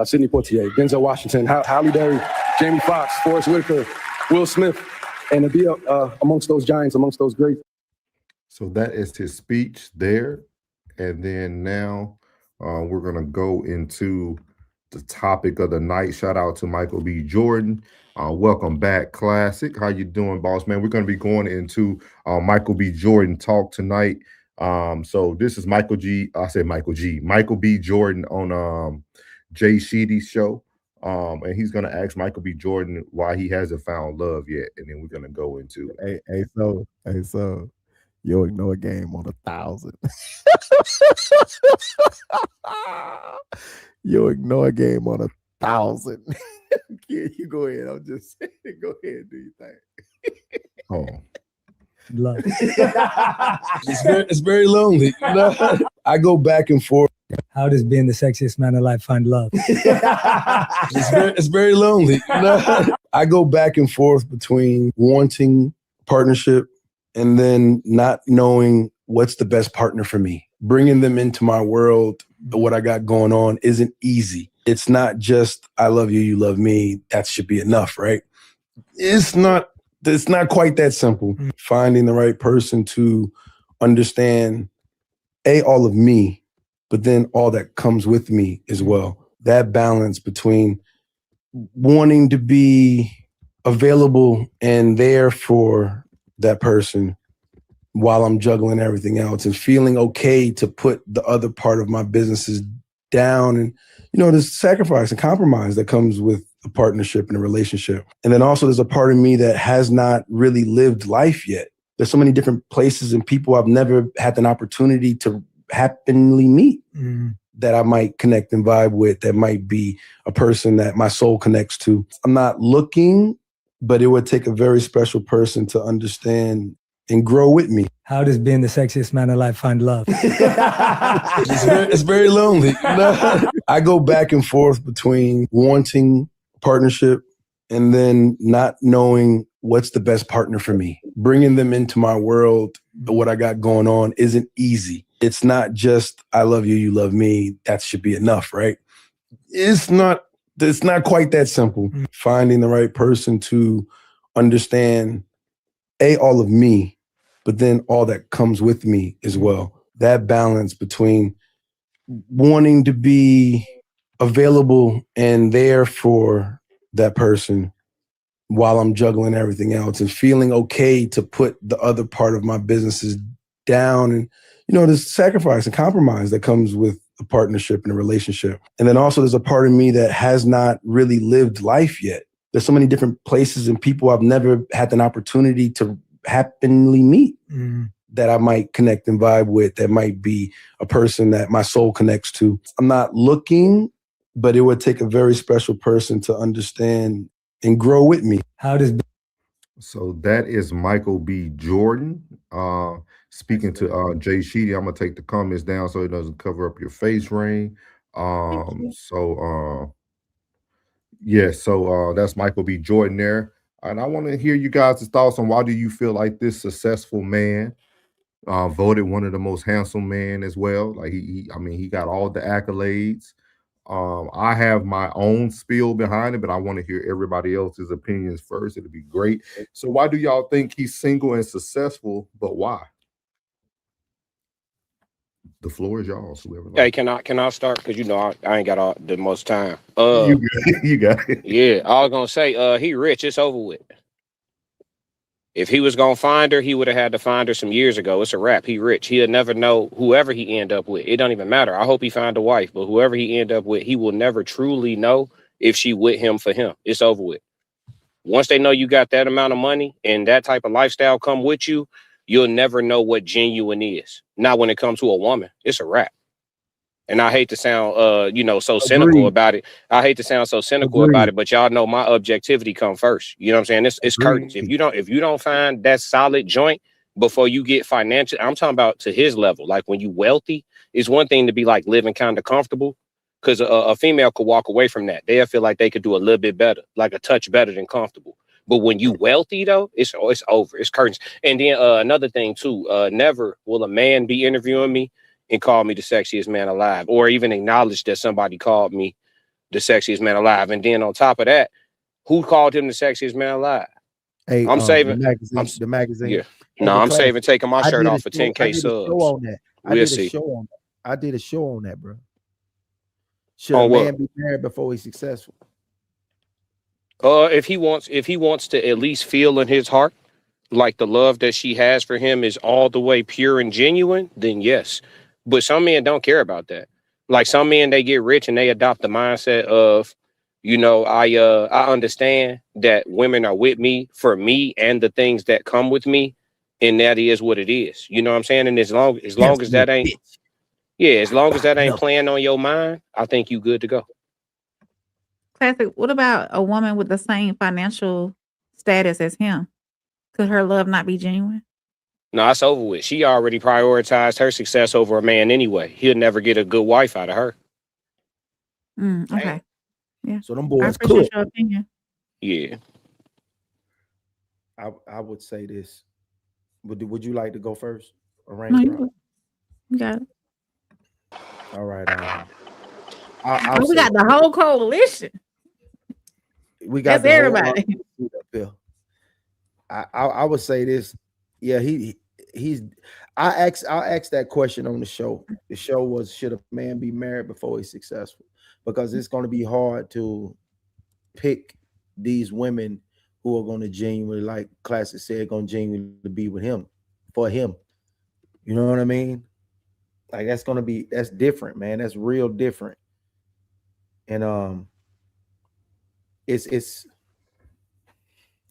Sidney Poitier, Denzel Washington, Halle Berry, Jamie Foxx, Forrest Whitaker, Will Smith, and to be amongst those giants, amongst those greats. So that is his speech there. And then now we're going to go into the topic of the night. Shout out to Michael B. Jordan. Welcome back, Classic. How you doing, boss man? We're going to be going into Michael B. Jordan talk tonight. So this is Michael B. Jordan on Jay Sheedy's show. And he's gonna ask Michael B. Jordan why he hasn't found love yet, and then we're gonna go into so you ignore a game on 1,000. You ignore a game on 1,000. You go ahead. I'm just saying, go ahead and do your thing. Oh, love. It's very lonely. You know? I go back and forth. How does being the sexiest man alive find love? It's very lonely. You know? I go back and forth between wanting partnership and then not knowing what's the best partner for me. Bringing them into my world, what I got going on isn't easy. It's not just, I love you, you love me. That should be enough, right? It's not quite that simple. Finding the right person to understand, all of me, but then all that comes with me as well. That balance between wanting to be available and there for that person while I'm juggling everything else and feeling okay to put the other part of my businesses down and, the sacrifice and compromise that comes with a partnership and a relationship. And then also there's a part of me that has not really lived life yet. There's so many different places and people I've never had an opportunity to happily meet that I might connect and vibe with, that might be a person that my soul connects to. I'm not looking, but it would take a very special person to understand and grow with me. How does being the sexiest man alive find love? It's very lonely. You know? I go back and forth between wanting partnership and then not knowing what's the best partner for me. Bringing them into my world, what I got going on isn't easy. It's not just, I love you, you love me. That should be enough, right? It's not quite that simple. Finding the right person to understand, all of me, but then all that comes with me as well. That balance between wanting to be available and there for that person while I'm juggling everything else and feeling okay to put the other part of my businesses down and, the sacrifice and compromise that comes with a partnership and a relationship. And then also there's a part of me that has not really lived life yet. There's so many different places and people I've never had an opportunity to happily meet that I might connect and vibe with, that might be a person that my soul connects to. I'm not looking, but it would take a very special person to understand and grow with me. So that is Michael B. Jordan. Speaking to Jay Sheedy, I'm gonna take the comments down so it doesn't cover up your face, Rain. That's Michael B. Jordan there. And I want to hear you guys' thoughts on why do you feel like this successful man voted one of the most handsome men as well. Like he got all the accolades. I have my own spiel behind it, but I want to hear everybody else's opinions first. It'll be great. So why do y'all think he's single and successful, but why? The floor is y'all's. Hey, can I start? Because I ain't got all the most time. You got it. Yeah, I was gonna say, he rich. It's over with. If he was gonna find her, he would have had to find her some years ago. It's a wrap. He rich. He'll never know whoever he end up with. It don't even matter. I hope he find a wife, but whoever he end up with, he will never truly know if she with him for him. It's over with. Once they know you got that amount of money and that type of lifestyle come with you, you'll never know what genuine is. Not when it comes to a woman. It's a wrap. And I hate to sound, so cynical about it. I hate to sound so cynical about it, but y'all know my objectivity come first. You know what I'm saying? It's curtains. If you don't find that solid joint before you get financial, I'm talking about to his level. Like when you wealthy, it's one thing to be like living kind of comfortable, because a female could walk away from that. They'll feel like they could do a little bit better, like a touch better than comfortable. But when you wealthy though, it's over. It's curtains. And then another thing too, never will a man be interviewing me and call me the sexiest man alive, or even acknowledge that somebody called me the sexiest man alive. And then on top of that, who called him the sexiest man alive? Hey, I'm saving the magazine. Yeah. No, I'm saving taking my shirt off for 10K subs. I did a show on that, bro. Should a man be married before he's successful? If he wants to at least feel in his heart like the love that she has for him is all the way pure and genuine, then yes. But some men don't care about that. Like some men, they get rich and they adopt the mindset of, I understand that women are with me for me and the things that come with me, and that is what it is. You know what I'm saying? And as long as that ain't, as long as that ain't playing on your mind, I think you good to go. Classic. What about a woman with the same financial status as him? Could her love not be genuine? No, it's over with. She already prioritized her success over a man anyway. He'll never get a good wife out of her. Okay. Yeah. So them I boys appreciate cook. your opinion. Yeah. I would say this. Would you like to go first? No, Arrange you route. good. You got it. All right. I'll Oh, we say got the whole coalition. we got That's the whole everybody. RNC up here. I would say this. Yeah, he's. I'll ask that question on the show. The show was, should a man be married before he's successful? Because it's going to be hard to pick these women who are going to genuinely, like Classic said, going to genuinely be with him for him. You know what I mean? Like that's different, man. That's real different. And it's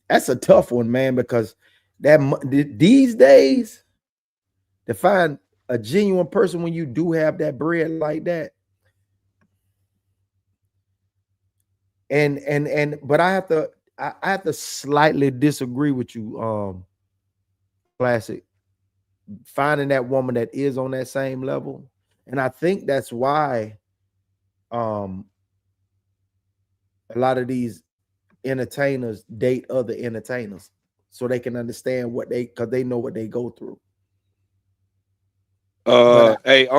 that's a tough one, man, because these days to find a genuine person when you do have that bread like that. But I have to slightly disagree with you, Classic. Finding that woman that is on that same level. And I think that's why a lot of these entertainers date other entertainers so they can understand because they know what they go through. Hey,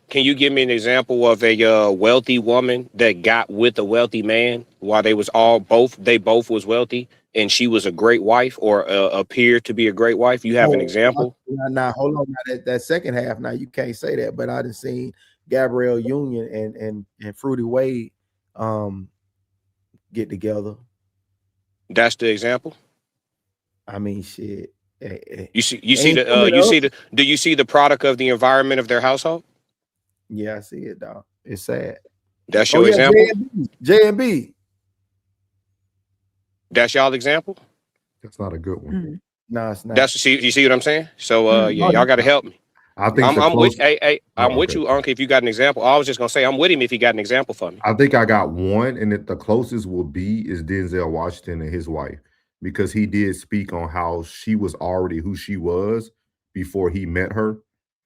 can you give me an example of a wealthy woman that got with a wealthy man while they both was wealthy and she was a great wife or appeared to be a great wife? You have an example? Now hold on. Now that second half, now you can't say that, but I done seen Gabrielle Union and Fruity Wade get together. That's the example. I mean, shit. Do you see the product of the environment of their household? Yeah, I see it, dog. It's sad. That's your example. J&B. That's y'all example. That's not a good one. No, it's not. You see what I'm saying? So yeah, y'all got to help me. I think I'm with you, Uncle. If you got an example, I was just gonna say I'm with him if you got an example for me. I think I got one, and the closest will be is Denzel Washington and his wife, because he did speak on how she was already who she was before he met her.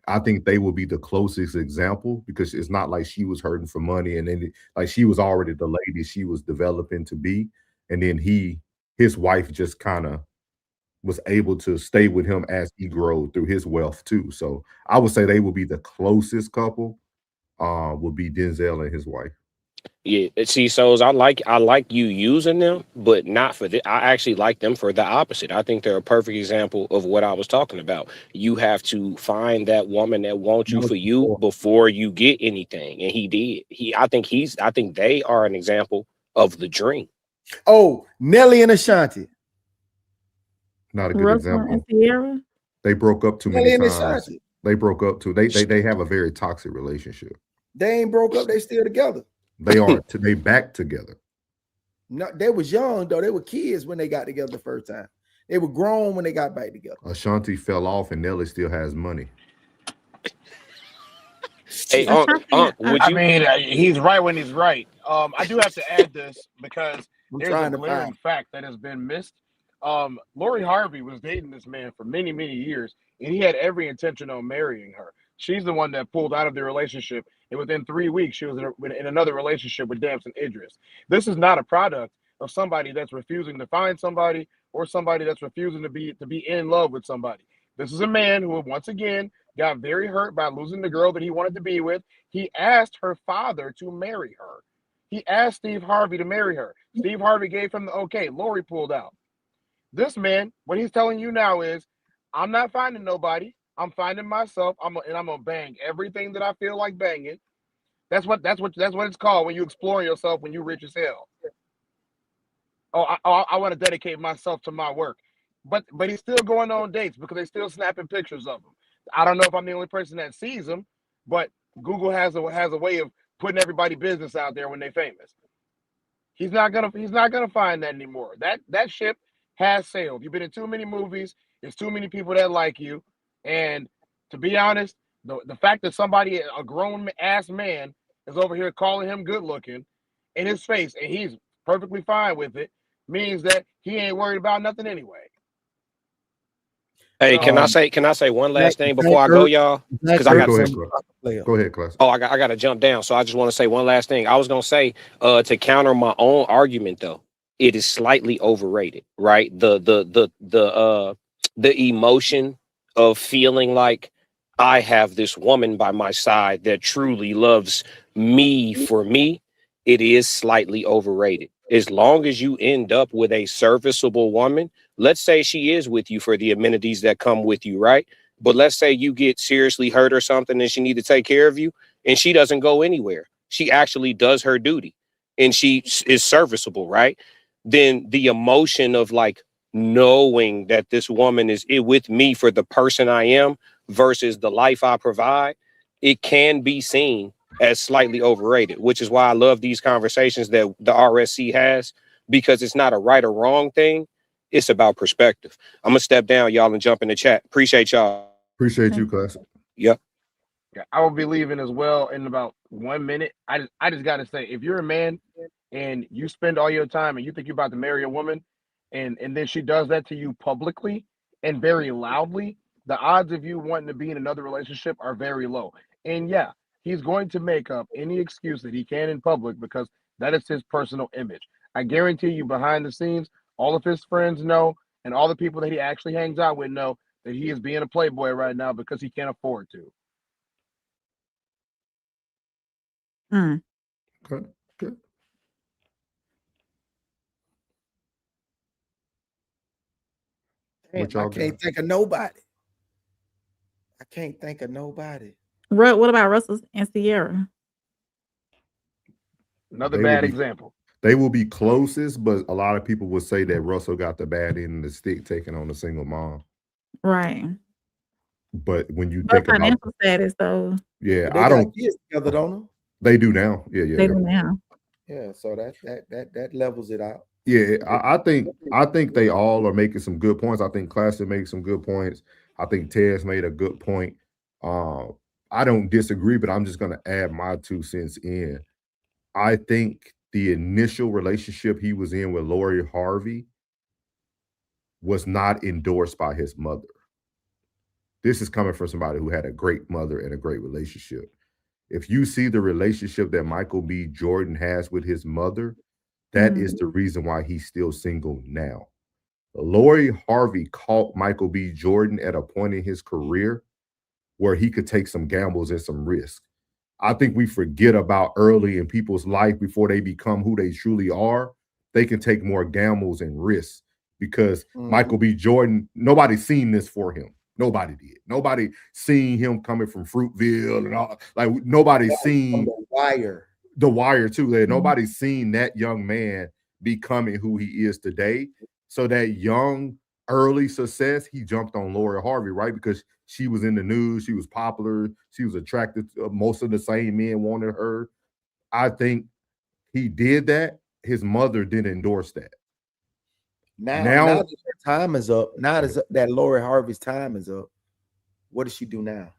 I think they will be the closest example, because it's not like she was hurting for money and then like she was already the lady she was developing to be, and then his wife just kind of was able to stay with him as he grew through his wealth too. So I would say they will be the closest couple. Would be Denzel and his wife. Yeah, see, so I like you using them, but not for the. I actually like them for the opposite. I think they're a perfect example of what I was talking about. You have to find that woman that wants you for you before you get anything, and he did. I think they are an example of the dream. Oh, Nelly and Ashanti. Not a good example. They broke up too many times. They broke up too. They have a very toxic relationship. They ain't broke up. They still together. They are. They back together. No, they was young though. They were kids when they got together the first time. They were grown when they got back together. Ashanti fell off, and Nelly still has money. Hey, he's right when he's right. I do have to add this because there's a glaring fact that has been missed. Lori Harvey was dating this man for many, many years, and he had every intention on marrying her. She's the one that pulled out of the relationship, and within 3 weeks, she was in another relationship with Damson Idris. This is not a product of somebody that's refusing to find somebody or somebody that's refusing to be in love with somebody. This is a man who, once again, got very hurt by losing the girl that he wanted to be with. He asked her father to marry her. He asked Steve Harvey to marry her. Steve Harvey gave him the okay. Lori pulled out. This man, what he's telling you now is, I'm not finding nobody. I'm finding myself. I'm gonna bang everything that I feel like banging. That's what it's called when you explore yourself when you rich as hell. I want to dedicate myself to my work, but he's still going on dates because they're still snapping pictures of him. I don't know if I'm the only person that sees him, but Google has a way of putting everybody's business out there when they're famous. He's not gonna find that anymore. That ship has sailed. You've been in too many movies. There's too many people that like you. And to be honest, the fact that somebody, a grown ass man, is over here calling him good looking in his face, and he's perfectly fine with it, means that he ain't worried about nothing anyway. Hey, can I say one last thing before I go, y'all? Because I got go ahead, Class. Oh, I got to jump down. So I just want to say one last thing. I was gonna say, to counter my own argument though, it is slightly overrated, right? The emotion of feeling like I have this woman by my side that truly loves me for me. It is slightly overrated. As long as you end up with a serviceable woman, let's say she is with you for the amenities that come with you, right? But let's say you get seriously hurt or something and she need to take care of you and she doesn't go anywhere. She actually does her duty and she is serviceable, right? Then the emotion of like knowing that this woman is with me for the person I am versus the life I provide, it can be seen as slightly overrated, which is why I love these conversations that the RSC has, because it's not a right or wrong thing. It's about perspective. I'm gonna step down, y'all, and jump in the chat. Appreciate y'all. Appreciate you, Class. Yep. Yeah, I will be leaving as well in about 1 minute. I just gotta say, if you're a man and you spend all your time and you think you're about to marry a woman, and then she does that to you publicly and very loudly, the odds of you wanting to be in another relationship are very low. And yeah, he's going to make up any excuse that he can in public because that is his personal image. I guarantee you, behind the scenes, all of his friends know, and all the people that he actually hangs out with know that he is being a playboy right now because he can't afford to. Okay. Good. Damn, I can't think of nobody. I can't think of nobody. What about Russell and Sierra? Another bad example. They will be closest, but a lot of people would say that Russell got the bad end of the stick taking on a single mom. Right. But when you But think about financial status, though. yeah, They I got don't. kids together, don't They do now. Yeah, yeah. They do now. Yeah, so that levels it out. Yeah, I think they all are making some good points. I think Classic makes some good points. I think Tez made a good point. I don't disagree, but I'm just gonna add my 2 cents in. I think the initial relationship he was in with Lori Harvey was not endorsed by his mother. This is coming from somebody who had a great mother and a great relationship. If you see the relationship that Michael B. Jordan has with his mother, that is the reason why he's still single now. Lori Harvey caught Michael B. Jordan at a point in his career where he could take some gambles and some risk. I think we forget about early in people's life before they become who they truly are. They can take more gambles and risks because Michael B. Jordan, nobody's seen this for him. Nobody did. Nobody seen him coming from Fruitville and all. Like nobody's seen The Wire. The Wire too. Like, nobody's seen that young man becoming who he is today. So that young early success, he jumped on Lori Harvey, right? Because she was in the news, she was popular, she was attractive. Most of the same men wanted her. I think he did that. His mother didn't endorse that. Now that her time is up, now that Lori Harvey's time is up, what does she do now?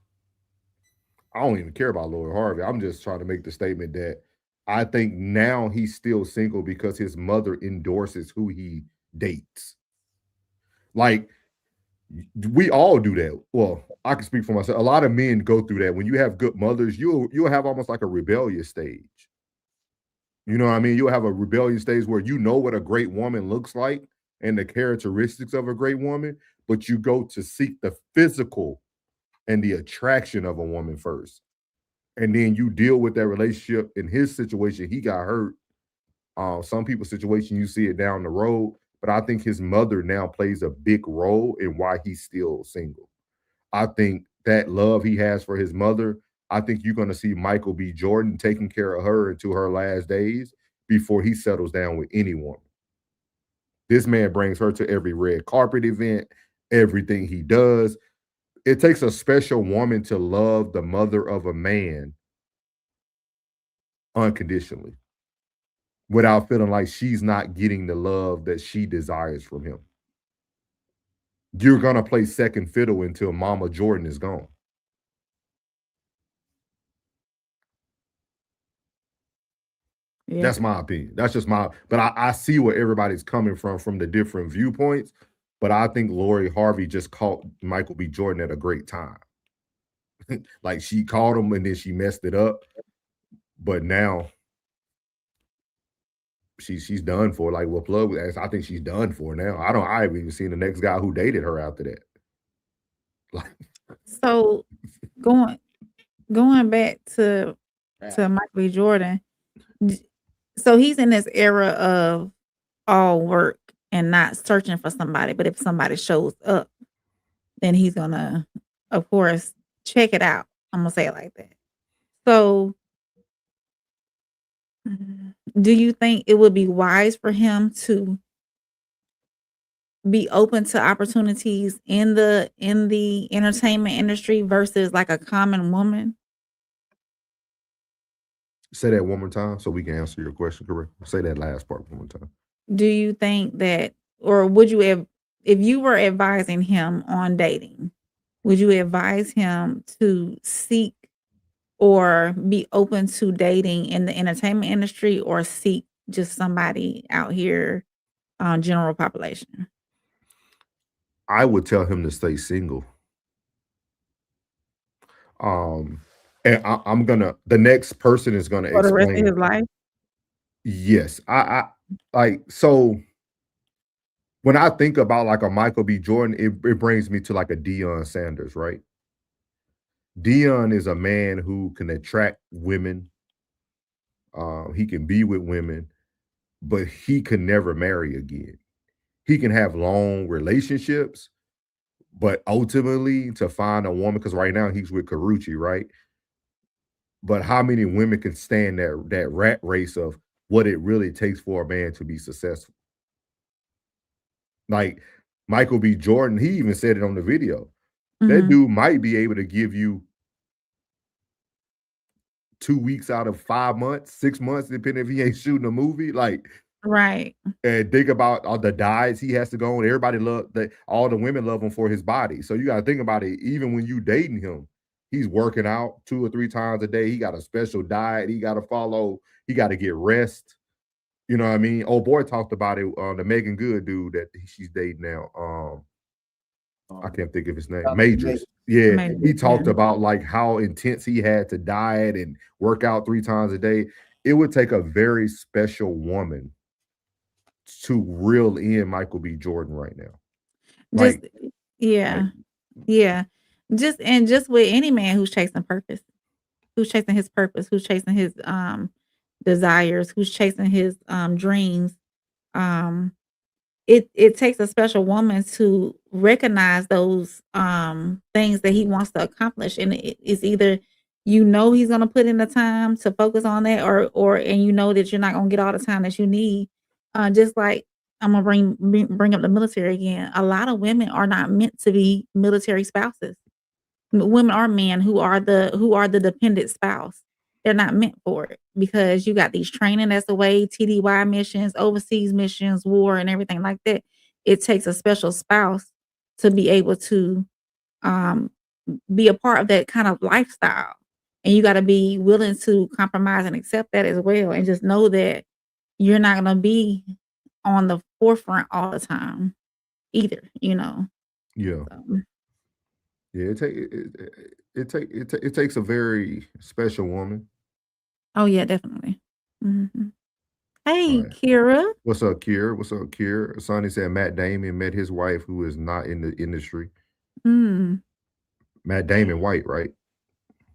I don't even care about Lori Harvey. I'm just trying to make the statement that I think now he's still single because his mother endorses who he dates. Like, we all do that. Well, I can speak for myself. A lot of men go through that. When you have good mothers, you'll have almost like a rebellious stage. You know what I mean? You'll have a rebellious stage where you know what a great woman looks like and the characteristics of a great woman, but you go to seek the physical and the attraction of a woman first. And then you deal with that relationship. In his situation, he got hurt. Some people's situation, you see it down the road. But I think his mother now plays a big role in why he's still single. I think that love he has for his mother, I think you're going to see Michael B. Jordan taking care of her until her last days before he settles down with anyone. This man brings her to every red carpet event, everything he does. It takes a special woman to love the mother of a man unconditionally without feeling like she's not getting the love that she desires from him. You're going to play second fiddle until Mama Jordan is gone. Yeah. That's my opinion. That's just but I see where everybody's coming from the different viewpoints. But I think Lori Harvey just caught Michael B. Jordan at a great time. Like she caught him and then she messed it up. But now she's done for. Like what Plug was, I think she's done for now. I haven't even seen the next guy who dated her after that. Like, so going back to Michael B. Jordan, so he's in this era of all work and not searching for somebody. But if somebody shows up, then he's gonna, of course, check it out. I'm gonna say it like that. So, do you think it would be wise for him to be open to opportunities in the entertainment industry versus like a common woman? say that one more time so we can answer your question correct. Say that last part one more time. Do you think that, or would you have, if you were advising him on dating, would you advise him to seek or be open to dating in the entertainment industry, or seek just somebody out here, general population? I would tell him to stay single. And I'm gonna, the next person is gonna For the rest of explain. his life? Yes, I like, so when I think about like a Michael B. Jordan, it brings me to like a Deion Sanders, right? Deion is a man who can attract women. He can be with women, but he can never marry again. He can have long relationships, but ultimately to find a woman, because right now he's with Carucci, right? But how many women can stand that rat race of what it really takes for a man to be successful? Like Michael B. Jordan, he even said it on the video. That dude might be able to give you 2 weeks out of 5 months, 6 months, depending if he ain't shooting a movie. Like, right. And think about all the diets he has to go on. Everybody all the women love him for his body. So you got to think about it. Even when you dating him, he's working out 2 or 3 times a day. He got a special diet. He got to follow. He got to get rest. You know what I mean? Old boy talked about it on the Megan Good dude that she's dating now. I can't think of his name. Majors. Yeah, Majors, he talked yeah. about like how intense he had to diet and work out 3 times a day. It would take a very special woman to reel in Michael B. Jordan right now. Just Like, yeah. Yeah. Just with any man who's chasing purpose, who's chasing his purpose, who's chasing his desires, who's chasing his dreams. It takes a special woman to recognize those things that he wants to accomplish. And it's either he's gonna put in the time to focus on that, or that you're not gonna get all the time that you need. Just like I'm gonna bring up the military again. A lot of women are not meant to be military spouses. Women or men who are the dependent spouse. They're not meant for it, because you got these training that's away, TDY missions, overseas missions, war, and everything like that. It takes a special spouse to be able to be a part of that kind of lifestyle. And you got to be willing to compromise and accept that as well. And just know that you're not going to be on the forefront all the time either, Yeah. So, Yeah, it takes a very special woman. oh yeah, definitely. Hey, Right. Kira. What's up, Kier? What's up, Kier? Sonny said Matt Damon met his wife who is not in the industry. Mm. Matt Damon white, right?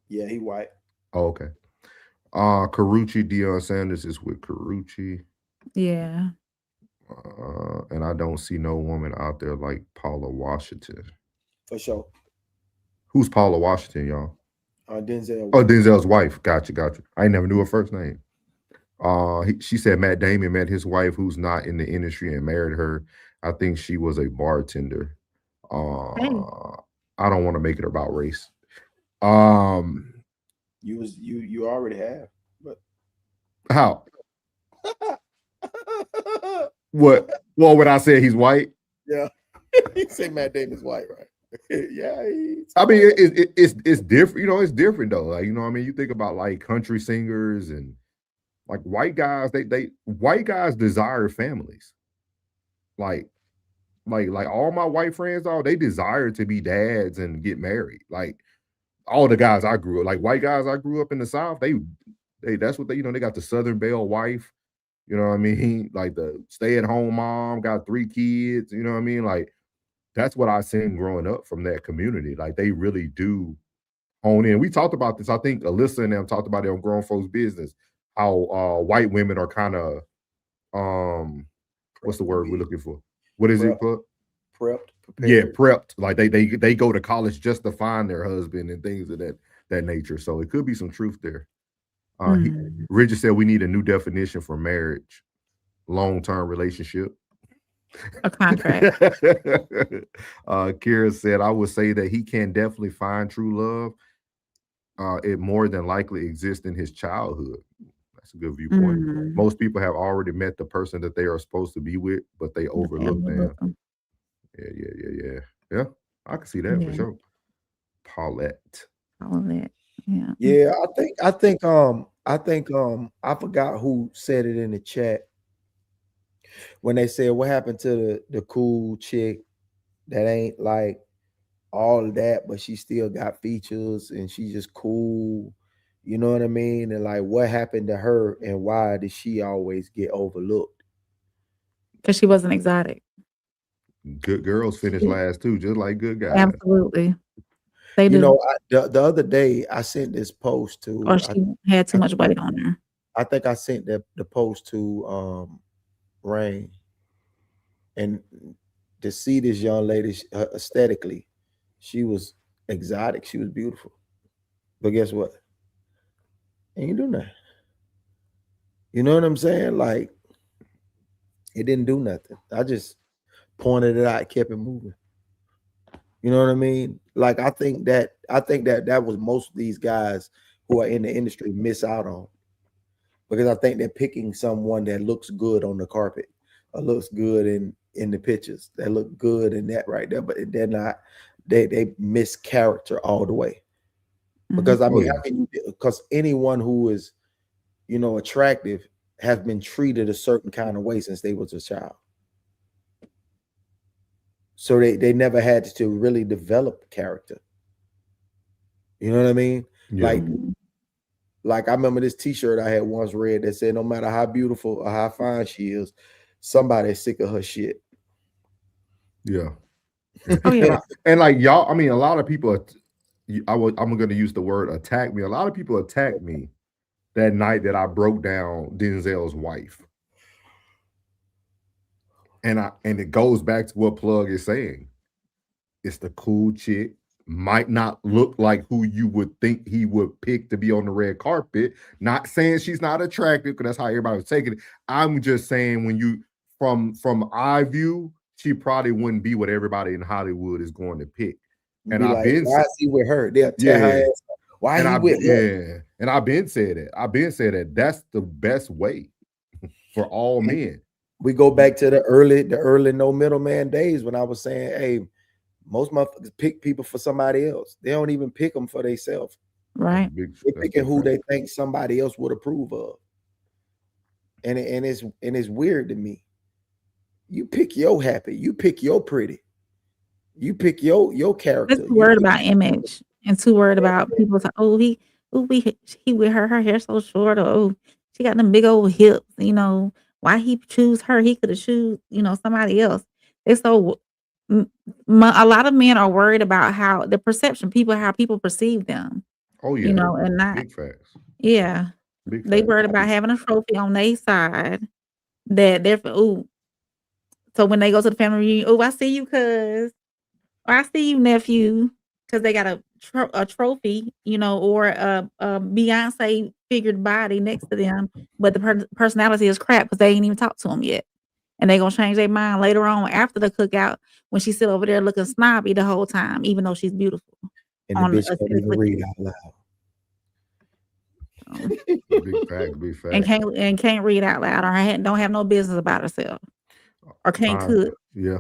Yeah, he white. Oh, okay. Carucci, Deion Sanders is with Carucci. Yeah. And I don't see no woman out there like Paula Washington. For sure. Who's Paula Washington, y'all? Denzel. Oh, Denzel's wife. Gotcha. I never knew her first name. She said Matt Damon met his wife who's not in the industry and married her. I think she was a bartender. Hey. I don't want to make it about race. You already have, but how? What? Well, when I said he's white, yeah, you say Matt Damon's white, right? Yeah, I mean it's different. You know, it's different though. Like, you know what I mean? You think about like country singers and like white guys. White guys desire families. Like like all my white friends, all they desire to be dads and get married. Like all the guys I grew up, like white guys I grew up in the South, they that's what they, they got the Southern Belle wife, you know what I mean? Like the stay-at-home mom, got 3 kids, you know what I mean? Like that's what I seen growing up from that community. Like they really do hone in. We talked about this. I think Alyssa and them talked about it on Grown Folks Business, how white women are kind of what's the word we're looking for? What is it? Prepped. Yeah, prepped. Like they go to college just to find their husband and things of that nature. So it could be some truth there. Richard said we need a new definition for marriage, long-term relationship. A contract. Kira said, I would say that he can definitely find true love. It more than likely exists in his childhood. That's a good viewpoint. Most people have already met the person that they are supposed to be with, but they overlook them. Yeah. I can see that for sure. Paulette. Yeah. Yeah, I think I forgot who said it in the chat when they said what happened to the cool chick that ain't like all of that, but she still got features and she's just cool. You know what I mean? And like what happened to her and why did she always get overlooked? Because she wasn't exotic. Good girls finish last too, just like good guys. Absolutely. They do. You know, the other day I sent this post to or she had too much weight on her. I think I sent the post to Rain, and to see this young lady aesthetically, she was exotic, she was beautiful. But guess what? Ain't do nothing. You know what I'm saying? Like it didn't do nothing. I just pointed it out, kept it moving. You know what I mean? Like I think that was most of these guys who are in the industry miss out on, because I think they're picking someone that looks good on the carpet or looks good in the pictures, that look good in that right there, but they're not. They miss character all the way. Because I mean, how can you? Because anyone who is, attractive has been treated a certain kind of way since they was a child. So they never had to really develop character. You know what I mean? Yeah. Like I remember this T-shirt I had once read that said, "No matter how beautiful or how fine she is, somebody's sick of her shit." Yeah. Oh yeah. And like y'all, I mean, a lot of people. I'm going to use the word attack me. A lot of people attacked me that night that I broke down Denzel's wife. And it goes back to what Plug is saying. It's the cool chick, might not look like who you would think he would pick to be on the red carpet. Not saying she's not attractive, because that's how everybody was taking it. I'm just saying when you from eye view, she probably wouldn't be what everybody in Hollywood is going to pick. And I've been why is he with her? They'll tell her ass, why he with her? Yeah, and I've been said that. That's the best way for all men. We go back to the early no middleman days when I was saying, hey, most motherfuckers pick people for somebody else. They don't even pick them for themselves. Right. They're picking who they think somebody else would approve of. And it's weird to me. You pick your happy, you pick your pretty. You pick your character. It's too worried about image and too worried about people say, oh, he with her hair so short, or oh, she got them big old hips, why he choose her? He could have choose, somebody else. It's so a lot of men are worried about how the perception how people perceive them. Oh yeah. And not big facts. Yeah. They worried about having a trophy on their side that they're so when they go to the family reunion, oh, I see you, cuz. Or I see you, nephew, because they got a trophy, or a Beyonce figured body next to them, but the personality is crap because they ain't even talked to them yet, and they gonna change their mind later on after the cookout when she sit over there looking snobby the whole time, even though she's beautiful. And the bitch can't even read out loud. Big fact. And can't read out loud, or don't have no business about herself, or can't cook. Yeah.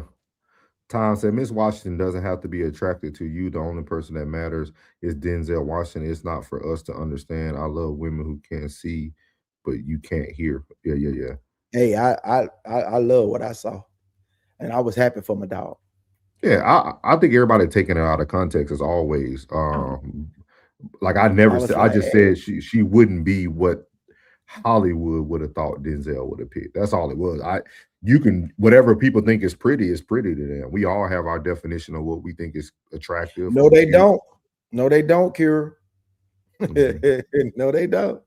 Tom said, Miss Washington doesn't have to be attracted to you. The only person that matters is Denzel Washington. It's not for us to understand. I love women who can't see, but you can't hear. Yeah. Hey, I love what I saw. and I was happy for my dog. Yeah, I think everybody taking it out of context as always. Like I never said, I just said she wouldn't be what Hollywood would have thought Denzel would have picked. That's all it was. You can whatever people think is pretty to them. We all have our definition of what we think is attractive. No, they don't. No, they don't, Kira. No, they don't.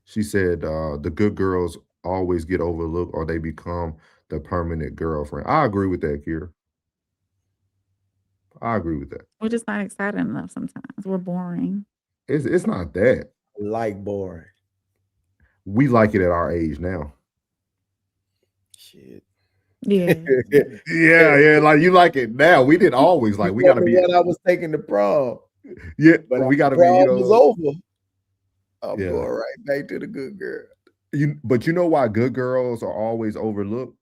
She said the good girls always get overlooked or they become the permanent girlfriend. I agree with that, Kira. I agree with that. We're just not excited enough sometimes. We're boring. It's not that. Like boring. We like it at our age now. Shit. Yeah. yeah. Like you like it now. We didn't always like. We gotta be. When I was taking the prom. Yeah, but we gotta be. You know, was over. I'm going right back to the good girl. But you know why good girls are always overlooked?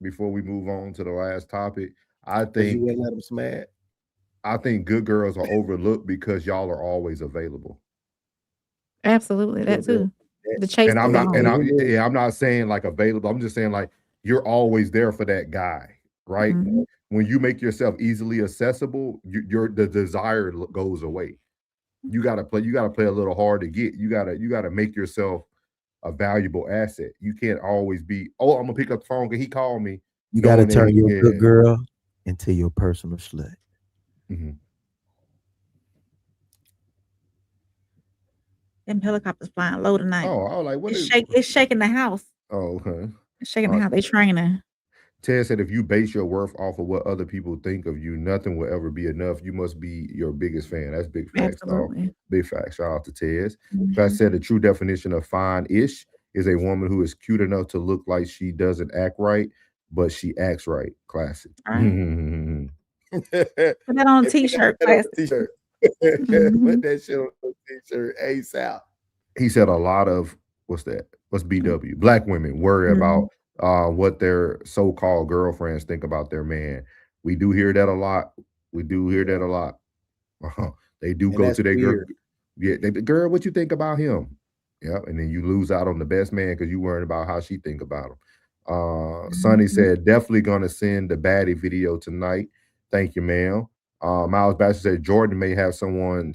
Before we move on to the last topic, I think you wouldn't let them smash. I think good girls are overlooked because y'all are always available. Absolutely, that too. The chase. And I'm not saying like available. I'm just saying like you're always there for that guy, right? Mm-hmm. When you make yourself easily accessible, the desire goes away. You gotta play a little hard to get. You gotta make yourself a valuable asset. You can't always be, I'm gonna pick up the phone because he called me. You gotta turn your good girl into your personal slut. Mm-hmm. Them helicopters flying low tonight. Oh, I was like, it's shaking the house. Oh, okay. It's shaking the house. They training. Ted said, if you base your worth off of what other people think of you, nothing will ever be enough. You must be your biggest fan. That's big facts. Big facts. Shout out to Tez. Mm-hmm. I said the true definition of fine-ish is a woman who is cute enough to look like she doesn't act right, but she acts right. Classic. Right. Mm-hmm. Put that on a t-shirt. T-shirt. Mm-hmm. Put that shit on a t-shirt ASAP. He said a lot of, what's BW? Black women worry about what their so-called girlfriends think about their man. We do hear that a lot. They do go to their girl. Yeah, girl, what you think about him? Yeah, and then you lose out on the best man because you worried about how she think about him. Sonny said, definitely gonna send the baddie video tonight. Thank you, ma'am. Miles Baxter said Jordan may have someone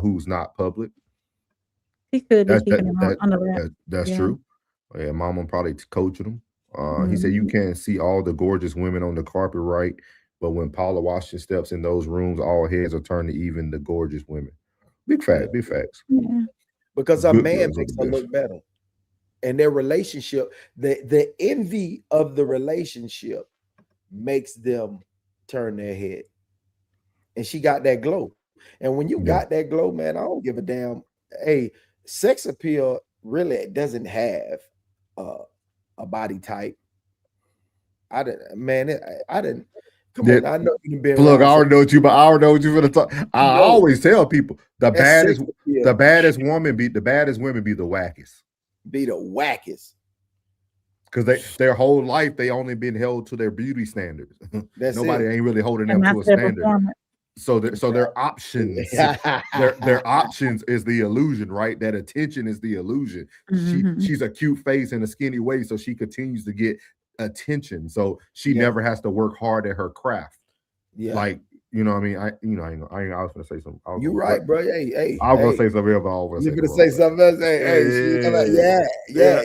who's not public. He could be keeping him on the wrap. That's true. Yeah, mama probably coaching him. He said you can't see all the gorgeous women on the carpet, right? But when Paula Washington steps in those rooms, all heads are turned to even the gorgeous women. Big facts. Yeah. Because a man makes her look better. And their relationship, the envy of the relationship makes them turn their head. And she got that glow. And when you got that glow, man, I don't give a damn. Hey, sex appeal really doesn't have a body type. I didn't. Come on, I know you've been. Look, I already know what you, but I already know what you're gonna talk. I always tell people the baddest women be the wackest. Be the wackest. Because their whole life they only been held to their beauty standards. Nobody ain't really holding them to a standard. So their options, their options is the illusion, right? That attention is the illusion. She's a cute face and a skinny waist, so she continues to get attention. So she never has to work hard at her craft. Yeah, like you know what I mean. I was gonna say something. You're right, bro. Hey. I was gonna say something else. But I was gonna say something else. Yeah.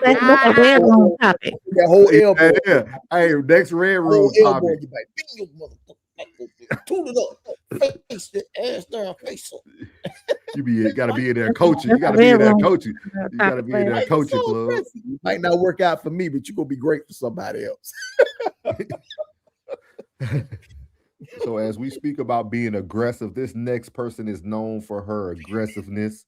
That's a red room topic. That whole elbow. Yeah. Hey, next red room topic. Tune it up. Face the ass down, face up. You gotta be in there coaching. You gotta be in there coaching. You gotta be in there coaching, club. Might not work out for me, but you're gonna be great for somebody else. So as we speak about being aggressive, this next person is known for her aggressiveness.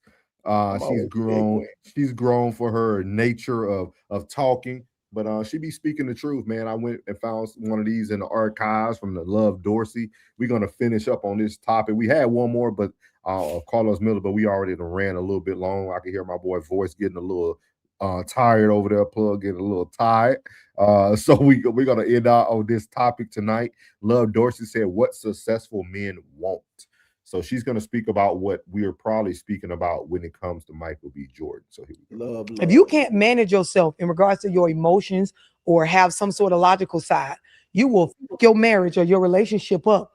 She's grown for her nature of talking, but she be speaking the truth, man. I went and found one of these in the archives from the Love Dorsey. We're gonna finish up on this topic. We had one more, but Carlos Miller, but we already ran a little bit long. I can hear my boy voice getting a little tired over there, plug getting a little tired. So we're gonna end out on this topic tonight. Love Dorsey said, what successful men want. So she's going to speak about what we are probably speaking about when it comes to Michael B. Jordan. So here we go. Love. If you can't manage yourself in regards to your emotions or have some sort of logical side, you will fuck your marriage or your relationship up,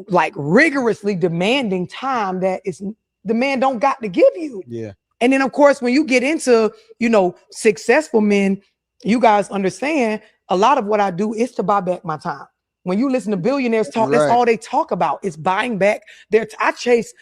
like rigorously demanding time that is the man don't got to give you. Yeah. And then of course, when you get into, successful men, you guys understand a lot of what I do is to buy back my time. When you listen to billionaires talk, that's all they talk about is buying back I chase,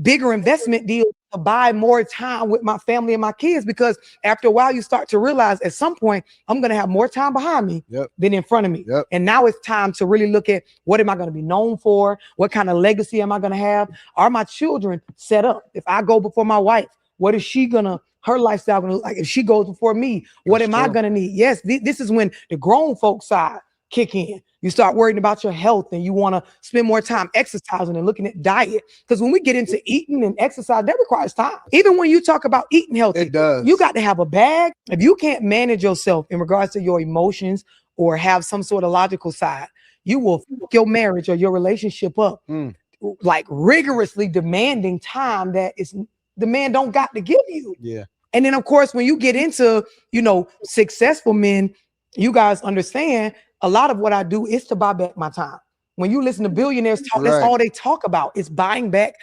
bigger investment deals to buy more time with my family and my kids, because after a while you start to realize at some point I'm going to have more time behind me than in front of me. And now it's time to really look at what am I going to be known for? What kind of legacy am I going to have? Are my children set up? If I go before my wife, what is she gonna, her lifestyle gonna look like? If she goes before me, what am I gonna need? Yes, this is when the grown folk side kick in. You start worrying about your health and you want to spend more time exercising and looking at diet. Because when we get into eating and exercise, that requires time. Even when you talk about eating healthy, it does. You got to have a bag. If you can't manage yourself in regards to your emotions or have some sort of logical side, you will fuck your marriage or your relationship up, like rigorously demanding time that is the man don't got to give you. Yeah. And then of course, when you get into, successful men, you guys understand a lot of what I do is to buy back my time. When you listen to billionaires talk, that's all they talk about is buying back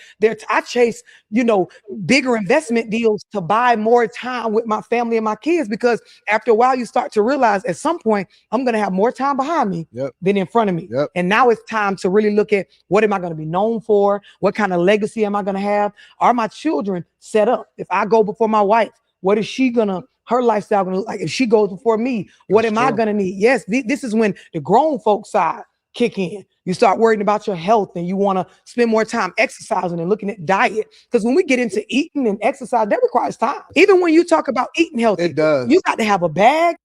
I chase, bigger investment deals to buy more time with my family and my kids, because after a while you start to realize at some point I'm going to have more time behind me than in front of me. And now it's time to really look at what am I going to be known for? What kind of legacy am I going to have? Are my children set up? If I go before my wife, what is she gonna, her lifestyle gonna look like? If she goes before me, what am I gonna need? Yes, this is when the grown folk side kick in. You start worrying about your health and you want to spend more time exercising and looking at diet. Because when we get into eating and exercise, that requires time. Even when you talk about eating healthy, it does. You got to have a bag.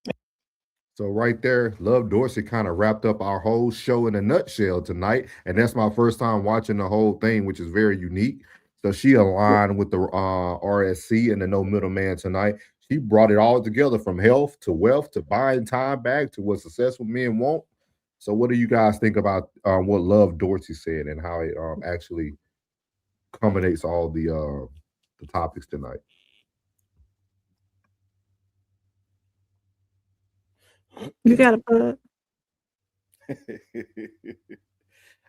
So right there, Love Dorsey kind of wrapped up our whole show in a nutshell tonight. And that's my first time watching the whole thing, which is very unique. So she aligned with the RSC and the No Middleman tonight. She brought it all together from health to wealth to buying time back to what successful men want. So what do you guys think about what Love Dorsey said and how it actually accommodates all the topics tonight? You got a plug.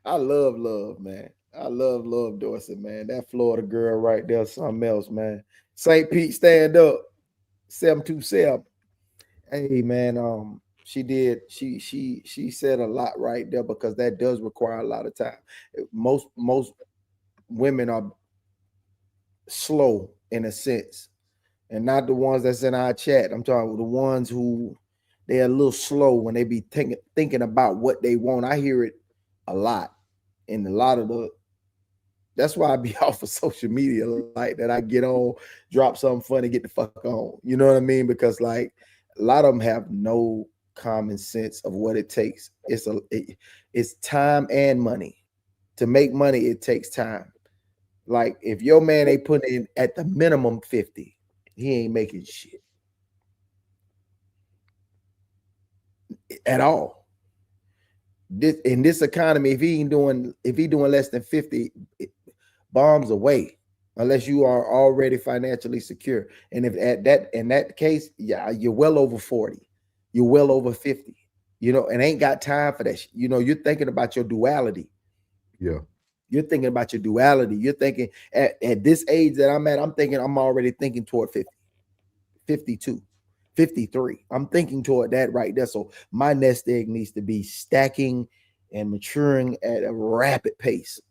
I love Love, man. I love Love Dorsey, man. That Florida girl right there, something else, man. St. Pete, stand up. 727. Hey, man. She said a lot right there, because that does require a lot of time. Most women are slow in a sense, and not the ones that's in our chat. I'm talking about the ones who they're a little slow when they be thinking about what they want. I hear it a lot, and a lot of that's why I be off of social media like that. I get on, drop something funny, get the fuck on. You know what I mean? Because like a lot of them have no common sense of what it takes. It's time and money. To make money, it takes time. Like if your man ain't putting in at the minimum 50, he ain't making shit at all. In this economy, if he doing less than 50, bombs away, unless you are already financially secure. And if in that case, yeah, you're well over 40, you're well over 50, and ain't got time for that. You're thinking about your duality. Yeah. You're thinking about your duality. You're thinking at this age that I'm at, I'm already thinking toward 50, 52, 53. I'm thinking toward that right there. So my nest egg needs to be stacking and maturing at a rapid pace.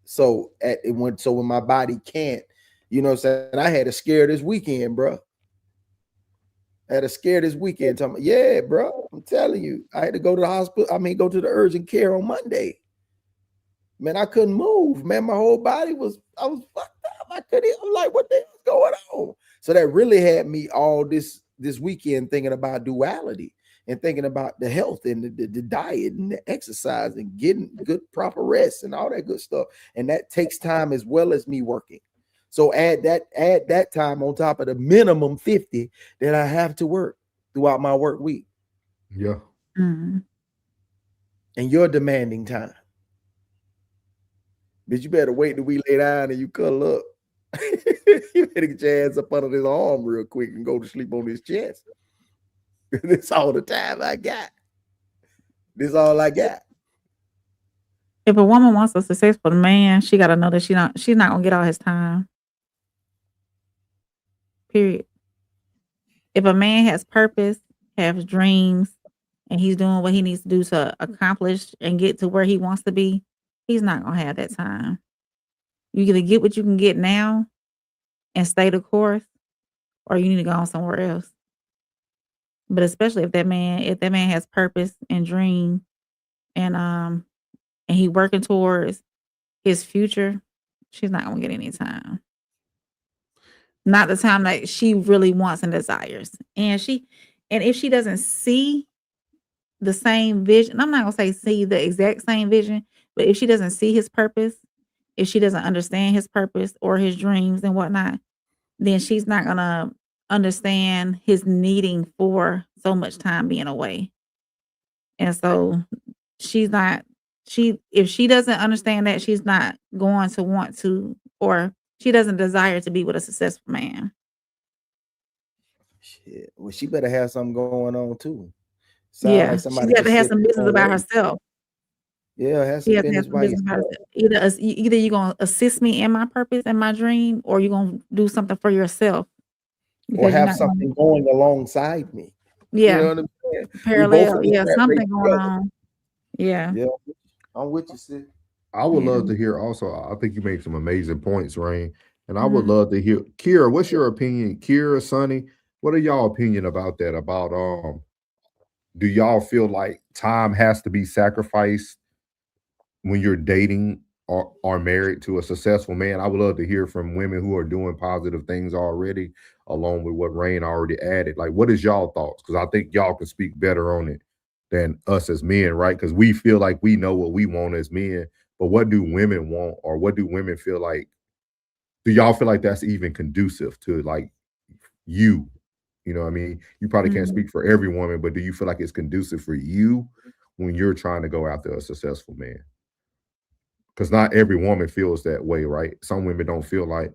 So when my body can't, what I'm saying? I had a scare this weekend, bro. Yeah, bro. I'm telling you, I had to go to the hospital. Go to the urgent care on Monday. Man, I couldn't move. Man, my whole body I was fucked up. I'm like, what the hell is going on? So that really had me all this weekend thinking about duality and thinking about the health and the diet and the exercise and getting good proper rest and all that good stuff. And that takes time as well as me working. So add that time on top of the minimum 50 that I have to work throughout my work week. Yeah. Mm-hmm. And you're demanding time. Bitch, you better wait till we lay down and you cuddle up. You better get your ass up under this arm real quick and go to sleep on his chest. This all the time I got. This all I got. If a woman wants a successful man, she gotta know that she's not gonna get all his time. Period. If a man has purpose, has dreams, and he's doing what he needs to do to accomplish and get to where he wants to be, he's not gonna have that time. You either get what you can get now and stay the course, or you need to go on somewhere else. But especially if that man has purpose and dream and he working towards his future, she's not gonna get any time. Not the time that she really wants and desires. And if she doesn't see the same vision, I'm not gonna say see the exact same vision, but if she doesn't see his purpose, if she doesn't understand his purpose or his dreams and whatnot, then she's not gonna understand his needing for so much time being away. And so if she doesn't understand that, she's not going to want to, or she doesn't desire to be with a successful man. Shit. Well, she better have something going on too. Yeah, she's got to have some business about herself. Yeah, have some business about herself. Either you're gonna assist me in my purpose and my dream, or you're gonna do something for yourself. Or have something going alongside me. Yeah. You know what I'm saying? Parallel. Yeah, something going on. Yeah. Yeah. I'm with you, sis. I would love to hear also. I think you made some amazing points, Rain. And I would love to hear Kira, what's your opinion? Kira, Sonny, what are y'all opinion about that? About do y'all feel like time has to be sacrificed when you're dating or are married to a successful man? I would love to hear from women who are doing positive things already, along with what Rain already added. Like, what is y'all thoughts? Because I think y'all can speak better on it than us as men, right? Because we feel like we know what we want as men, but what do women want, or what do women feel like? Do y'all feel like that's even conducive to like you? You know what I mean? You probably can't speak for every woman, but do you feel like it's conducive for you when you're trying to go after a successful man? Because not every woman feels that way, right? Some women don't feel like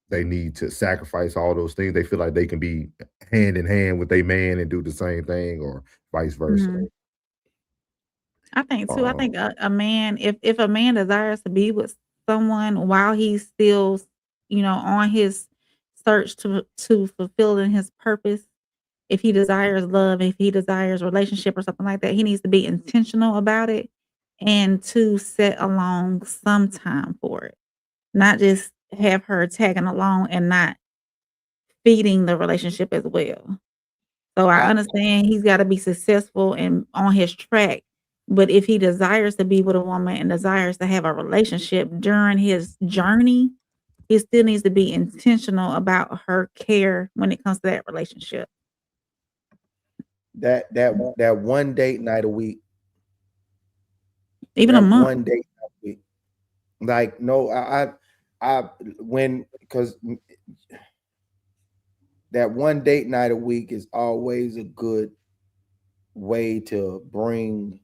they need to sacrifice all those things. They feel like they can be hand in hand with a man and do the same thing, or vice versa. I think too. I think a man, if a man desires to be with someone while he's still, on his search to fulfilling his purpose, if he desires love, if he desires relationship or something like that, he needs to be intentional about it and to set along some time for it. Not just have her tagging along and not feeding the relationship as well. So I understand he's got to be successful and on his track. But if he desires to be with a woman and desires to have a relationship during his journey, he still needs to be intentional about her care when it comes to that relationship. That one date night a week. Even a month. One date night a week. Like, no, because that one date night a week is always a good way to bring,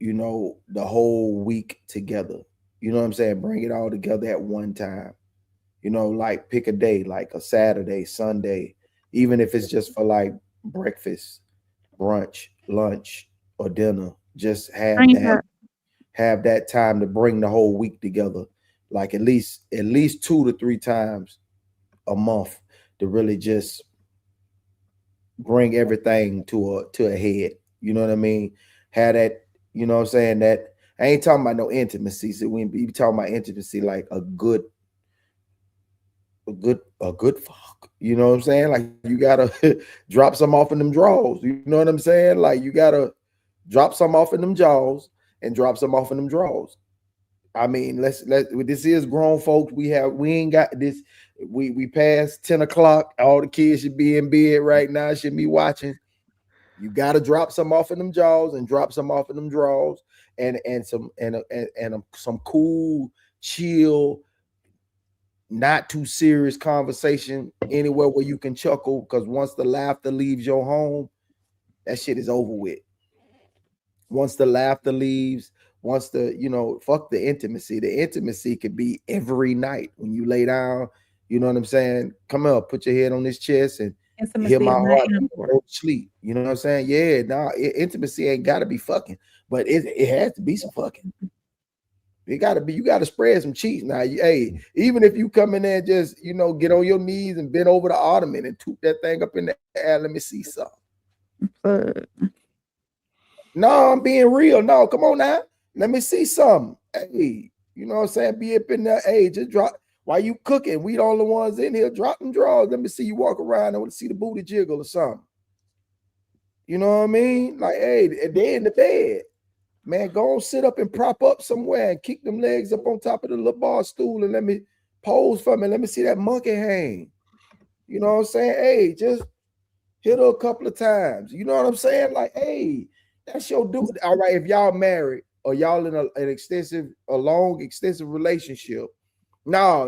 the whole week together. You know what I'm saying? Bring it all together at one time. Like pick a day, like a Saturday, Sunday, even if it's just for like breakfast, brunch, lunch, or dinner. Just have that time to bring the whole week together. Like at least 2 to 3 times a month to really just bring everything to a head. You know what I mean? Have that, you know what I'm saying? That I ain't talking about no intimacy. So we be talking about intimacy like a good fuck. You know what I'm saying? Like you gotta drop some off in them drawers. You know what I'm saying? Like you gotta drop some off in them jaws and drop some off in them drawers. I mean, let's this is grown folks. We ain't got this. We passed 10 o'clock. All the kids should be in bed right now, should be watching. You gotta drop some off in them jaws and drop some off in them drawers and some cool, chill, not too serious conversation anywhere where you can chuckle, because once the laughter leaves your home, that shit is over with. Once the laughter leaves, wants to, you know, fuck the intimacy. The intimacy could be every night when you lay down. You know what I'm saying? Come up, put your head on his chest and hear my heart go to sleep. You know what I'm saying? Yeah, nah, intimacy ain't got to be fucking, but it has to be some fucking. It got to be. You got to spread some cheeks now. Hey, even if you come in there and just, you know, get on your knees and bend over the ottoman and toot that thing up in the air. Let me see something. No, I'm being real. No, come on now. Let me see something. Hey, you know what I'm saying? Be up in there. Hey, just drop. While you cooking, we the only ones in here. Drop them drawers. Let me see you walk around. I want to see the booty jiggle or something. You know what I mean? Like, hey, they in the bed. Man, go on, sit up and prop up somewhere and kick them legs up on top of the little bar stool and let me pose for me. Let me see that monkey hang. You know what I'm saying? Hey, just hit her a couple of times. You know what I'm saying? Like, hey, that's your dude. All right, if y'all married or y'all in a long, extensive relationship. No.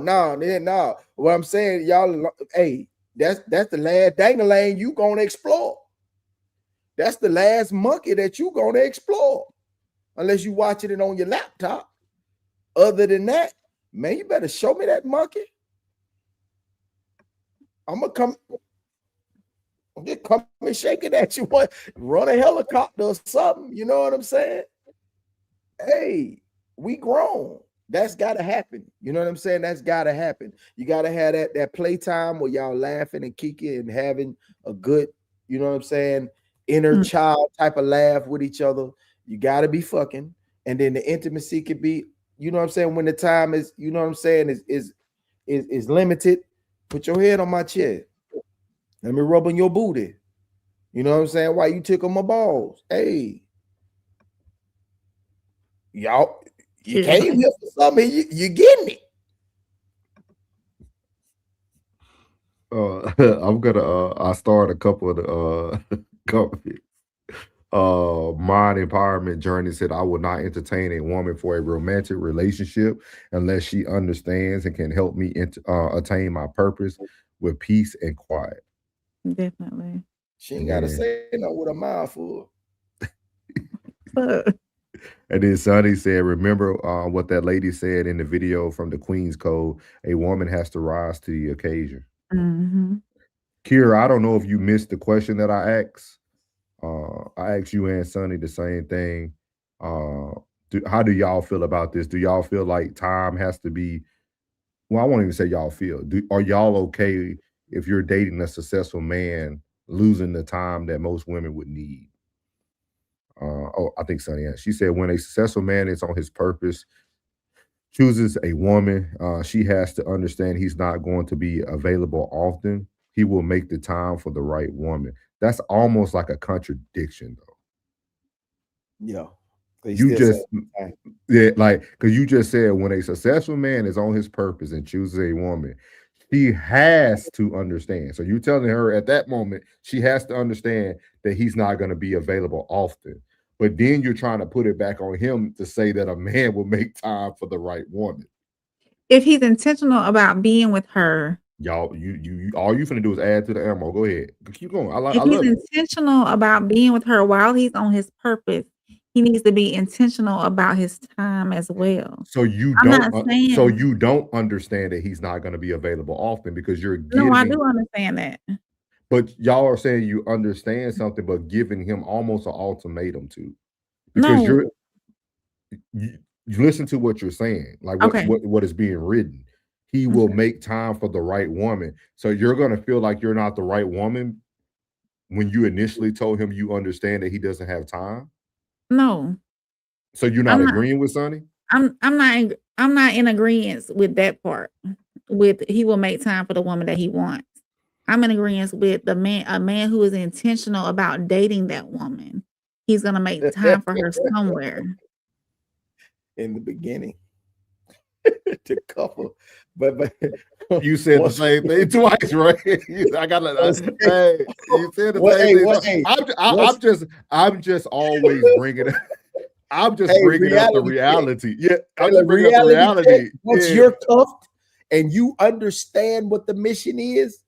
What I'm saying, y'all, hey, that's the last dang-a-lang you gonna explore. That's the last monkey that you gonna explore. Unless you watching it on your laptop. Other than that, man, you better show me that monkey. I'm gonna come and shake it at you. What? Run a helicopter or something. You know what I'm saying? Hey, we grown. That's gotta happen. You know what I'm saying? That's gotta happen. You gotta have that playtime where y'all laughing and kicking and having a good, you know what I'm saying, inner child type of laugh with each other. You gotta be fucking, and then the intimacy could be, you know what I'm saying, when the time is, you know what I'm saying, is limited. Put your head on my chest. Let me rub on your booty. You know what I'm saying? Why you tickle my balls? Hey, y'all, you came here for something. You getting it? I'm gonna I started a couple of the comments. Mind Empowerment Journey said, I would not entertain a woman for a romantic relationship unless she understands and can help me attain my purpose with peace and quiet. Definitely. She ain't gotta say no with a mouth full. And then Sonny said, remember what that lady said in the video from the Queen's Code, a woman has to rise to the occasion. Mm-hmm. Kira, I don't know if you missed the question that I asked. I asked you and Sonny the same thing. How do y'all feel about this? Do y'all feel like time has to be, well, I won't even say y'all feel. Are y'all okay if you're dating a successful man losing the time that most women would need? I think Sonny asked. She said, when a successful man is on his purpose, chooses a woman, she has to understand he's not going to be available often. He will make the time for the right woman. That's almost like a contradiction, though. Yeah. You just, like, because you just said when a successful man is on his purpose and chooses a woman, she has to understand. So you're telling her at that moment, she has to understand that he's not going to be available often. But then you're trying to put it back on him to say that a man will make time for the right woman. If he's intentional about being with her. Y'all, you all you finna do is add to the ammo. Go ahead. Keep going. If he's intentional about being with her while he's on his purpose, he needs to be intentional about his time as well. So you don't understand that he's not going to be available often because you're giving. No, I do understand that. But y'all are saying you understand something, but giving him almost an ultimatum to, because you listen to what you're saying, like what is being written. He will make time for the right woman. So you're going to feel like you're not the right woman when you initially told him you understand that he doesn't have time. No. So you're not agreeing with Sonny? I'm not in agreement with that part. With he will make time for the woman that he wants. I'm in agreement with a man who is intentional about dating that woman. He's gonna make time for her somewhere. In the beginning. To couple. But you said the same thing twice, right? I got hey, you said the same thing. I'm just always bringing it. I'm just bringing up the reality. Yeah, I'm just bringing up the reality. Once you're cuffed and you understand what the mission is,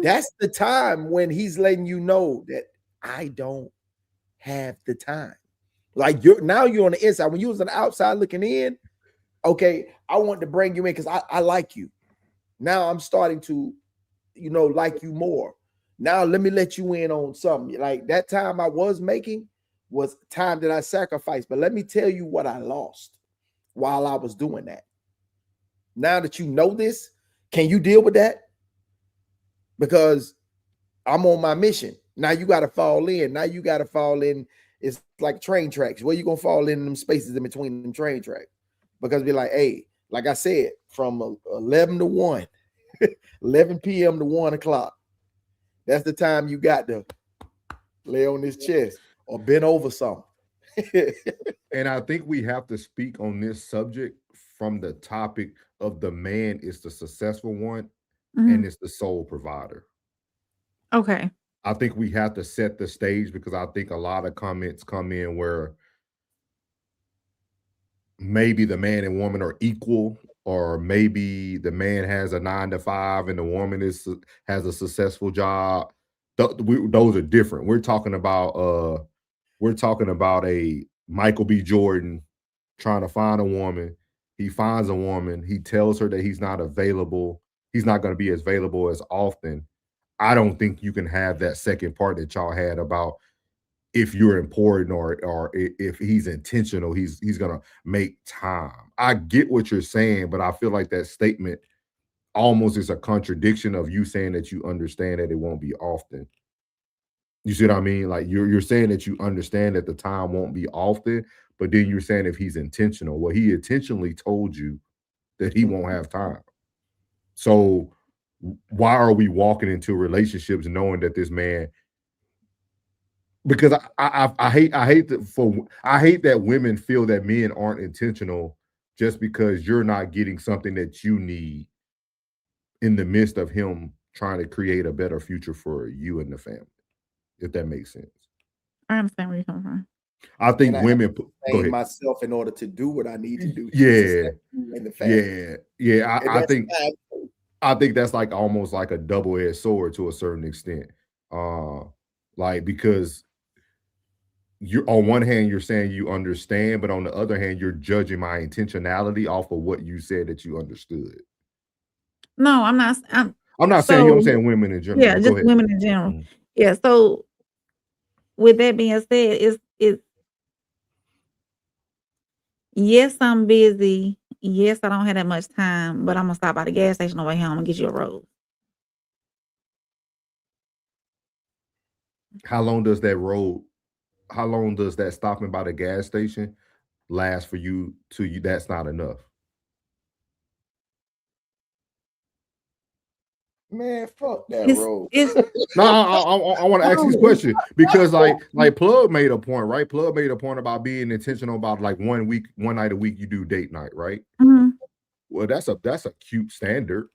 that's the time when he's letting you know that I don't have the time. Like now you're on the inside. When you was on the outside looking in, okay, I want to bring you in because I like you. Now I'm starting to, like you more. Now let me let you in on something. Like that time I was making was time that I sacrificed. But let me tell you what I lost while I was doing that. Now that you know this, can you deal with that? Because I'm on my mission. Now you got to fall in. Now you got to fall in. It's like train tracks. Where you going to fall in them spaces in between them train tracks? Because be like, hey, like I said, from 11 to 1, 11 p.m. to 1 o'clock. That's the time you got to lay on this chest or bend over something. And I think we have to speak on this subject from the topic of the man is the successful one and it's the sole provider. Okay. I think we have to set the stage because I think a lot of comments come in where maybe the man and woman are equal, or maybe the man has a 9-to-5 and the woman has a successful job. Those are different. We're talking about a Michael B. Jordan trying to find a woman. He finds a woman. He tells her that he's not available. He's not going to be as available as often. I don't think you can have that second part that y'all had about if you're important or if he's intentional, he's going to make time. I get what you're saying, but I feel like that statement almost is a contradiction of you saying that you understand that it won't be often. You see what I mean? Like you're saying that you understand that the time won't be often, but then you're saying if he's intentional. Well, he intentionally told you that he won't have time. So why are we walking into relationships knowing that this man? Because I hate that women feel that men aren't intentional just because you're not getting something that you need in the midst of him trying to create a better future for you and the family. If that makes sense. I understand where you're coming from. I think women go ahead. Myself in order to do what I need to do. I think that's like almost like a double-edged sword to a certain extent. Like because you're on one hand you're saying you understand, but on the other hand you're judging my intentionality off of what you said that you understood. No, I'm not. I'm not saying you. I'm saying women in general. Yeah, just women in general. Mm-hmm. Yeah. So with that being said, it's yes, I'm busy. Yes, I don't have that much time, but I'm gonna stop by the gas station on the way home and get you a rose. How long does that stopping by the gas station last for you to you? That's not enough. Man, fuck that road. No, I want to ask this question because like Plug made a point, right? Plug made a point about being intentional about like one night a week you do date night, right? Mm-hmm. Well, that's a cute standard.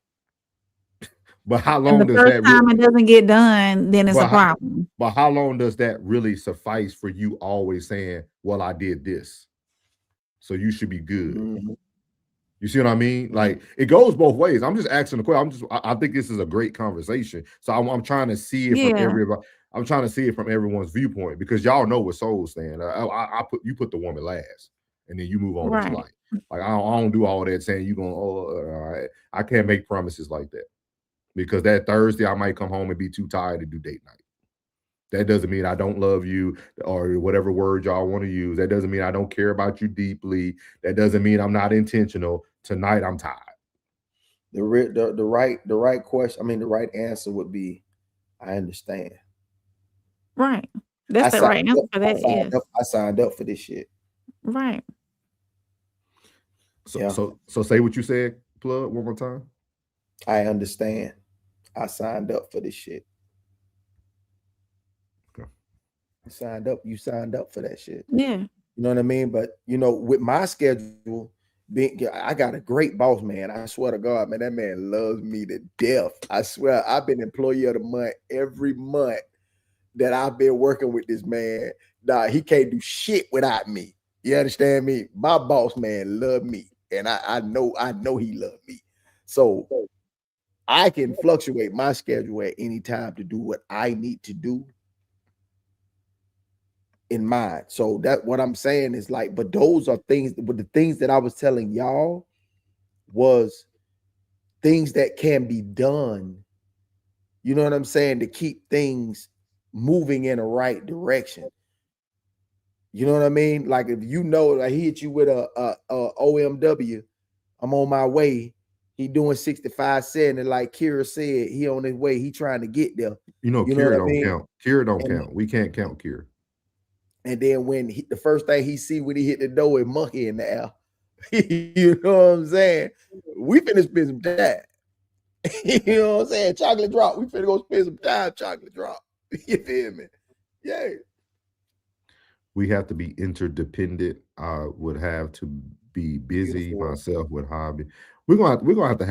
But how long does that time it doesn't get done, then it's a problem. But how long does that really suffice for you always saying, well, I did this, so you should be good? Mm-hmm. You see what I mean? Like it goes both ways. I'm just asking the question. I think this is a great conversation. So I'm trying to see it from everybody. I'm trying to see it from everyone's viewpoint because y'all know what souls stand. You put the woman last, and then you move on with your life. Like I don't do all that saying you gonna. I can't make promises like that because that Thursday I might come home and be too tired to do date night. That doesn't mean I don't love you or whatever word y'all want to use. That doesn't mean I don't care about you deeply. That doesn't mean I'm not intentional. Tonight I'm tired. The right question. I mean, the right answer would be, I understand. Right. That's the right answer for that. I signed up for this shit. Right. So say what you said, Plug, one more time. I understand. I signed up for this shit. You signed up for that shit. Yeah. You know what I mean? But with my schedule, I got a great boss, man. I swear to God, man, that man loves me to death. I swear, I've been employee of the month every month that I've been working with this man. Nah, he can't do shit without me. You understand me? My boss, man, love me, and I know he loved me. So I can fluctuate my schedule at any time to do what I need to do. in mind. So that what I'm saying is like, but those are things, but the things that I was telling y'all was things that can be done, you know what I'm saying, to keep things moving in a right direction. You know what I mean? Like if you know, like he hit you with a OMW, I'm on my way. He doing 65 cent, and like Kira said, he on his way. He trying to get there. You know, You know Kira what I don't mean? count. Kira don't count. We can't count Kira. And then when the first thing he see when he hit the door is monkey in the air. You know what I'm saying? We finna spend some time. You know what I'm saying? Chocolate drop. We finna go spend some time. Chocolate drop. You feel me? Yeah. We have to be interdependent. I would have to be busy myself with hobby. We're gonna have to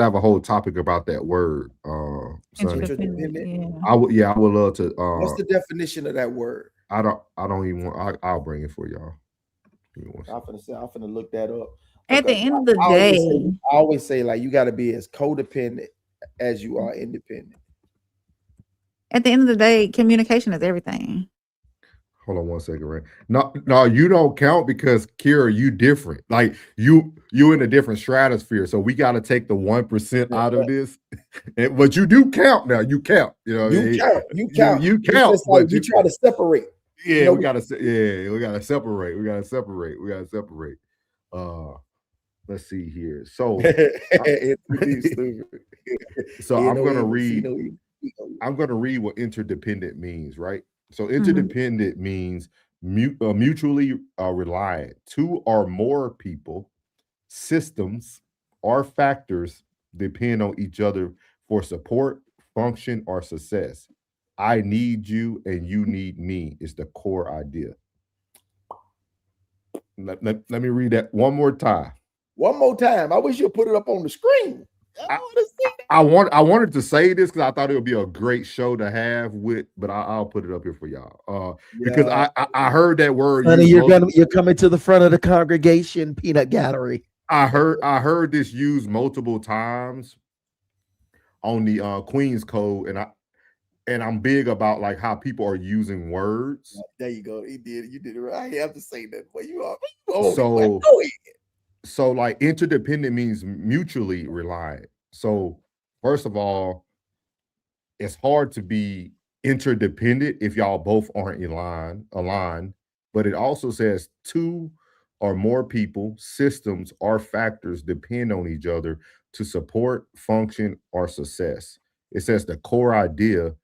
have a whole topic about that word, Sonny. Interdependent, I would love to. What's the definition of that word? I don't even want. I'll bring it for y'all. I'm finna look that up. At the end of the I day, always say like you got to be as codependent as you are independent. at the end of the day, communication is everything. Hold on one second, right? No, you don't count because Kira, you different. Like you in a different stratosphere. So we got to take the 1% out of this. But you do count now. You count. You know, You count. You It's count. just like But you try to separate. Yeah, You know, we gotta separate. We gotta separate. Let's see here. So, so I'm gonna read what interdependent means, right? So interdependent means mutually reliant. Two or more people, systems, or factors depend on each other for support, function, or success. I need you and you need me is the core idea. Let me read that one more time. One more time. I wish you'd put it up on the screen. I wanted to say this because I thought it would be a great show to have with, but I'll put it up here for y'all. Because I heard that word. Honey, you're coming to the front of the congregation peanut gallery. I heard this used multiple times on the Queen's Code, and I'm big about like how people are using words. There you go. He did it. You did it right. I have to say that, but you are. So like interdependent means mutually reliant. So first of all, it's hard to be interdependent if y'all both aren't aligned. But it also says two or more people, systems, or factors depend on each other to support, function, or success. It says the core idea,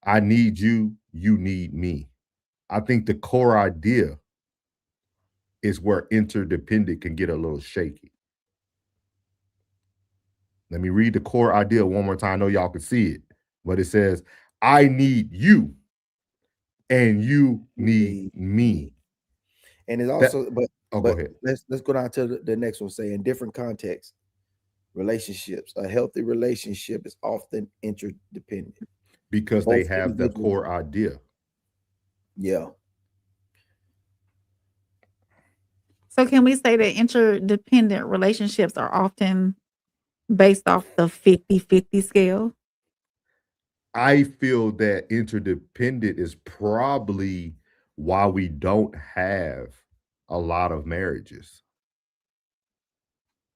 I need you, you need me. I think the core idea is where interdependent can get a little shaky. Let me read the core idea one more time. I know y'all can see it, but it says, I need you and you need me. And it's also, go ahead. Let's go down to the next one. Say in different contexts, relationships, a healthy relationship is often interdependent. Because they have the core idea. Yeah. So can we say that interdependent relationships are often based off the 50-50 scale? I feel that interdependent is probably why we don't have a lot of marriages.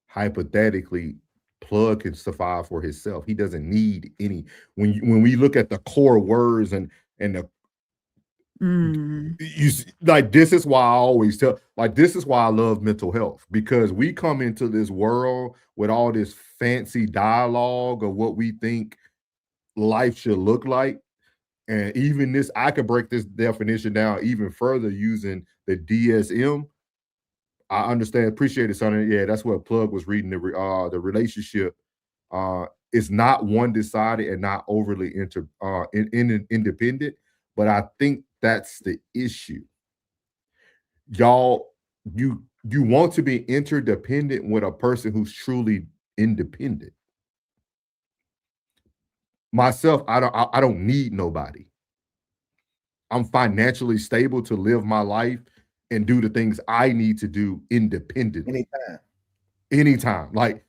Hypothetically, Plug can survive for himself. He doesn't need any. When we look at the core words and the you see, like this is why I always tell, like this is why I love mental health, because we come into this world with all this fancy dialogue of what we think life should look like. And even this, I could break this definition down even further using the DSM. I understand, appreciate it, son. Yeah, that's what Plug was reading. The relationship is not one-sided and not overly independent, but I think that's the issue. Y'all, you want to be interdependent with a person who's truly independent. Myself, I don't need nobody. I'm financially stable to live my life and do the things I need to do independently. Anytime. Like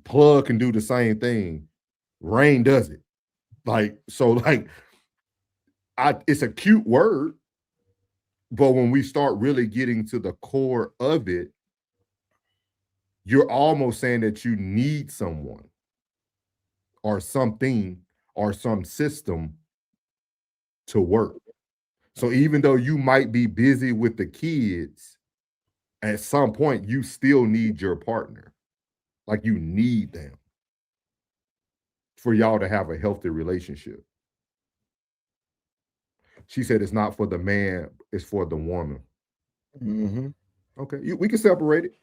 Plug can do the same thing. Rain does it. Like, so like it's a cute word, But when we start really getting to the core of it, you're almost saying that you need someone or something or some system to work. So even though you might be busy with the kids, at some point you still need your partner. Like you need them for y'all to have a healthy relationship. She said it's not for the man, it's for the woman. Mm-hmm. Okay, we can separate it.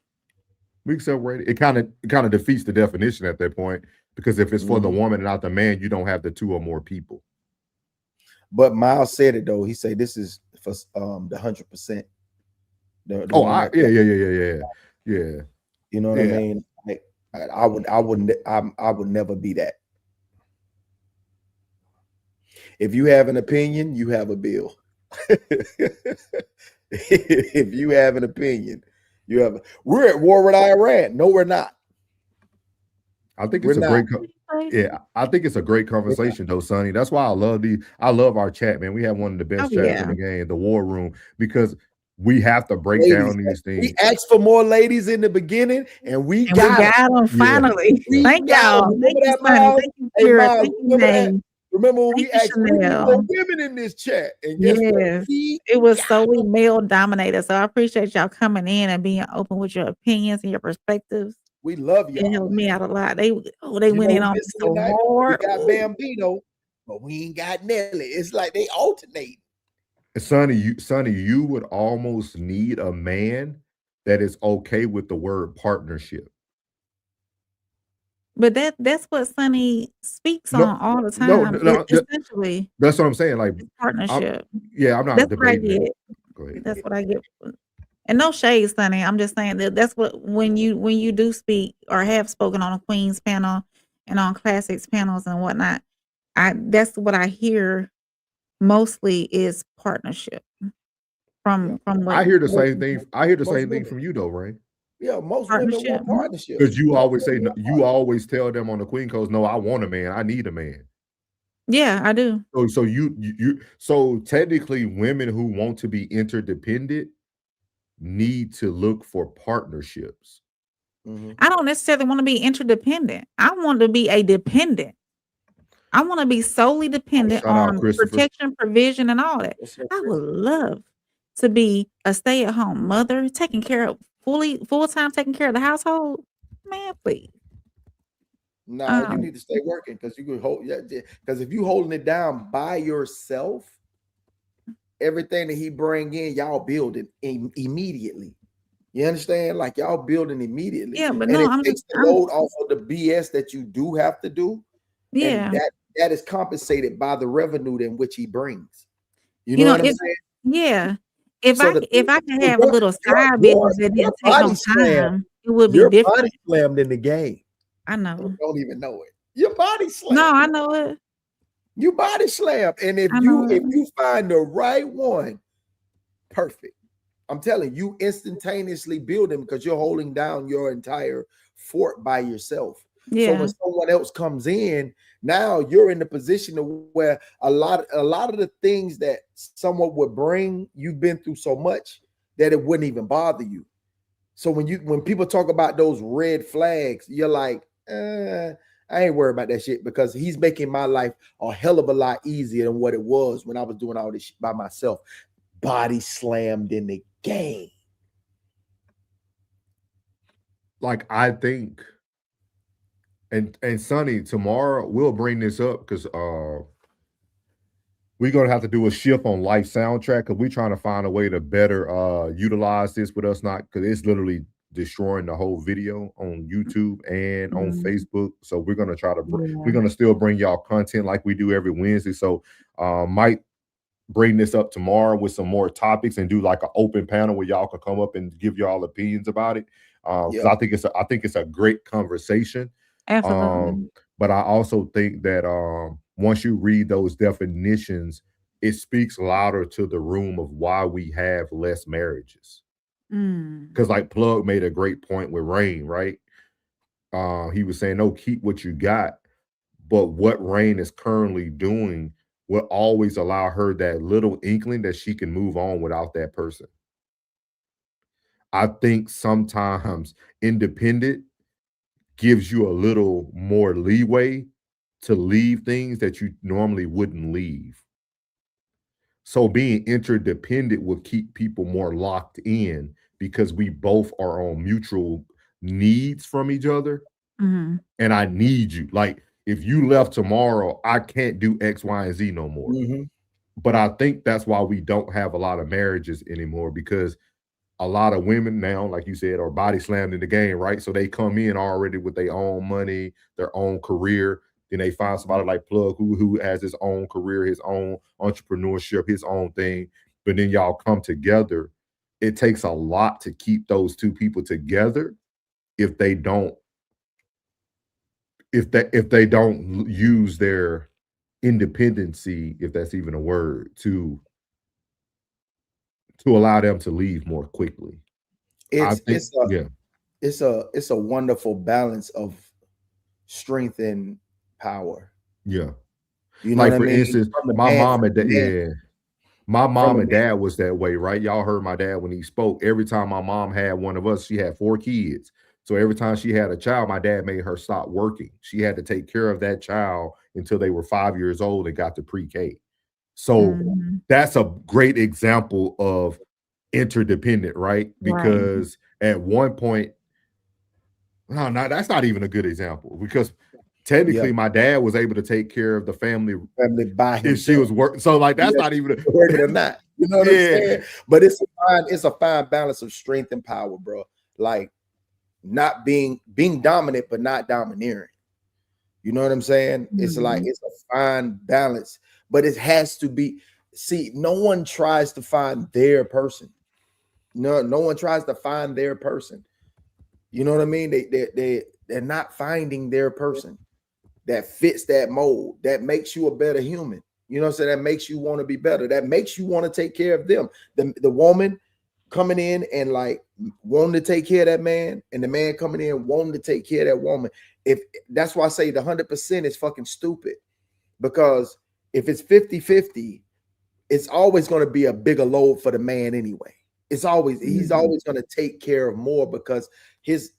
We can separate it. It kind of defeats the definition at that point, because if it's for the woman and not the man, you don't have the two or more people. But Miles said it though. He said this is for the 100%. Yeah. You know what I mean? Like, I would never be that. If you have an opinion, you have a bill. If you have an opinion, you have. We're at war with Iran. No, we're not. I think it's I think it's a great conversation though, Sonny. That's why I love our chat, man. We have one of the best chats in the game, the war room, because we have to break down these things. We asked for more ladies in the beginning, and we got them finally. Thank y'all. Thank you, Sonny. Thank you, Kira. Thank you, Nate. Remember when we asked more women in this chat? And guess what? It was solely male dominated. So I appreciate y'all coming in and being open with your opinions and your perspectives. We love y'all. It helped me out a lot. They went in on me so hard. We got Bambino, but we ain't got Nelly. It's like they alternate. Sonny, you would almost need a man that is okay with the word partnership. But that's what Sonny speaks on all the time. Essentially, that's what I'm saying. Like partnership. I'm not that's debating. What I get. That's what I get. And no shade, Sonny. I'm just saying that's what when you do speak or have spoken on a Queen's panel and on classics panels and whatnot, that's what I hear mostly is partnership. From what I hear the same thing. I hear the same thing from you though, Ray. Yeah, most women want partnership. Because you always say you always tell them on the Queen Coast, no, I want a man, I need a man. Yeah, I do. So technically, women who want to be interdependent need to look for partnerships. I don't necessarily want to be interdependent. I want to be a dependent. I want to be solely dependent on protection, provision, and all that. I would love to be a stay-at-home mother, taking care of full-time, taking care of the household. Man, please. No, you need to stay working because you could hold. Because if you holding it down by yourself, everything that he bring in, y'all building immediately. You understand? Like y'all building immediately. Yeah, but and no, it takes the load off of the BS that you do have to do. Yeah, and that is compensated by the revenue in which he brings. You know what I'm saying? Yeah. If I can have a little side business that didn't take no time, it would be different. Body slammed in the game. I know. You don't even know it. Your body slammed. No, I know it. You body slammed, and if you find the right one, perfect. I'm telling you, instantaneously build them because you're holding down your entire fort by yourself. Yeah. So when someone else comes in, now you're in the position where a lot of the things that someone would bring, you've been through so much that it wouldn't even bother you. So when people talk about those red flags, you're like, I ain't worried about that shit because he's making my life a hell of a lot easier than what it was when I was doing all this shit by myself. Body slammed in the game. Like I think, and Sonny, tomorrow we'll bring this up because we're gonna have to do a shift on Life Soundtrack because we're trying to find a way to better utilize this with us, not because it's literally destroying the whole video on YouTube and on Facebook. So we're gonna try to we're gonna still bring y'all content like we do every Wednesday. So might bring this up tomorrow with some more topics and do like an open panel where y'all can come up and give y'all opinions about it. Because I think it's a great conversation. Absolutely. But I also think that once you read those definitions, it speaks louder to the room of why we have less marriages. Because like Plug made a great point with Rain, right? He was saying, no, keep what you got. But what Rain is currently doing will always allow her that little inkling that she can move on without that person. I think sometimes independent gives you a little more leeway to leave things that you normally wouldn't leave. So being interdependent will keep people more locked in because we both are on mutual needs from each other. Mhm. And I need you. Like, if you left tomorrow, I can't do X, Y, and Z no more. But I think that's why we don't have a lot of marriages anymore, because a lot of women now, like you said, are body slammed in the game, right? So they come in already with their own money, their own career. Then they find somebody like Plug who has his own career, his own entrepreneurship, his own thing. But then y'all come together. It takes a lot to keep those two people together if they don't use their independency, if that's even a word, to allow them to leave more quickly. It's a wonderful balance of strength and power. Yeah. You know like, what for I mean? instance, my mom and dad, my mom and dad was that way, right? Y'all heard my dad when he spoke. Every time my mom had one of us, she had 4 kids. So every time she had a child, my dad made her stop working. She had to take care of that child until they were 5 years old and got to pre-K. So that's a great example of interdependent, right? Because at one point, no, that's not even a good example, because technically my dad was able to take care of the family by himself if she was working. So like, that's not even working or not. You know what I'm saying? But it's a fine balance of strength and power, bro. Like, not being dominant, but not domineering. You know what I'm saying? It's like, it's a fine balance, but it has to be. See, no one tries to find their person. No one tries to find their person. You know what I mean? They're not finding their person that fits that mold, that makes you a better human. You know what I'm saying? That makes you want to be better. That makes you want to take care of them. The woman coming in and like wanting to take care of that man, and the man coming in wanting to take care of that woman. If that's why I say the 100% is fucking stupid, because if it's 50-50, it's always going to be a bigger load for the man anyway. It's always, he's always going to take care of more, because his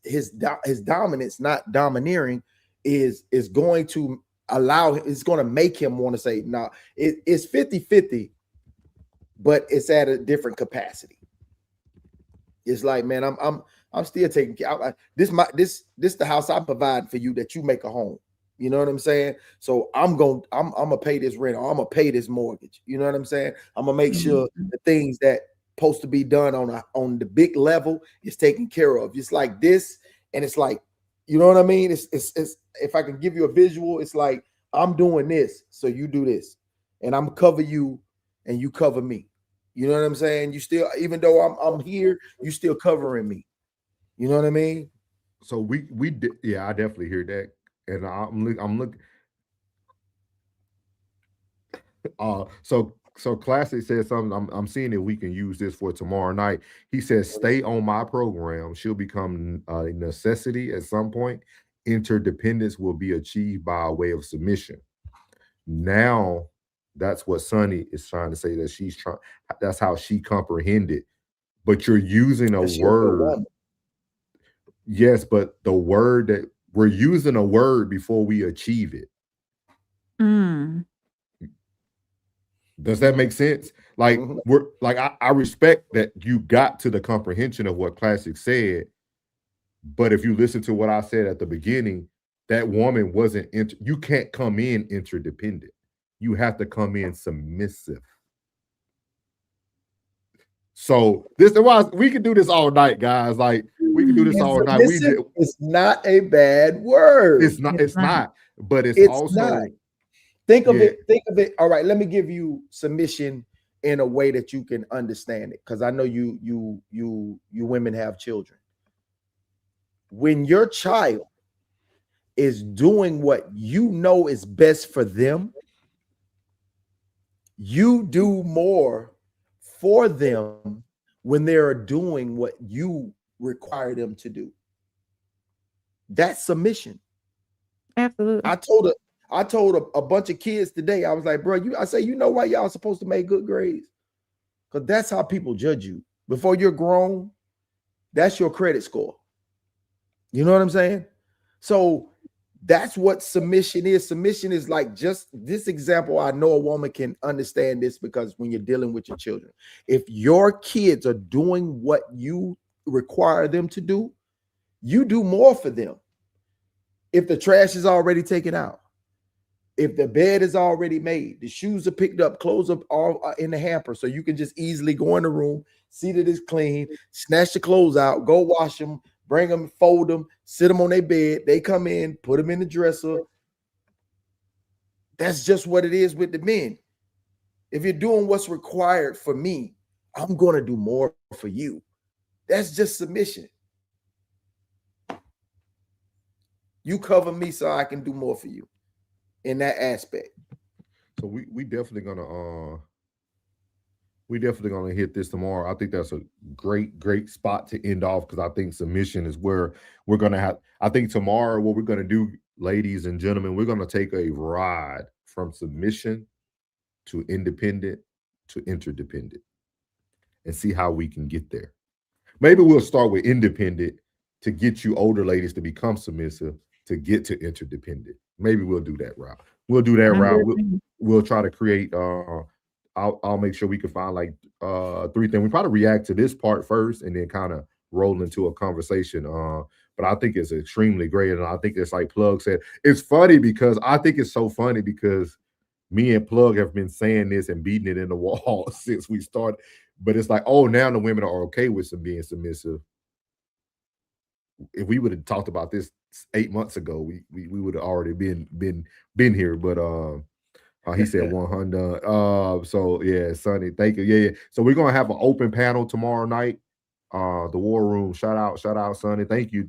dominance, not domineering, is going to allow, it's going to make him want to say, nah, it's 50-50, but it's at a different capacity. It's like, man, I'm still taking care. This the house I provide for you, that you make a home. You know what I'm saying? So I'm gonna pay this rent, or I'm gonna pay this mortgage. You know what I'm saying? I'm gonna make sure the things that supposed to be done on the big level is taken care of. It's like this, and it's like, you know what I mean? It's if I can give you a visual, it's like, I'm doing this, so you do this, and I'm cover you, and you cover me. You know what I'm saying? You still, even though I'm here, you still covering me. You know what I mean? So we did, yeah, I definitely hear that, and I'm looking. So Classic said something. I'm seeing if we can use this for tomorrow night. He says, "Stay on my program. She'll become a necessity at some point. Interdependence will be achieved by way of submission." Now, that's what Sonny is trying to say, that she's trying. That's how she comprehended. But you're using a word. Yes, but the word that we're using a word before we achieve it. Does that make sense? Like, we're like, I respect that you got to the comprehension of what Classic said, but if you listen to what I said at the beginning, that woman wasn't you can't come in interdependent. You have to come in submissive. So this is why we can do this all night, guys. Like, we can do this all night. It's not a bad word. It's not, but it's also not. Think of it. All right, let me give you submission in a way that you can understand it, because I know you women have children. When your child is doing what you know is best for them, you do more for them when they're doing what you require them to do. That's submission. Absolutely. I told I told a bunch of kids today, I was like, bro, I say, you know why y'all supposed to make good grades? Because that's how people judge you. Before you're grown, that's your credit score. You know what I'm saying? So that's what submission is. Submission is like just this example. I know a woman can understand this because when you're dealing with your children, if your kids are doing what you require them to do, you do more for them. If the trash is already taken out, if the bed is already made, the shoes are picked up, clothes are all in the hamper, so you can just easily go in the room, see that it's clean, snatch the clothes out, go wash them, bring them, fold them, sit them on their bed. They come in, put them in the dresser. That's just what it is with the men. If you're doing what's required for me, I'm going to do more for you. That's just submission. You cover me so I can do more for you in that aspect. So we definitely gonna hit this tomorrow. I think that's a great spot to end off because I think submission is where we're gonna have. I think tomorrow what we're gonna do, ladies and gentlemen, we're gonna take a ride from submission to independent to interdependent and see how we can get there. Maybe we'll start with independent to get you older ladies to become submissive to get to interdependent. Maybe we'll do that route. We'll do that route. We'll try to create. I'll make sure we can find like 3 things. We probably react to this part first and then kind of roll into a conversation. But I think it's extremely great, and I think it's like Plug said. It's funny because I think it's so funny because me and Plug have been saying this and beating it in the wall since we started. But it's like, oh, now the women are okay with being submissive. If we would have talked about this 8 months ago, we would have already been here. But he said 100. So yeah, Sonny, thank you. Yeah. So we're gonna have an open panel tomorrow night. The War Room. Shout out, Sonny. Thank you.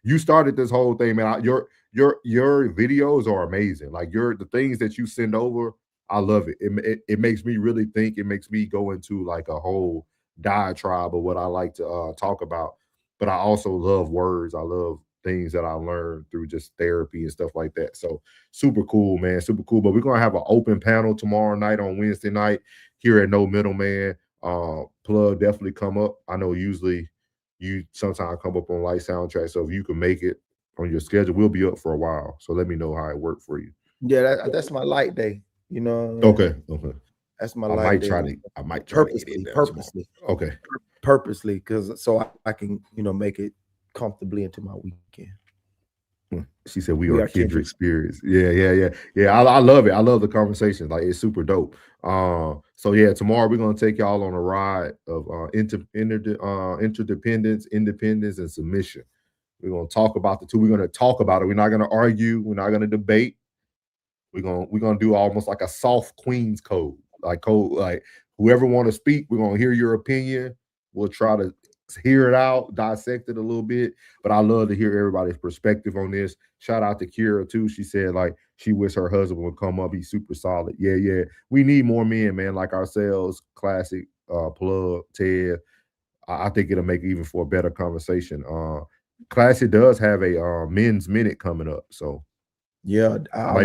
You started this whole thing, man. Your videos are amazing. Like the things that you send over, I love it. It makes me really think. It makes me go into like a whole diatribe of what I like to talk about. But I also love words. I love things that I learned through just therapy and stuff like that. So super cool, man. Super cool. But we're gonna have an open panel tomorrow night on Wednesday night here at No Middleman. Plug, definitely come up. I know usually you sometimes come up on Light Soundtrack. So if you can make it on your schedule, we'll be up for a while. So let me know how it worked for you. Yeah, that's my light day. You know. Okay. That's my light day. I might try purposely. Okay. Purposely, because so I can make it comfortably into my weekend. She said we are kindred spirits. Yeah. I love it. I love the conversation. Like it's super dope. So yeah, tomorrow we're gonna take y'all on a ride of interdependence, independence, and submission. We're gonna talk about the two. We're gonna talk about it. We're not gonna argue. We're not gonna debate. We're gonna do almost like a soft Queen's code. Like whoever want to speak, we're gonna hear your opinion. We'll try to hear it out, dissect it a little bit. But I love to hear everybody's perspective on this. Shout out to Kira too. She said like she wish her husband would come up. He's super solid. Yeah. We need more men, man, like ourselves. Classic, Plug, Ted. I think it'll make even for a better conversation. Classic does have a men's minute coming up. So yeah, I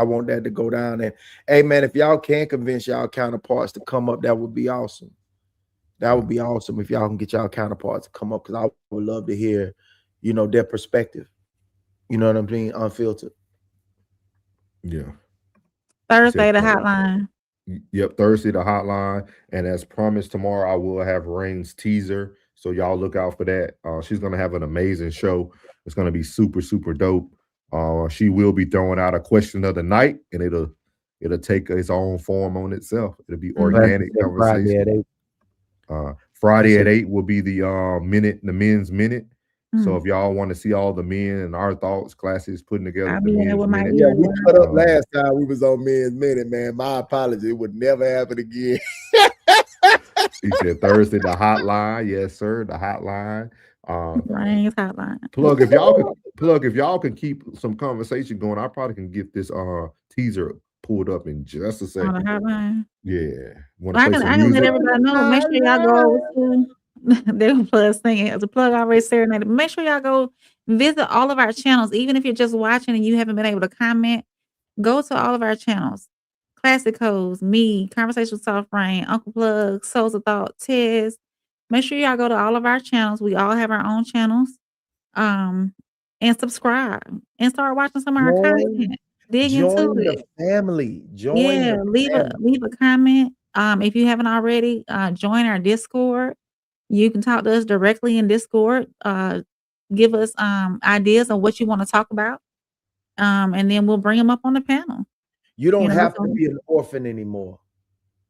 want that to go down. And hey man, if y'all can convince y'all counterparts to come up, that would be awesome. That would be awesome if y'all can get y'all counterparts to come up, because I would love to hear, their perspective. You know what I'm saying? Unfiltered. Yeah. Thursday, the hotline. Yep, Thursday, the hotline. And as promised, tomorrow I will have Rain's teaser. So y'all look out for that. She's going to have an amazing show. It's going to be super, super dope. She will be throwing out a question of the night, and it'll take its own form on itself. It'll be organic conversation. Friday at 8 will be the men's minute. So if y'all want to see all the men and our thoughts, classes putting together the men's minute. Yeah, we cut up last time we was on men's minute, man. My apology. It would never happen again. He said Thursday, the hotline. Yes, sir. The hotline. Rain's hotline. Plug, if y'all can keep some conversation going, I probably can get this teaser pulled up in just a second. On the hotline. Yeah. I can let everybody know. Make sure y'all go to they're Plug singing. As a Plug already serenaded. Make sure y'all go visit all of our channels, even if you're just watching and you haven't been able to comment. Go to all of our channels. Classic Codes, me, Conversation with Soft Rain, Uncle Plug, Souls of Thought, Tez. Make sure y'all go to all of our channels. We all have our own channels. And subscribe and start watching some of our content. Dig into Join the it. family. Join Yeah, the leave family. a comment. If you haven't already, join our Discord. You can talk to us directly in Discord. Give us ideas on what you want to talk about. And then we'll bring them up on the panel. You don't You know, have so to be an orphan anymore.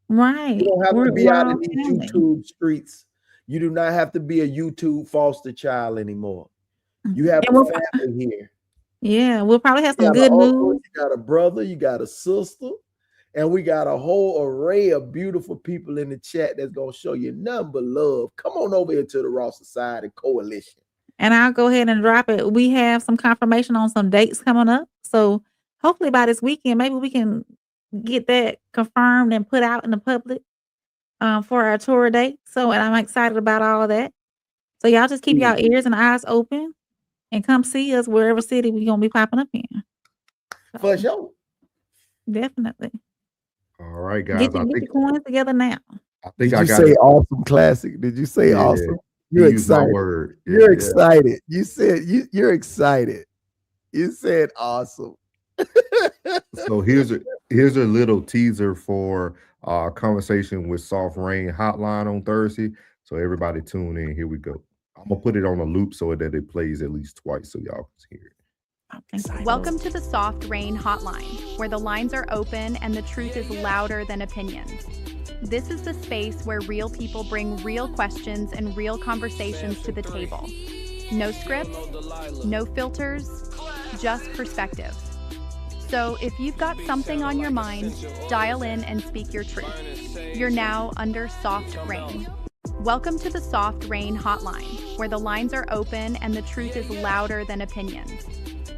right. You don't have to be We're out all in these family. YouTube streets. You do not have to be a YouTube foster child anymore. You have And a we'll family here. Yeah, we'll probably have You some got an good uncle, news. you got a brother, you got a sister, and we got a whole array of beautiful people in the chat that's gonna show you nothing but love. Come on over here to the Raw Society Coalition. And I'll go ahead and drop it. We have some confirmation on some dates coming up. So hopefully by this weekend, maybe we can get that confirmed and put out in the public for our tour date. So, and I'm excited about all that. So y'all just keep y'all ears and eyes open and come see us wherever city we're gonna be popping up in. For sure. Definitely. All right, guys. Get your coins together now. I think Did I you got say it. awesome classic? Did you say awesome? You're He used my excited. word. Yeah, You're yeah. excited. You said you're excited. You said awesome. So here's a little teaser for our conversation with Soft Rain Hotline on Thursday. So everybody tune in. Here we go. I'm gonna put it on a loop so that it plays at least twice so y'all can hear it. Welcome to the Soft Rain Hotline, where the lines are open and the truth is louder than opinions. This is the space where real people bring real questions and real conversations to the table. No scripts, no filters, just perspective. So if you've got something on your mind, dial in and speak your truth. You're now under Soft Rain. Welcome to the Soft Rain Hotline, where the lines are open and the truth is louder than opinions.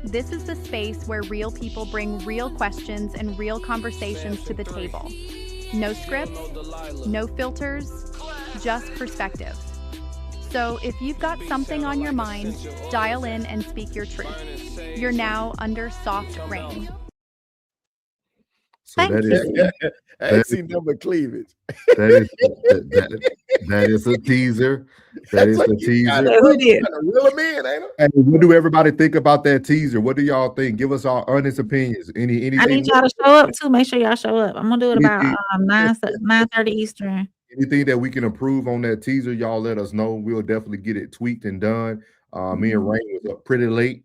This is the space where real people bring real questions and real conversations to the table. No scripts, no filters, just perspective. So if you've got something on your mind, dial in and speak your truth. You're now under Soft Rain. So that is I ain't seen no but cleavage. that is a teaser. That is a teaser. Reel them in, ain't it? Hey, what do everybody think about that teaser? What do y'all think? Give us our honest opinions. Anything? I need y'all to show up too. Make sure y'all show up. I'm gonna do it about 9:30 Eastern. Anything that we can improve on that teaser, y'all let us know. We'll definitely get it tweaked and done. Me and Rain was up pretty late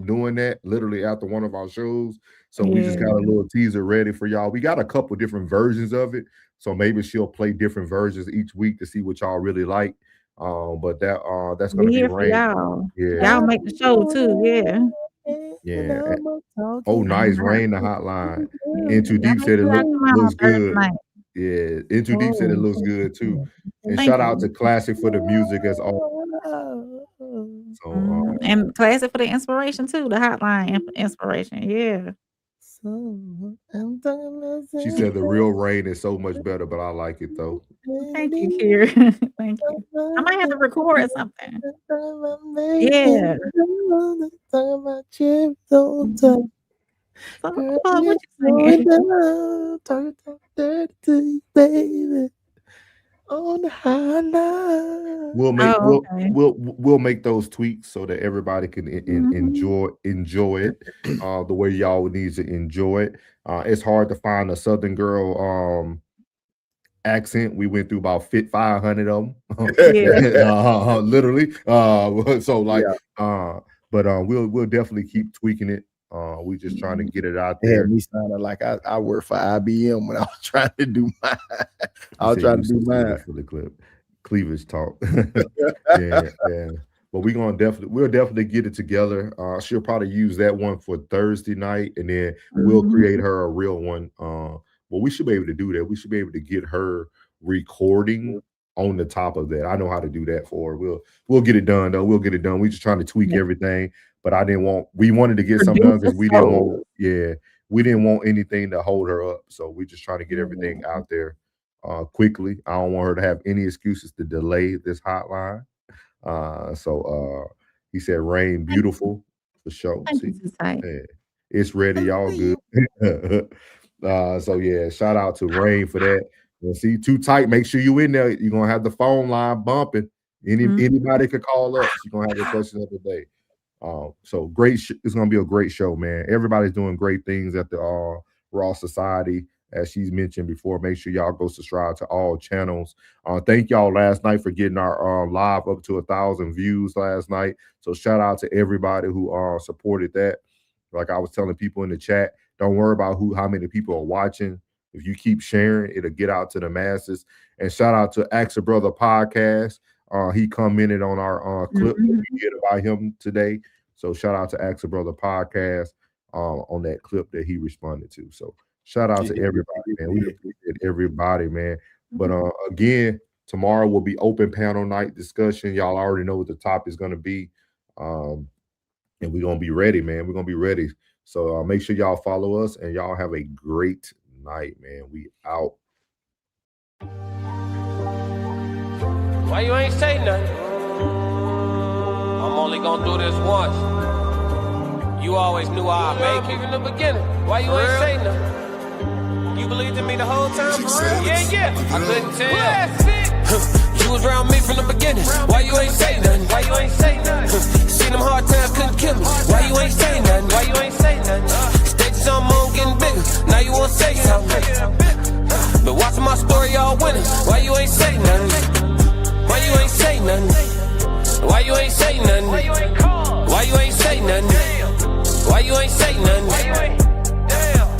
doing that, literally after one of our shows. So we just got a little teaser ready for y'all. We got a couple different versions of it. So maybe she'll play different versions each week to see what y'all really like. But that's gonna be Rain. Y'all. Yeah. Y'all make the show too. Yeah. Yeah. Oh, nice. Rain the hotline. In Too Deep said it looks good. Yeah, In Too Deep said it looks good too. And shout out to Classic for the music as always. So and Classic for the inspiration too, the hotline inspiration. Yeah. She said the real Rain is so much better, but I like it though. Thank you, Kira. Thank you. I might have to record something. Yeah. What you singing? Baby. On the highline. We'll make those tweaks so that everybody can enjoy it the way y'all needs to enjoy it. It's hard to find a Southern girl accent. We went through about 500 of them. Literally. But we'll definitely keep tweaking it. We just trying to get it out there. We sounded like I worked for IBM when I was trying to do mine. I was trying to do mine for the clip. Cleavage talk. yeah. But we'll definitely get it together. She'll probably use that one for Thursday night, and then we'll create her a real one. Well, we should be able to do that. We should be able to get her recording on the top of that. I know how to do that for her. We'll get it done though. We'll get it done. We're just trying to tweak everything. But we wanted to get something done because we didn't want anything to hold her up. So we're just trying to get everything out there quickly. I don't want her to have any excuses to delay this hotline. So he said Rain beautiful for sure. It's ready. Y'all good. So yeah, shout out to Rain for that. And see, too tight. Make sure you in there. You're gonna have the phone line bumping. Anybody could call up. You're gonna have the question of the day. So great. It's gonna be a great show, man. Everybody's doing great things at the Raw Society, as she's mentioned before. Make sure y'all go subscribe to all channels. Thank y'all last night for getting our live up to 1,000 views last night. So shout out to everybody who supported that. Like I was telling people in the chat, don't worry about how many people are watching. If you keep sharing, it'll get out to the masses. And shout out to Ask a Brother Podcast. He commented on our clip that we did about him today. So shout out to Ask a Brother Podcast on that clip that he responded to. So shout out to everybody, man. We appreciate everybody, man. But again, tomorrow will be open panel night discussion. Y'all already know what the topic is going to be. And we're going to be ready, man. We're going to be ready. So make sure y'all follow us, and y'all have a great night, man. We out. Why you ain't say nothing? I'm only gonna do this once. You always knew I'd make it from the beginning. Why you ain't say nothing? You believed in me the whole time? Yeah. I couldn't tell. You was around me from the beginning. Why you ain't say nothing? Why you ain't say nothing? Seen them hard times, couldn't kill me. Why you ain't say nothing? Why you ain't say nothing? Stages on moon getting bigger. Now you wanna say something. But watching my story, y'all winning. Why you ain't say nothing? Why you ain't say nothing? Why you ain't say nothing? Why you ain't call? Why you ain't say nothing? Why you ain't say nothing?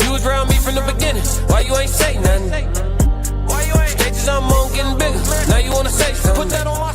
You was around me from the beginning. Why you ain't say nothing? Stages on moon getting bigger. Now you wanna say something. Put that on my